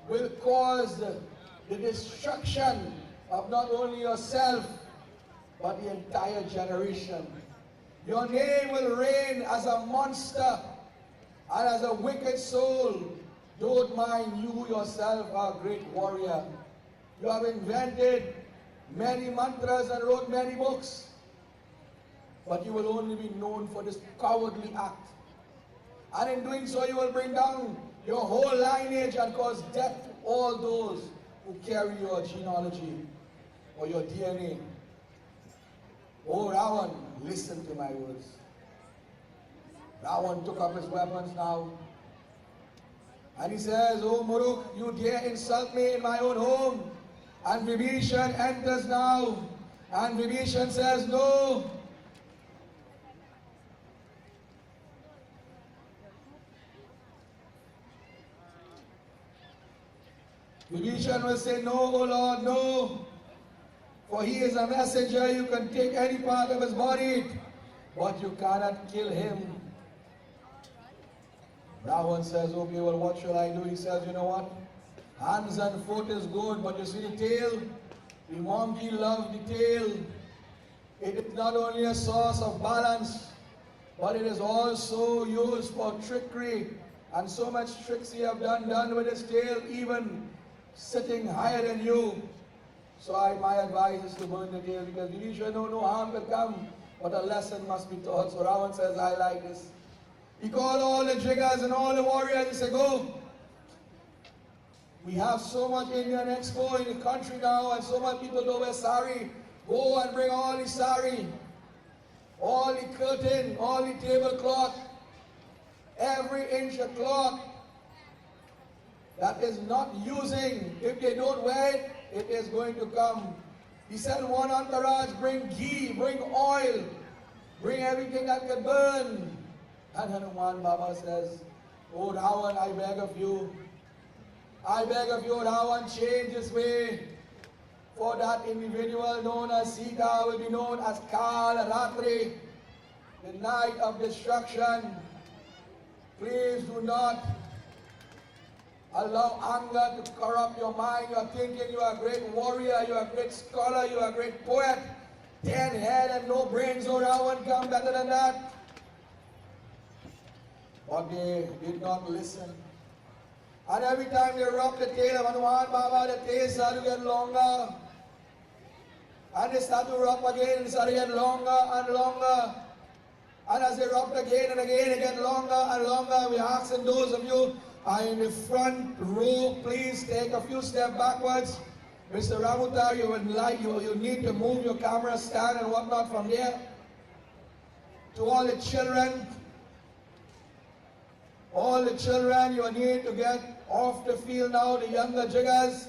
will cause the destruction of not only yourself, but the entire generation. Your name will reign as a monster and as a wicked soul. Don't mind, you yourself are a great warrior. You have invented many mantras and wrote many books, but you will only be known for this cowardly act. And in doing so, you will bring down your whole lineage and cause death to all those who carry your genealogy or your DNA. Oh Ravan, listen to my words. Ravan took up his weapons now. And he says, oh Muruk, you dare insult me in my own home. And Vibhishan enters now. And Vibhishan says, no. Vibhishan will say, no, O Lord, no. For he is a messenger, you can take any part of his body, but you cannot kill him. Ravan says, okay, well, what shall I do? He says, you know what? Hands and foot is good, but you see the tail? The monkey loves the tail. It is not only a source of balance, but it is also used for trickery. And so much tricks he have done with his tail, even sitting higher than you. So my advice is to burn the tail, because you should know no harm will come, but a lesson must be taught. So Ravan says, I like this. He called all the jiggers and all the warriors. He said, go. We have so much Indian expo in the country now, and so much people don't wear sari. Go and bring all the sari, all the curtain, all the tablecloth, every inch of cloth that is not using. If they don't wear it, it is going to come. He said, one entourage, bring ghee, bring oil, bring everything that can burn. And Hanuman Baba says, oh Ravan, I beg of you, Ravan, change his way. For that individual known as Sita will be known as Kal Ratri, the night of destruction. Please do not allow anger to corrupt your mind. You are thinking you are a great warrior, you are a great scholar, you are a great poet. 10 head and no brains, oh Ravan, come better than that. But they did not listen. And every time they rub the tail of Hanuman Baba, the tail started to get longer. And they start to rub again, it started to get longer and longer. And as they rubbed again and again, it get longer and longer. We ask those of you are in the front row, please take a few steps backwards. Mr. Ramutar, you need to move your camera stand and whatnot from there. To all the children, you need to get off the field now, the younger jiggers.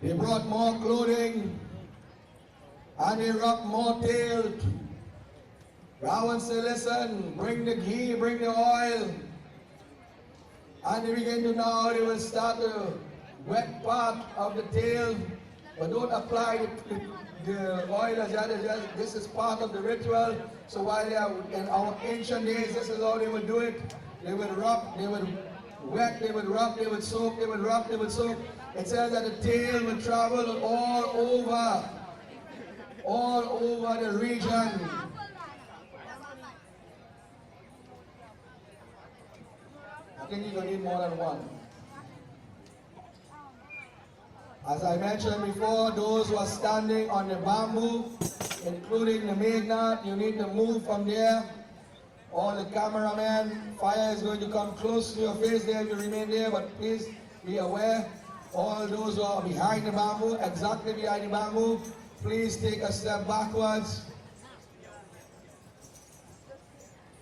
They brought more clothing and they rubbed more tail. Ravan said, listen, bring the ghee, bring the oil. And they begin to now, they will start the wet part of the tail, but don't apply the oil as that. This is part of the ritual. So while they are in our ancient days, this is how they would do it. They would rub, they would wet, they would rub, they would soak, they would rub, they would soak. It says that the tail will travel all over the region. I think you're going to need more than one. As I mentioned before, those who are standing on the bamboo, including the magnet, you need to move from there. All the cameramen, fire is going to come close to your face there if you remain there, but please be aware. All those who are behind the bamboo, exactly behind the bamboo, please take a step backwards.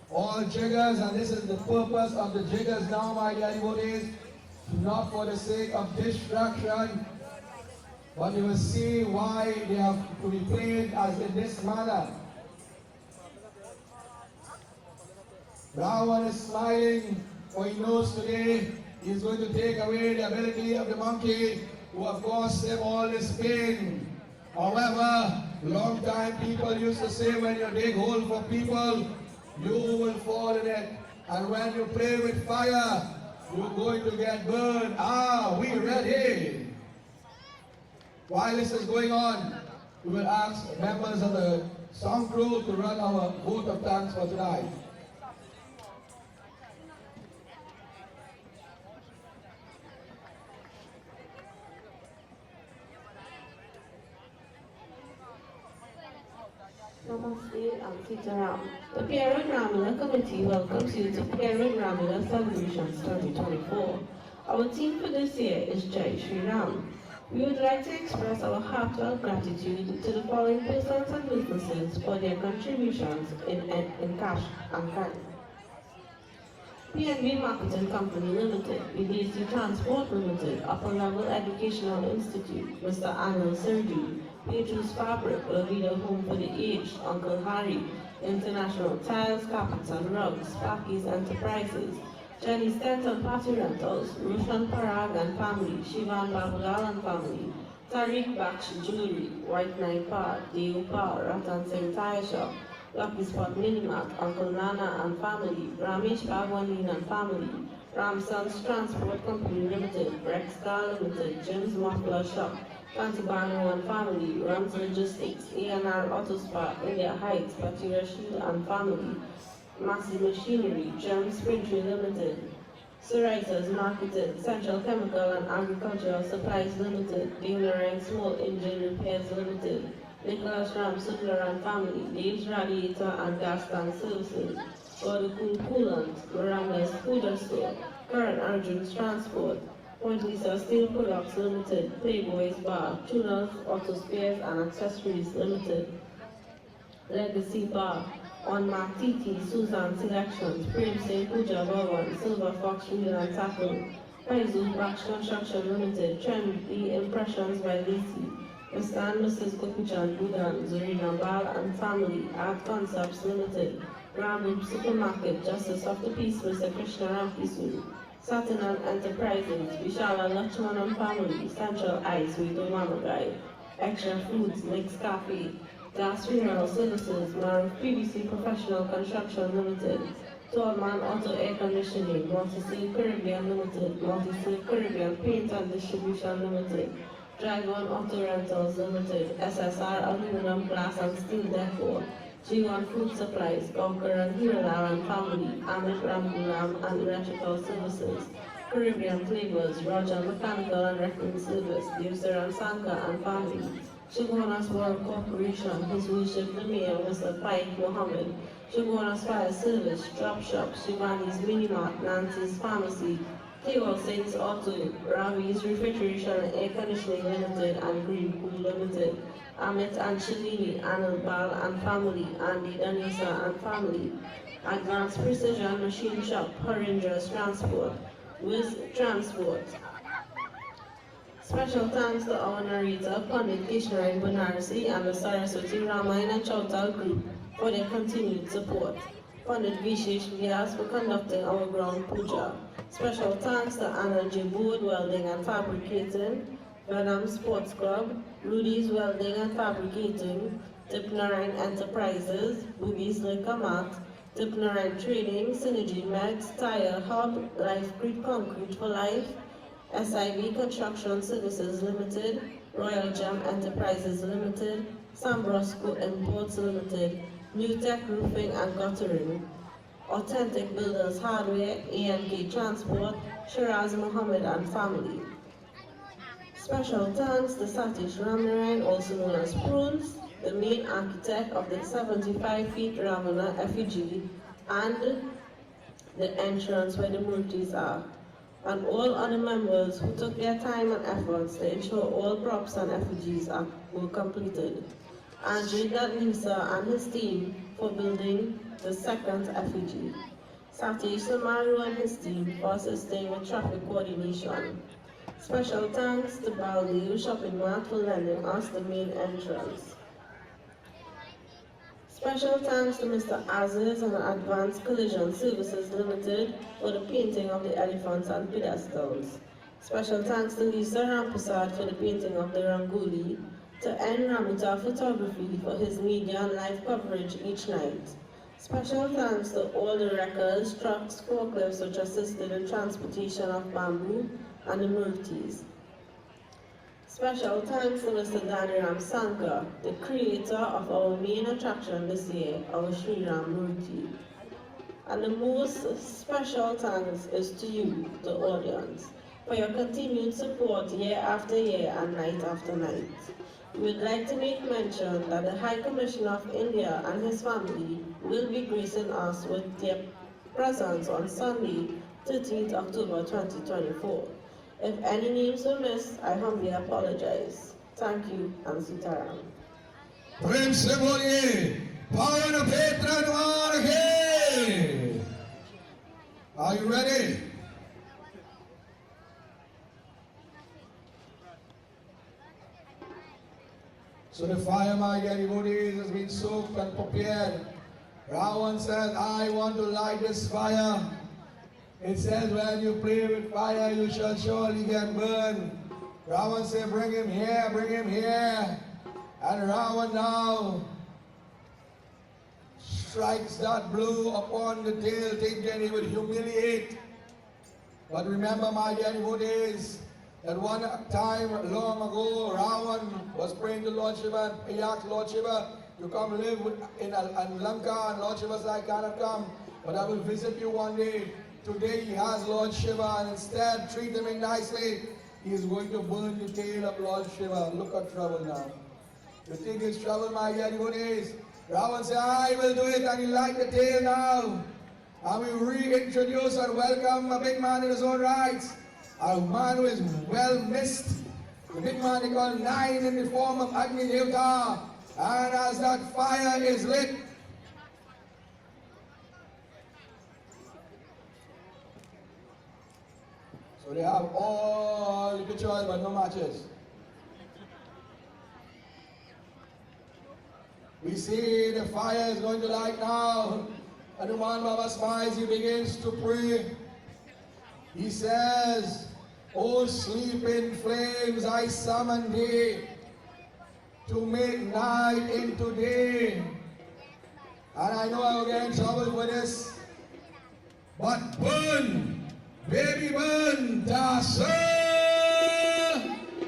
All jiggers, and this is the purpose of the jiggers now, my dear devotees, not for the sake of distraction, but you will see why they have to be played as in this manner. Ravan is smiling, for he knows today he is going to take away the ability of the monkey who have caused him all this pain. However, long time people used to say when you dig hole for people, you will fall in it. And when you play with fire, you're going to get burned. Are we ready? While this is going on, we will ask members of the sound crew to run our vote of thanks for tonight.
Namaste, I'm Tita Ram. The Pierre Road Ramleela Committee welcomes you to Pierre Road Ramleela Celebrations 2024. Our theme for this year is Jai Shri Ram. We would like to express our heartfelt gratitude to the following persons and businesses for their contributions in cash and kind. PNB Marketing Company Limited, BDC Transport Limited, Upper Level Educational Institute, Mr. Anil Sergi, Pierre Fabric, Lavida Home for the Aged, Uncle Harry, International Tiles, Carpets and Rugs, Sparky's Enterprises, Jenny's Tent and Party Rentals, Roshan Parag and Family, Shivan Babugal and Family, Tariq Baksh Jewelry, White Knight Park, Deo Power, Ratan Singh Tire Shop, Lucky Spot Minimat, Uncle Nana and Family, Ramesh Bhagwanin and Family, Ramson's Transport Company Limited, Rex Car Limited, Jim's Muffler Shop, Tantibano and Family, Rams Logistics, A&R Auto Spa, India Heights, Patira Shield and Family, Massey Machinery, Gem Springtree Limited, Soritas Marketing, Central Chemical and Agricultural Supplies Limited, Dealer Small Engine Repairs Limited, Nicholas Ram Sundar and Family, Dave's Radiator and Gas Tank Services, Order Cool Coolant, Miranda's Food Store, Current Arjun's Transport, Point Lisa Steel Products Limited, Playboy's Bar, Tuners Auto Spares and Accessories Limited, Legacy Bar, On Mark TT, Susan Selections, Prem Singh Puja Bhavan, Silver Fox Wheel and Tackle, Paizu Bash Construction Limited, Trendy Impressions by Lacey, Mr. and Mrs. Gopichan Budan, Zarina Bal and Family, Art Concepts Limited, Ramib Supermarket, Justice of the Peace, Mr. Krishna Ramkisu, Saturn Enterprises, Vishala Lakshman and Family, Central Ice, Vito Mamagai, Extra Foods, Nick's Coffee, Gas Funeral Services, Marv PVC Professional Construction Limited, Tallman Auto Air Conditioning, Multi-Seal Caribbean Limited, Multi-Seal Caribbean Paint and Distribution Limited, Dragon Auto Rentals Limited, SSR Aluminum Glass and Steel Decor, G1 Food Supplies, Conquer and Hirala and Family, Amit Rambulam and Electrical Services, Caribbean Flavors, Roger Mechanical and Reference Service, Divsar and Sanka and Family, Shagonas World Corporation, His Worship the Mayor, Mr. Paik Mohammed, Shagonas Fire Service, Drop Shop, Shivani's Minimart, Nancy's Pharmacy, Table Saints Auto, Ravi's Refrigeration and Air Conditioning Limited and Green Pool Limited, Amit and Shalini, Anil Bal and Family, Andy Danisa and Family, Advanced Precision Machine Shop, Rangers Transport, Wiz Transport. Special thanks to our narrator, Pandit Kishnaran Banarasi and the Saraswati Ramayana and Chautal Group for their continued support. Pandit Vishesh Vyas for conducting our ground puja. Special thanks to Anna J. Board Welding and Fabricating, Venom Sports Club, Rudy's Welding and Fabricating, Tipnarine Enterprises, Boogie's Liquor Mart, Tipnarine Trading, Synergy Meds, Tire Hub, Life Creek Concrete for Life, SIV Construction Services Limited, Royal Gem Enterprises Limited, Sambrosco Imports Limited, New Tech Roofing and Guttering, Authentic Builders Hardware, ANK Transport, Shiraz Mohammed and Family. Special thanks to Satish Ramnaran, also known as Prunes, the main architect of the 75 feet Ramana effigy and the entrance where the murtis are, and all other members who took their time and efforts to ensure all props and effigies were completed. Andre Lisa and his team for building the second effigy. Satish Samaru and his team for assisting with traffic coordination. Special thanks to Baldi Shopping Mart for lending us the main entrance. Special thanks to Mr. Aziz and Advanced Collision Services Limited for the painting of the elephants and pedestals. Special thanks to Lisa Rampasad for the painting of the Rangoli, to N. Ramita Photography for his media and live coverage each night. Special thanks to all the wreckers, trucks, forklifts which assisted in transportation of bamboo and the murtis. Special thanks to Mr. Daniram Sankar, the creator of our main attraction this year, our Sri Ram Murti. And the most special thanks is to you, the audience, for your continued support year after year and night after night. We would like to make mention that the High Commissioner of India and his family will be gracing us with their presence on Sunday, 13th October 2024. If any names were missed, I humbly apologize. Thank you, and Sitaram.
प्रेम से बोलिए पावन पेत्र द्वार के। Are you ready? So the fire, my dear devotees, has been soaked and prepared. Ravan says, I want to light this fire. It says, when you play with fire, you shall surely get burned. Ravan said, bring him here, bring him here. And Ravan now strikes that blow upon the tail, thinking he would humiliate. But remember, my dear devotees, that one time long ago, Ravan was praying to Lord Shiva, and he asked Lord Shiva to come live in Lanka, and Lord Shiva said, I cannot come, but I will visit you one day. Today he has Lord Shiva, and instead treat him nicely. He is going to burn the tail of Lord Shiva. Look at trouble now. You think it's trouble, my dear devotees? Ravan said, I will do it, and he light the tail now. And we reintroduce and welcome a big man in his own rights. A man who is well missed. The big man they call Nine in the form of Agni Devta. And as that fire is lit, so they have all the pictures but no matches. We see the fire is going to light now. Hanuman Baba smiles, he begins to pray. He says, O sleeping flames, I summon thee to make night into day. And I know I will get in trouble for this, but burn, baby burn, Tasa!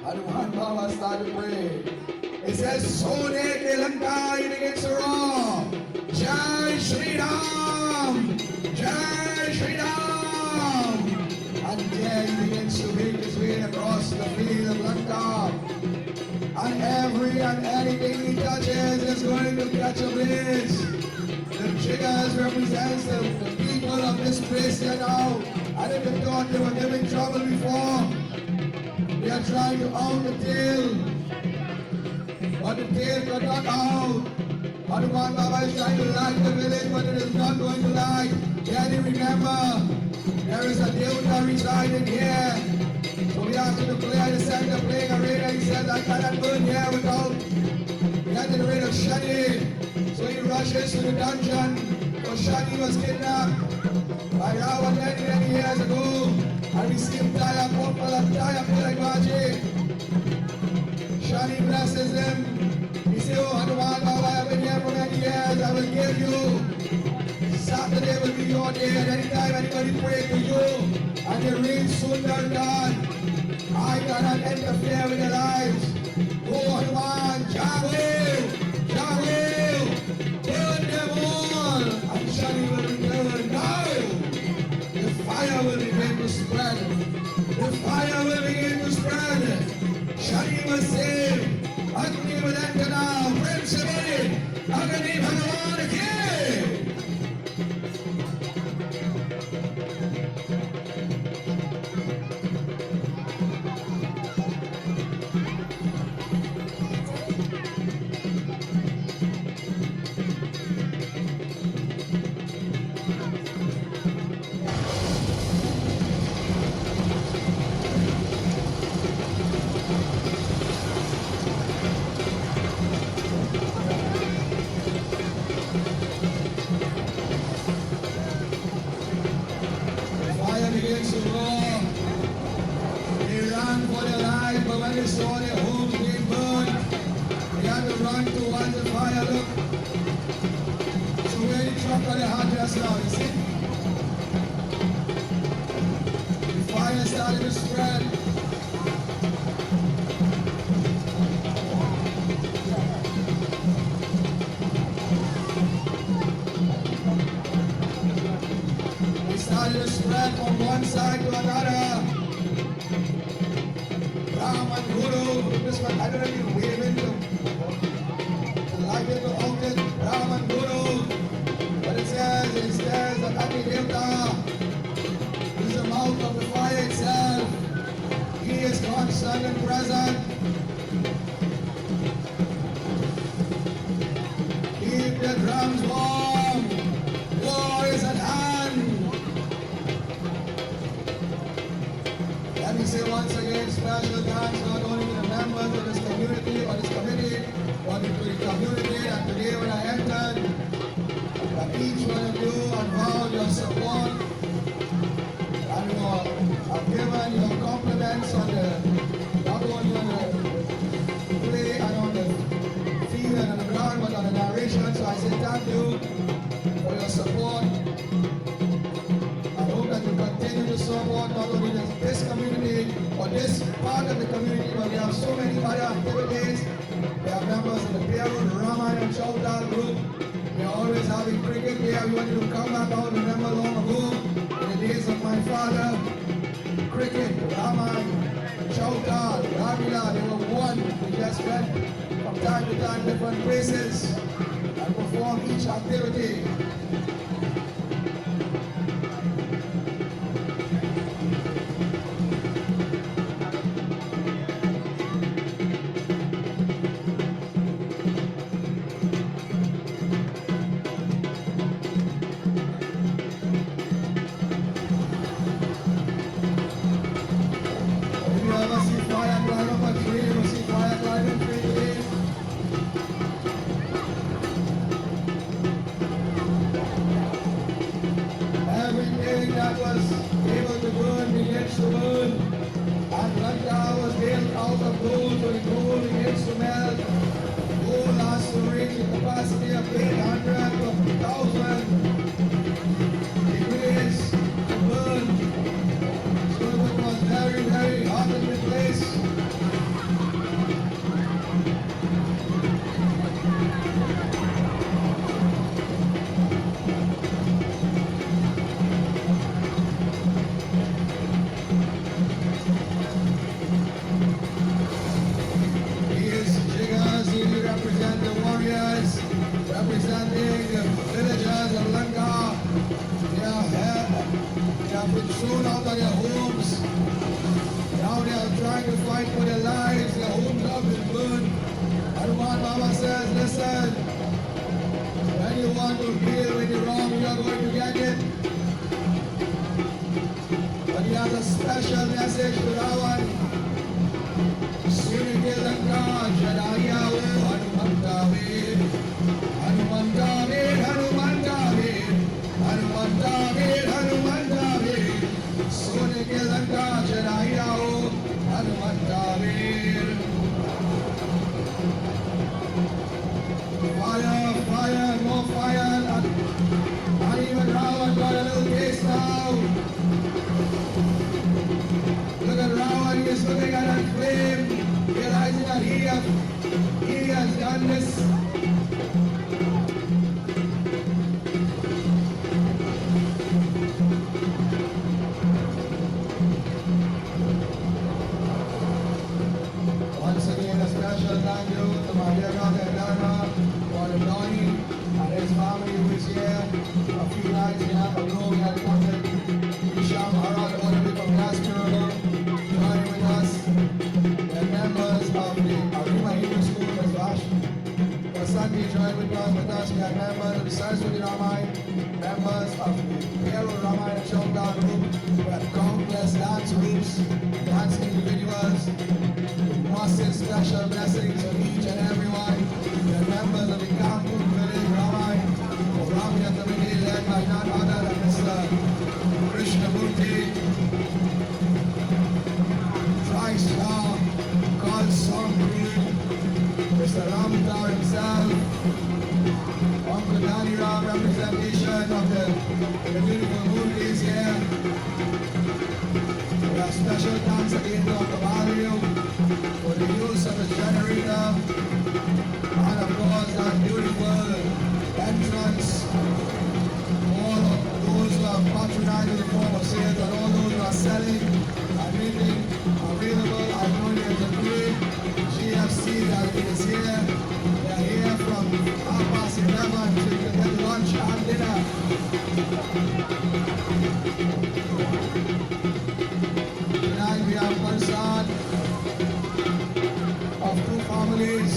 Hanuman Baba started to pray. It says, Sone ke Lanka, he begins to roar. Jai Shri Ram! Jai Shri Ram! And there he begins to make his way across the field of Lanka. And every and anything he touches is going to catch a blaze. The triggers represents the people of this place here now. And if they thought they were giving trouble before, they are trying to out the tail. But the tail got not out. Hanuman Baba is trying to light the village, but it is not going to light. Can you remember? There is a Devta residing here. So we have to clear the center playing a radar. He says, I cannot burn here without getting rid of Shani. So he rushes to the dungeon, because Shani was kidnapped by Ravan many years ago. And we see him tie up like magic. Shani blesses him. He says, oh Hanuman Baba, I have been here for many years. I will give you. Saturday will be your day, and anytime anybody pray to you, and your reign Sundar God, I cannot interfere with their lives. Oh Hanuman, Jawel, Jawel, burn them all, and Shani will return now. The fire will begin to spread. The fire will begin to spread. was saved. Agni Vadantana, Prem Sabari, Agni Bhagavan Ki. Fire begins to roar. They ran for their life, but when they saw their homes being burned, they had to run towards the fire. Look, so where the truck on the hot just now, you see? The fire started to spread. It started to spread from one side to another. Ram and Guru, this one, I don't know if you wave into the light into outlet, Ram and Guru. But it says that Agni Devta is the mouth of the fire itself. He is constant and present. Keep the drums warm. War is at hand. Let me say once again, special thanks not only to the members of this community or this committee, but to the community. And today when I entered, that each one of you unvowed your support and you have given your compliments on the, not only on the play and on the field and on the ground, but on the narration. So I say thank you for your support. I hope that you continue to support not only this community or this part of the community, but we have so many other activities. We have members of the Pierre Road Ramleela and Chowdal group. We are always having cricket here. We want you to come back out. Remember long ago, in the days of my father, cricket, Raman, Chowdal, Ramleela, they were one. We just went from time to time different places and perform each activity. If you ever see fire climb up a tree, you will see fire climbing tree today. Everything that was able to burn begins to burn. And Lanka was built out of gold, so the gold begins to melt. Gold has to reach the capacity of 800 to 1,000 degrees to burn. So it was very, very hot in the place. These jiggers, who represent the warriors, representing the villagers of Lanka. They have been thrown out of their homes. Now they are trying to fight for their lives. Their homes have been burned. Hanuman Baba says, listen, when you want to deal with the wrong, you are going to get it. But he has a special message to Ravan. Sunike Lanka, Jadayahu, Hanuman David, Hanuman David, Hanuman David, Hanuman David, Hanuman David, Sunike Lanka, Jadayahu, Hanuman David. special thank you to my dear brother Dharma, Brother Donnie, and his family who is here. A few nights we have a room, we had contact. Isham Harad, all the way from Gasper, joining with us. The members of the Arima Hebrew School, Ms. Vash. For Sunday, joined with us. We had members of the Saraswati Ramai, members of the Pierre Road Ramleela and Showdown group. We had countless dance groups, dance individuals. Massive special blessings on each and every one. The members of the Kampu Village Ramai, Ramya Committee led by none other than Mr. Krishnamurti, Tri-Star, God Song Group, Mr. Ramdar himself, Uncle Dani Ram, representation of the beautiful Murtis here. We have special thanks again to Uncle Mario for the use of the generator, and of course that beautiful entrance. All of those who have patronized the form of sales and all those who are selling and making available. I know there's a great GFC that is here. They are here from 11:30 so you can get lunch and dinner. Tonight we have Parsad of two families.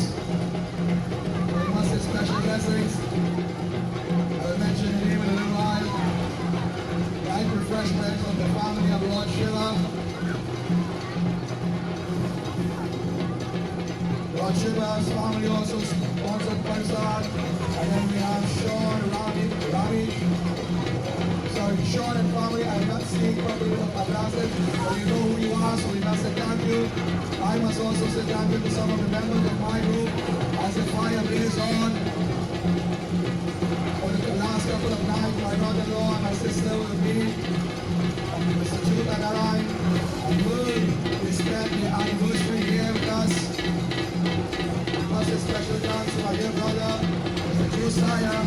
They must have special blessings. I will mention the name in a little while. Light refreshments of the family of Lord Shiva. Lord Shiva's family also sponsored Parsad. And then we have Sean, Sean and family. I'm not seeing properly with my glasses, but you know who you are, so we must say thank you. I must also say thank you to some of the members of my group as the fire blazes on. For the last couple of nights, my brother-in-law and my sister with me, Mr. Chuta Narayan, and will spend the anniversary here with us. Plus a special thanks to my dear brother, Mr. Josiah,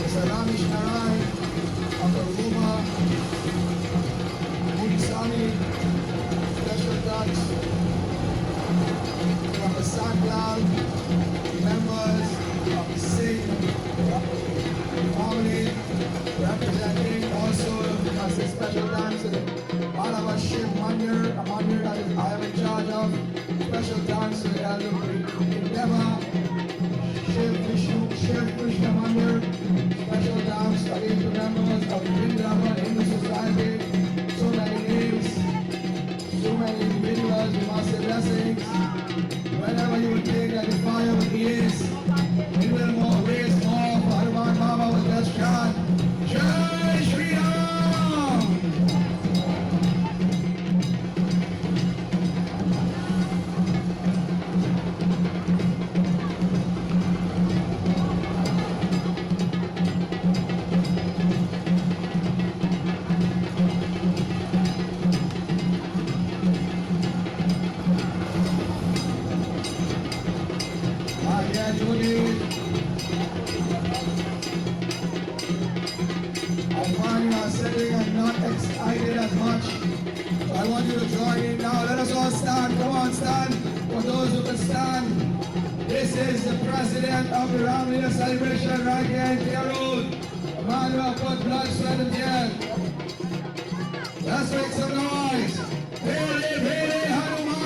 Mr. Ramesh Narayan, Uncle Ruma, Munisami, special thanks to Uncle Sanklal, members of the Singh family, representing also as a special thanks to Malabar Shiv Mandir, a mandir that is I am in charge of. Special thanks to the elder Endeavor, Shiv Krishna Mandir. Special thanks again to members of the Vrindavan Hindu Society. So many names, so many individuals, we must say blessings. Whenever you would think that the fire would be is, we will more raise more for Hanuman Baba with that chant. Jai Shri Ram! Excited as much. So I want you to join in now. Let us all stand. Come on, stand. For those who can stand. This is the president of the Ramleela celebration right here in Pierre Road. A man who has put blood, sweat, and tears. Let's make some noise. Vele, Vele, Hanuman!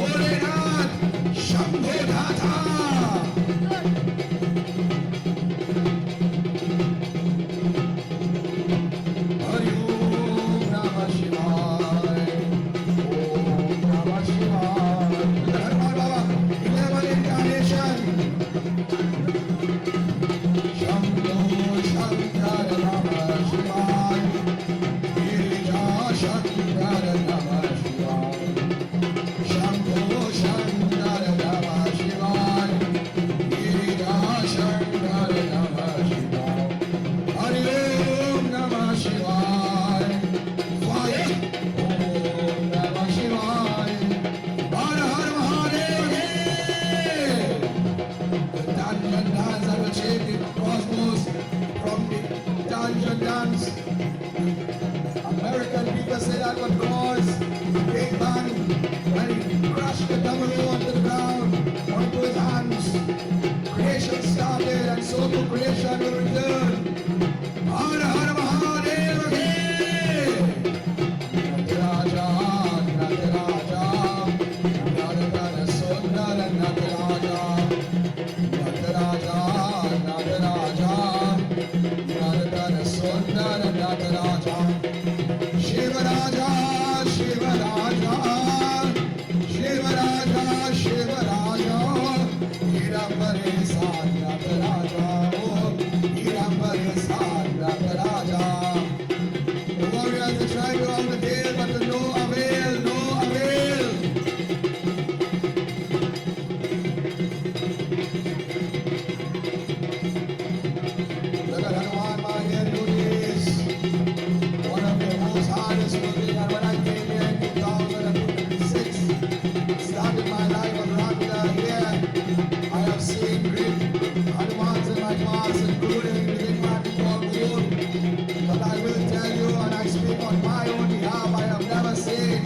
Bholenath, Shambho Data. Hari Om Namah Shivaya. Om Namah Shivaya. Hanuman Baba, 11 incarnation. Shambho Shankara Namah Shivaya. Girija Shankara Namah Shivaya. Shambho Shankara Namah Shivaya. Girija Shankara Namah Shivaya. Hari Om Namah Shivaya. Fire. Om Namah Shivaya. Har Har Mahadev. The dungeon dance that will shake the cosmos from the dungeon dance. American people say that would cause Big Bang when he crashed the double O onto the ground, onto his hands. Creation started and so to creation will return. Har Har Mahadev again. Nataraja, Nataraja, Nataraja, Sundara, Nataraja. Nataraja, Nataraja, Nataraja, Sundara, Nataraja. Shivaraja, Shivaraja, Shivaraja, Shivaraja. Hirambare San Nataraja, oh, Hirambare San Nataraja. The warriors are trying to out the tail, but to no avail, no avail. Look at Hanuman, my dear devotees. One of the most hardest working, and when I came here in 2006, started my life of Ramleela here, I have seen great Hanumans in my class, including the big man called Moon. But I will tell you, and I speak on my own behalf, I have never seen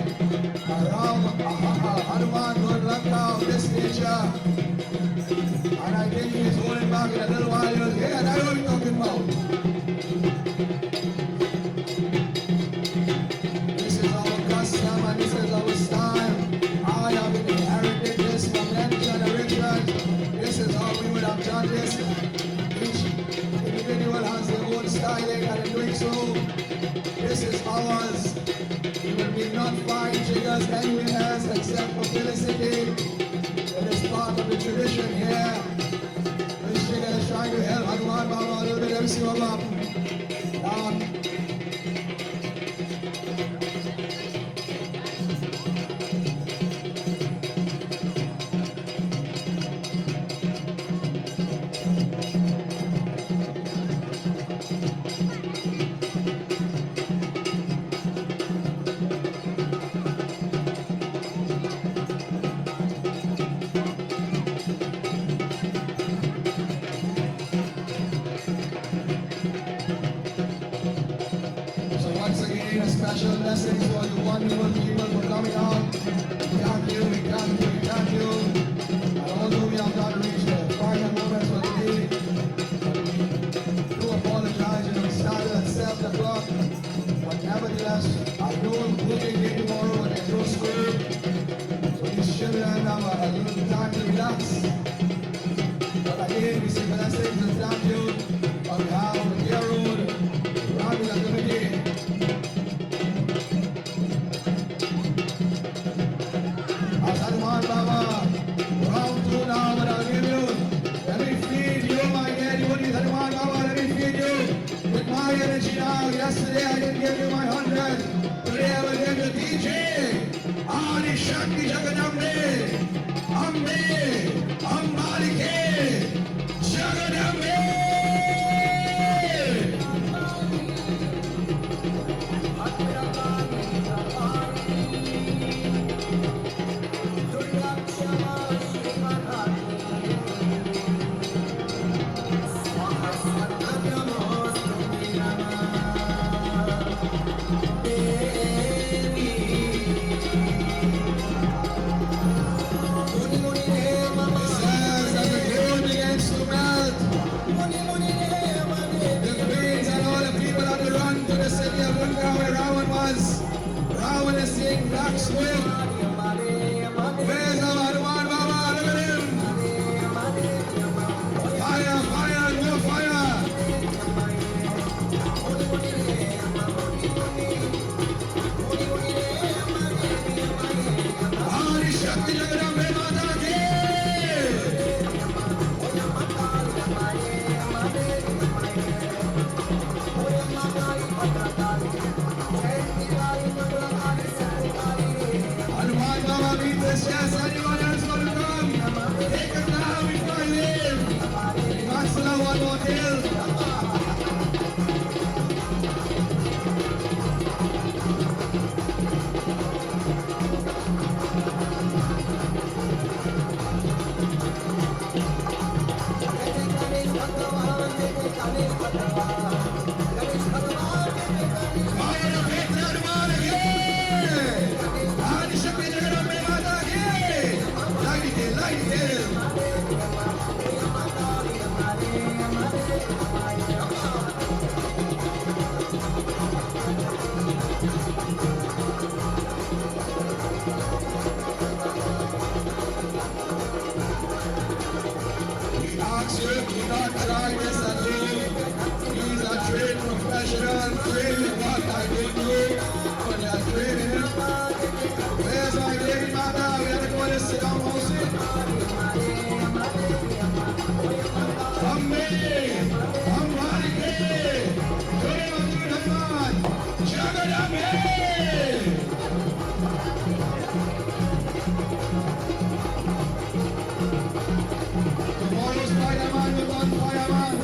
a Hanuman Lord Lanka of this nature. And I think he is holding back in a little while. He was here, and I know what he's talking about. This is our custom and this is our style. I have inherited this from many generations. This is how we would have done this. Each individual has their own styling and in doing so, this is ours. You will not find jiggers anywhere else except for Felicity. It is part of the tradition here. This jigger is trying to help Hanuman Baba a little bit. Let me see what happens. So once again, a special message for the wonderful people for coming out. Thank you, thank you, thank you. And although we have not reached the final moments for the day, we do apologize, we started at 7 o'clock. But nevertheless, I know working day tomorrow and there's no school. So these children have a little time to relax. But again, we say blessings and thank you on behalf of the Pierre Road Ramleela Committee. As Hanuman Baba, round 2 now, but I'll give you. Let me feed you, my dear devotees. Hanuman Baba, let me feed you with my energy now. Yesterday I didn't give you my 100. Today I will give you DJ. Adi Shakti Jagadambe. Ambe. Ambalike. Jagadambe. Muni Muni Yes, anyone else want to come? Take it now before I leave. Maxwell one more hill. Professional training, what I did do for that training. Where's my lady mother? We have to go and sit down, Mosey. Come me, come Mari, Hanuman, Jagadame. Tomorrow's Spider-Man with one fireman.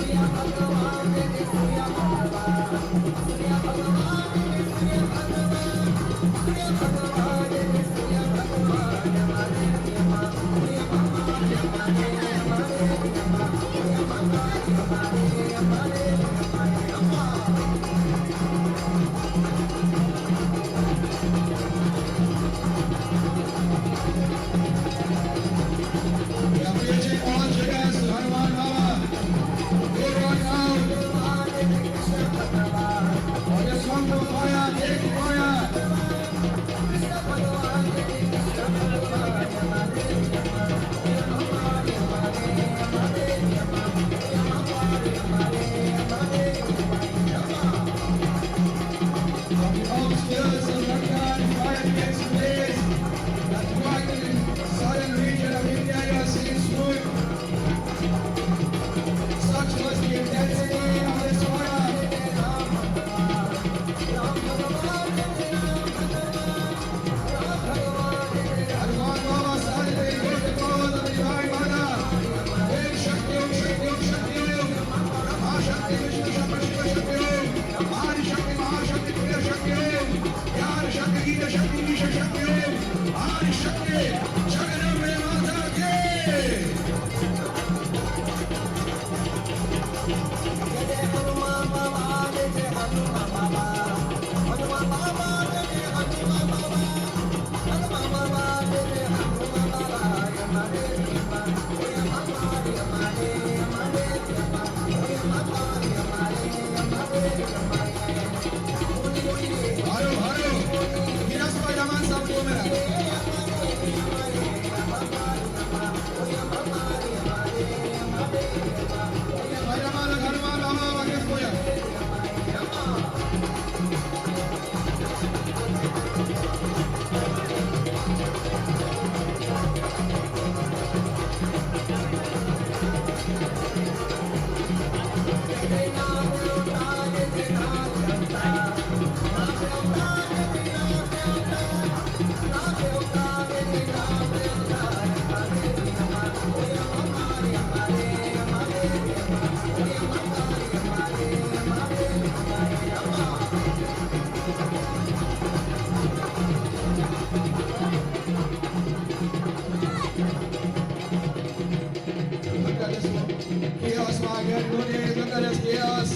Chaos, my God, good days, look at this chaos.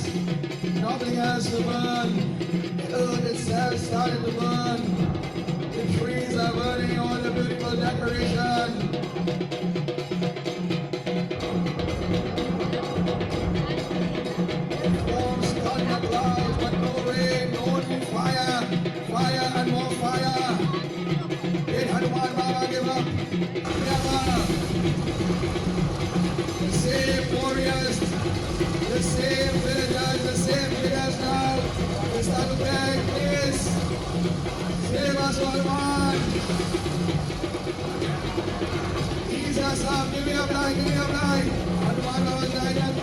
Nothing else to burn. The earth itself started to burn. The trees are burning, all the beautiful decoration. It forms thunder clouds, but no rain, only fire. Fire and more fire. Did Hanuman Baba give up? Never. The same warriors, the same villagers, the same leaders now. We start to beg, please. Save us, Hanuman. Ease us up, give me a blind, give me a blind. Hanuman Baba's guidance.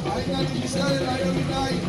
I got it, he said it, I don't be blind.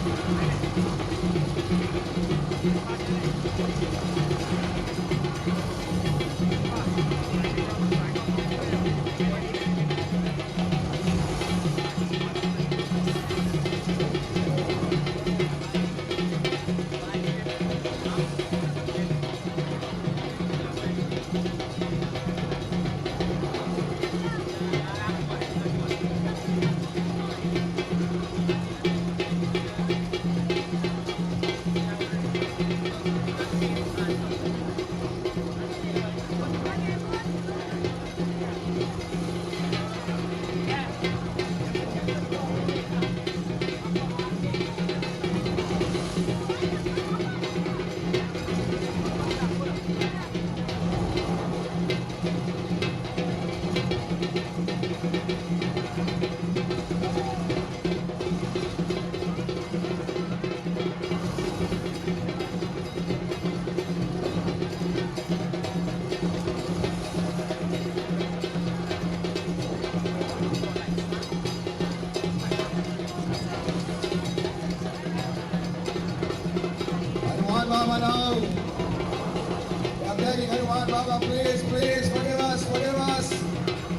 Rama now. We are begging Hanuman Baba, please, please, forgive us, forgive us.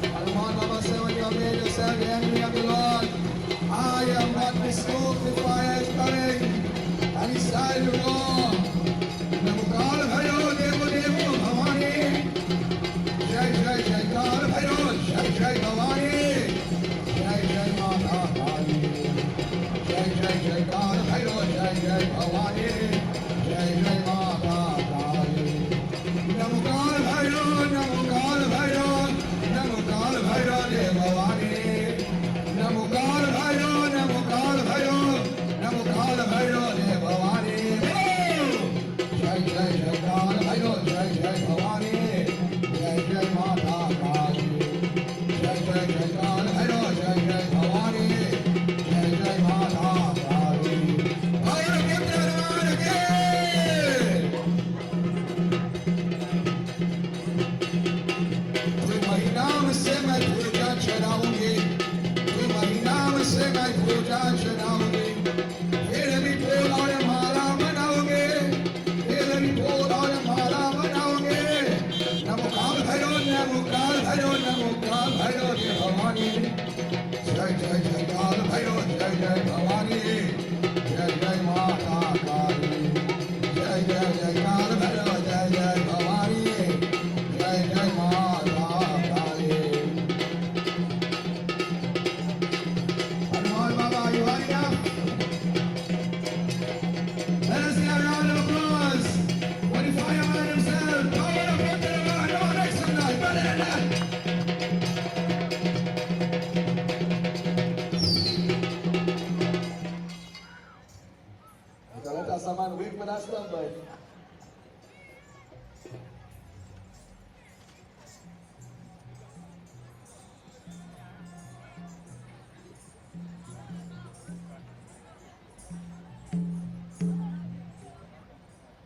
Hanuman Baba said, when you have made yourself the enemy of the Lord, I am not the smoke, the fire is coming. And he started to roar. Namukal Bhayo, Devo Devo Bhavani. Jai Jai Jai Kal Bhayo, Jai Jai Bhavani. Jai Jai Mata Kali. Jai Jai Jai Kal Bhayo, Jai Jai Bhavani. Jai Jai Mata Kali. Namukal Bhayo, Namukal Bhayo, Namukal Bhayo Devo Bhavani. Namukal Bhayo, Namukal Bhayo, Namukal Bhayo Devo Bhavani. Jai Jai Jai Kal Bhayo, Jai Jai Bhavani. Jai Jai Mata Kali. Jai Jai Jai Kal Bhayo, Jai Jai Bhavani. Jai Jai Mata Kali. Bhayo Ketra Hanuman again. तुम्हारी नाम से मैं पूजा चढ़ाऊंगी, तुम्हारी नाम से मैं पूजा चढ़ाऊंगी। फिर भी फूल और माला बनाओगे, फिर भी फूल और माला बनाओगे। नमोकाल भैरो, नमोकाल भैरो, नमोकाल भैरो जय भवानी। जय जय जय काल भैरो, जय जय भवानी। जय जय माता काली। जय जय जय काल भैरो, जय जय भवानी। जय जय माता काली। Hanuman Baba, are you hurry up? Let us hear a round of applause for the fireman himself. Power of God to the man. No one makes some noise. Better than that. You can let us someone wait for that stuff, but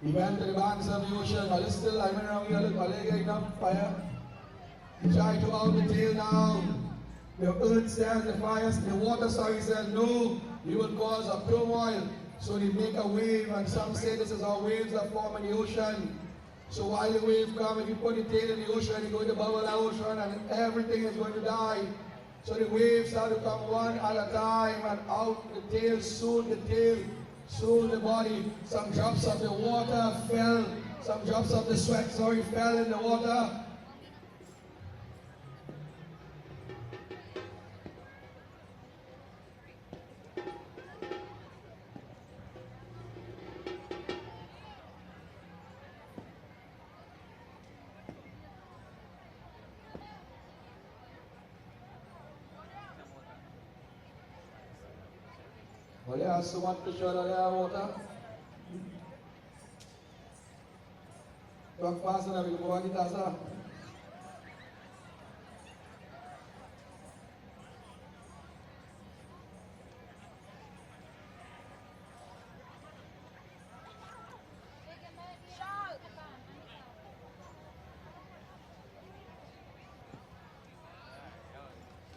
he went to the banks of the ocean, but it's still lying around here. Look, Malaysia enough fire. He tried to out the tail now. The earth says the fire, the water sorry says no, you will cause a turmoil. So they make a wave, and some say this is how waves are formed in the ocean. So while the wave comes, if you put the tail in the ocean, it's going to bubble the ocean, and everything is going to die. So the waves start to come one at a time, and out the tail, soon the body. Some drops of the water fell, some drops of the sweat, fell in the water. Olha, someone picture of the water. Talk fast na because kita sa.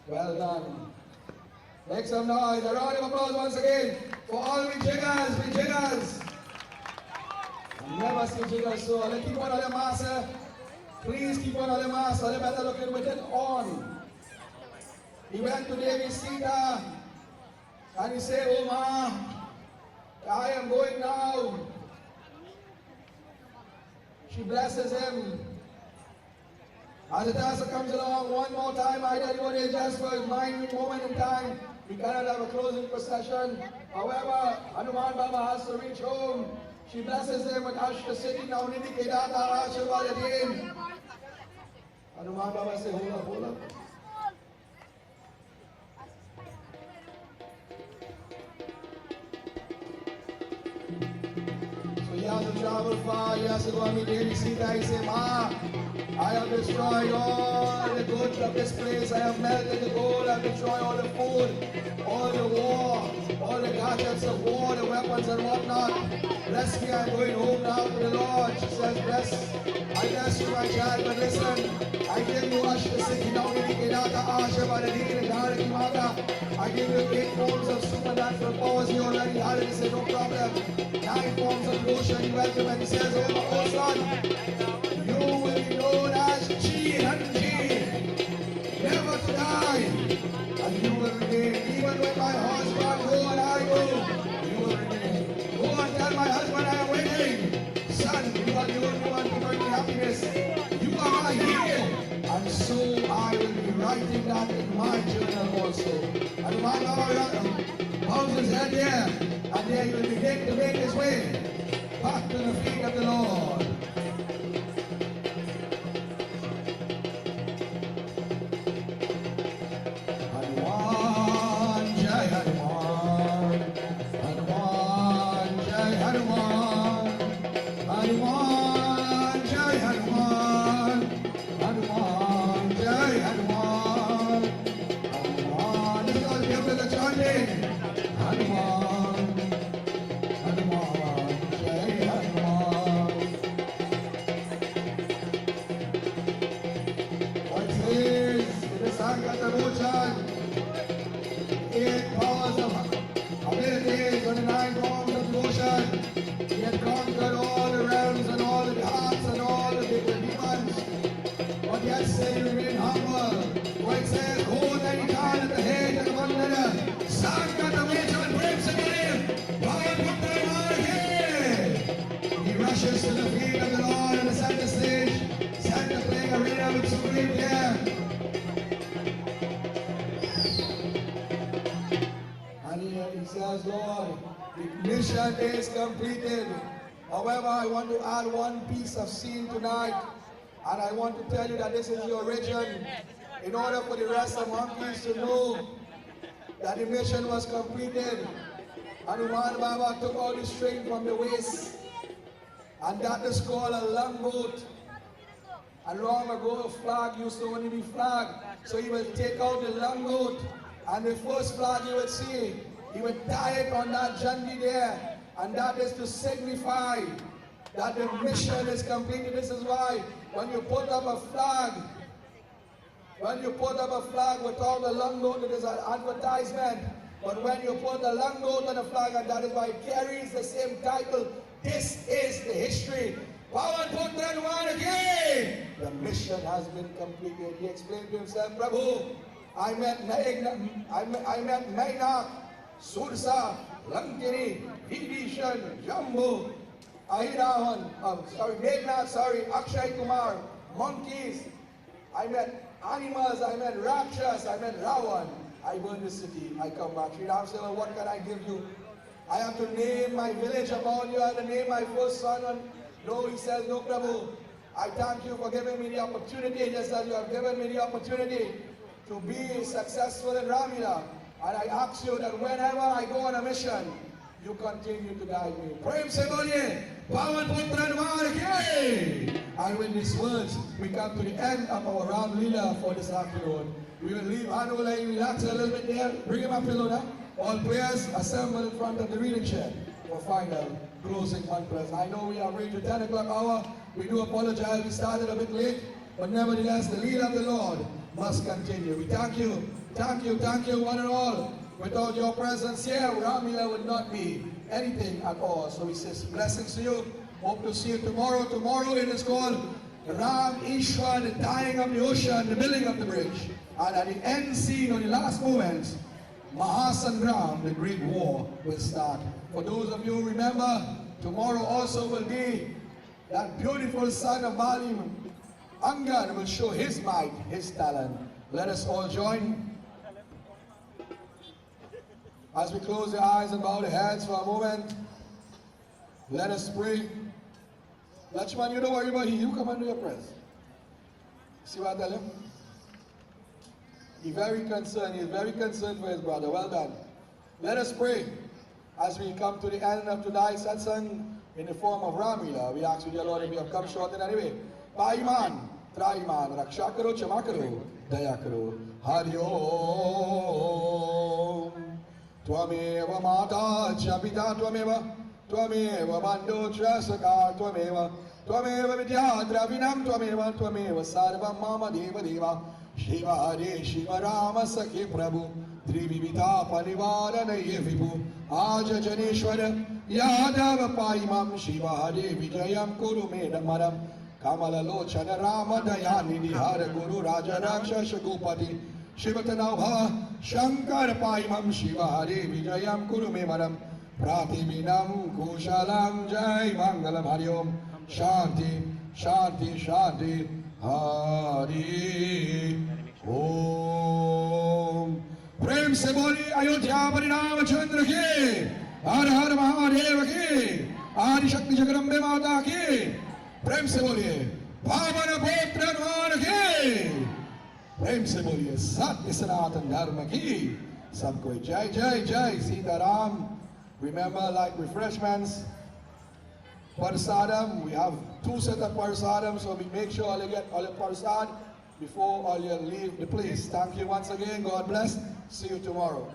Well done. Make some noise. A round of applause once again for all we jiggers, we jiggers. I've never seen jiggers so. Let's keep on all the massa. Please keep on all the massa. They better looking with it on. He went to David's Sita and he said, "Oh ma, I am going now." She blesses him. As the dancer comes along, one more time, I tell you what it is just for his moment in time. He cannot have a closing procession. However, Hanuman Baba has to reach home. She blesses him with Ashta sitting down in the Kedata Ashwaladiin. Hanuman Baba says, hold up, hold up. So he has to travel far, he has to go and meet Devi Sita. He says, "Ma, I have destroyed all the goods of this place. I have melted the gold. I have destroyed all the food, all the war, all the gadgets of war, the weapons and whatnot. Bless me, I'm going home now to the Lord." She says, I bless you, my child, but listen, I give you Ashta sitting down in the Kedata Asha by the I give you 8 forms of supernatural powers. He already had it. He said, no problem. 9 forms of devotion. He welcome and he says, oh son, you will be known as G and G, never to die. And you will remain. Even when my husband go and I go, you will remain. Go and tell my husband I am waiting. Son, you are the only one to bring me happiness. You are my hero. And so I will be writing that in my journal also. And my Lord bows his head there, and there he will begin to make his way back to the feet of the Lord. Hanuman, Jai Hanuman, Hanuman, Jai Hanuman, Hanuman, Jai Hanuman, Hanuman, Jai Hanuman, Hanuman. This is all the people that chanting. Hanuman, Hanuman, Jai Hanuman. What it says in the Sankata 8 powers of ability, 29 forms of devotion. He had conquered all the realms and all the hearts and all the demons. But yet still he remained humble. For it says, hold any time at the head of the one letter. Sankata Vechan breaks the name. Power put them on again. He rushes to the feet of the Lord on the center stage. Center playing arena with supreme care. And he says, Lord, the mission is completed. However, I want to add one piece of scene tonight. And I want to tell you that this is the origin. In order for the rest of monkeys to know that the mission was completed. Hanuman Baba took all the string from the waist. And that is called a longboat. And long ago, a flag used to only be flag. So he will take out the longboat. And the first flag you would see, he would tie it on that jandi there. And that is to signify that the mission is completed. This is why when you put up a flag, without a longboat, it is an advertisement. But when you put a longboat on a flag, and that is why it carries the same title, this is the history. Power put that one again. The mission has been completed. He explained to himself, Prabhu, I met Mainak, Sursa, Lankini, Vibhishan, Jambu, Ahiravan, Meghnad, Akshay Kumar, monkeys. I met animals, I met Rakshas, I met Ravan. I burn the city, I come back. Sri Ram said, well, what can I give you? I have to name my village about you, I have to name my first son. No, he says, no, Prabhu. I thank you for giving me the opportunity, just as you have given me the opportunity to be successful in Ramleela. And I ask you that whenever I go on a mission, you continue to guide me. Prem se boliye, Pawan Putra Dwarke. And with these words, we come to the end of our Ramleela for this afternoon. We will leave Hanola and relax a little bit there. Bring him up below now. All players assemble in front of the reading shed for final closing conference. I know we are reached the 10 o'clock hour. We do apologize, we started a bit late. But nevertheless, the lead of the Lord must continue. We thank you, one and all. Without your presence here, Ramleela would not be anything at all. So we say blessings to you. Hope to see you tomorrow. Tomorrow it is called Ram Ishwa, the tying of the ocean, the building of the bridge. And at the end scene, or the last moments, Mahasangram, the great war, will start. For those of you who remember, tomorrow also will be that beautiful son of Bali, Angad, will show his might, his talent. Let us all join as we close the eyes and bow the heads for a moment. Let us pray. Lachman, you don't worry about him. You come and do your prayers. See what I tell him? He's very concerned. He's very concerned for his brother. Well done. Let us pray as we come to the end of tonight's satsang in the form of Ramleela. We ask you, dear Lord, if we have come short in any way. Paiman, Traiman, Rakshakaro, Chamakaro, Dayakaro, Hari Om. Twameva Mata, Chapita, Twameva Bando, Trasaka, Twameva Vidya, Dravinam, Twameva Sarva Mama Deva Deva.
Shiv हरे शिव राम सखे प्रभु त्रिविधा परिवारन ये विभु आज जनेश्वर यादव पाइमं शिव हरे विजयं कुरु मे नमरम कमल लोचन राम दया निधि हर गुरु राज राक्षस गोपति शिवतनभ शंकर पाइमं शिव हरे विजयं कुरु मे मरम प्रातिविनम कुशलम जय मंगलम हरि ओम शांति शांति शांति हरि ओम प्रेम से बोली अयोध्या परिणाम चंद्र की हर हर महादेव की आदि शक्ति जगदम्बे माता की प्रेम से बोलिए पावन पुत्र हनुमान की प्रेम से बोलिए सत्य सनातन धर्म की सबको जय जय जय Sitaram. Remember, like refreshments, parsadam, we have 2 sets of parsadam, so we make sure you get all your parsad before all you leave the place. Thank you once again. God bless. See you tomorrow.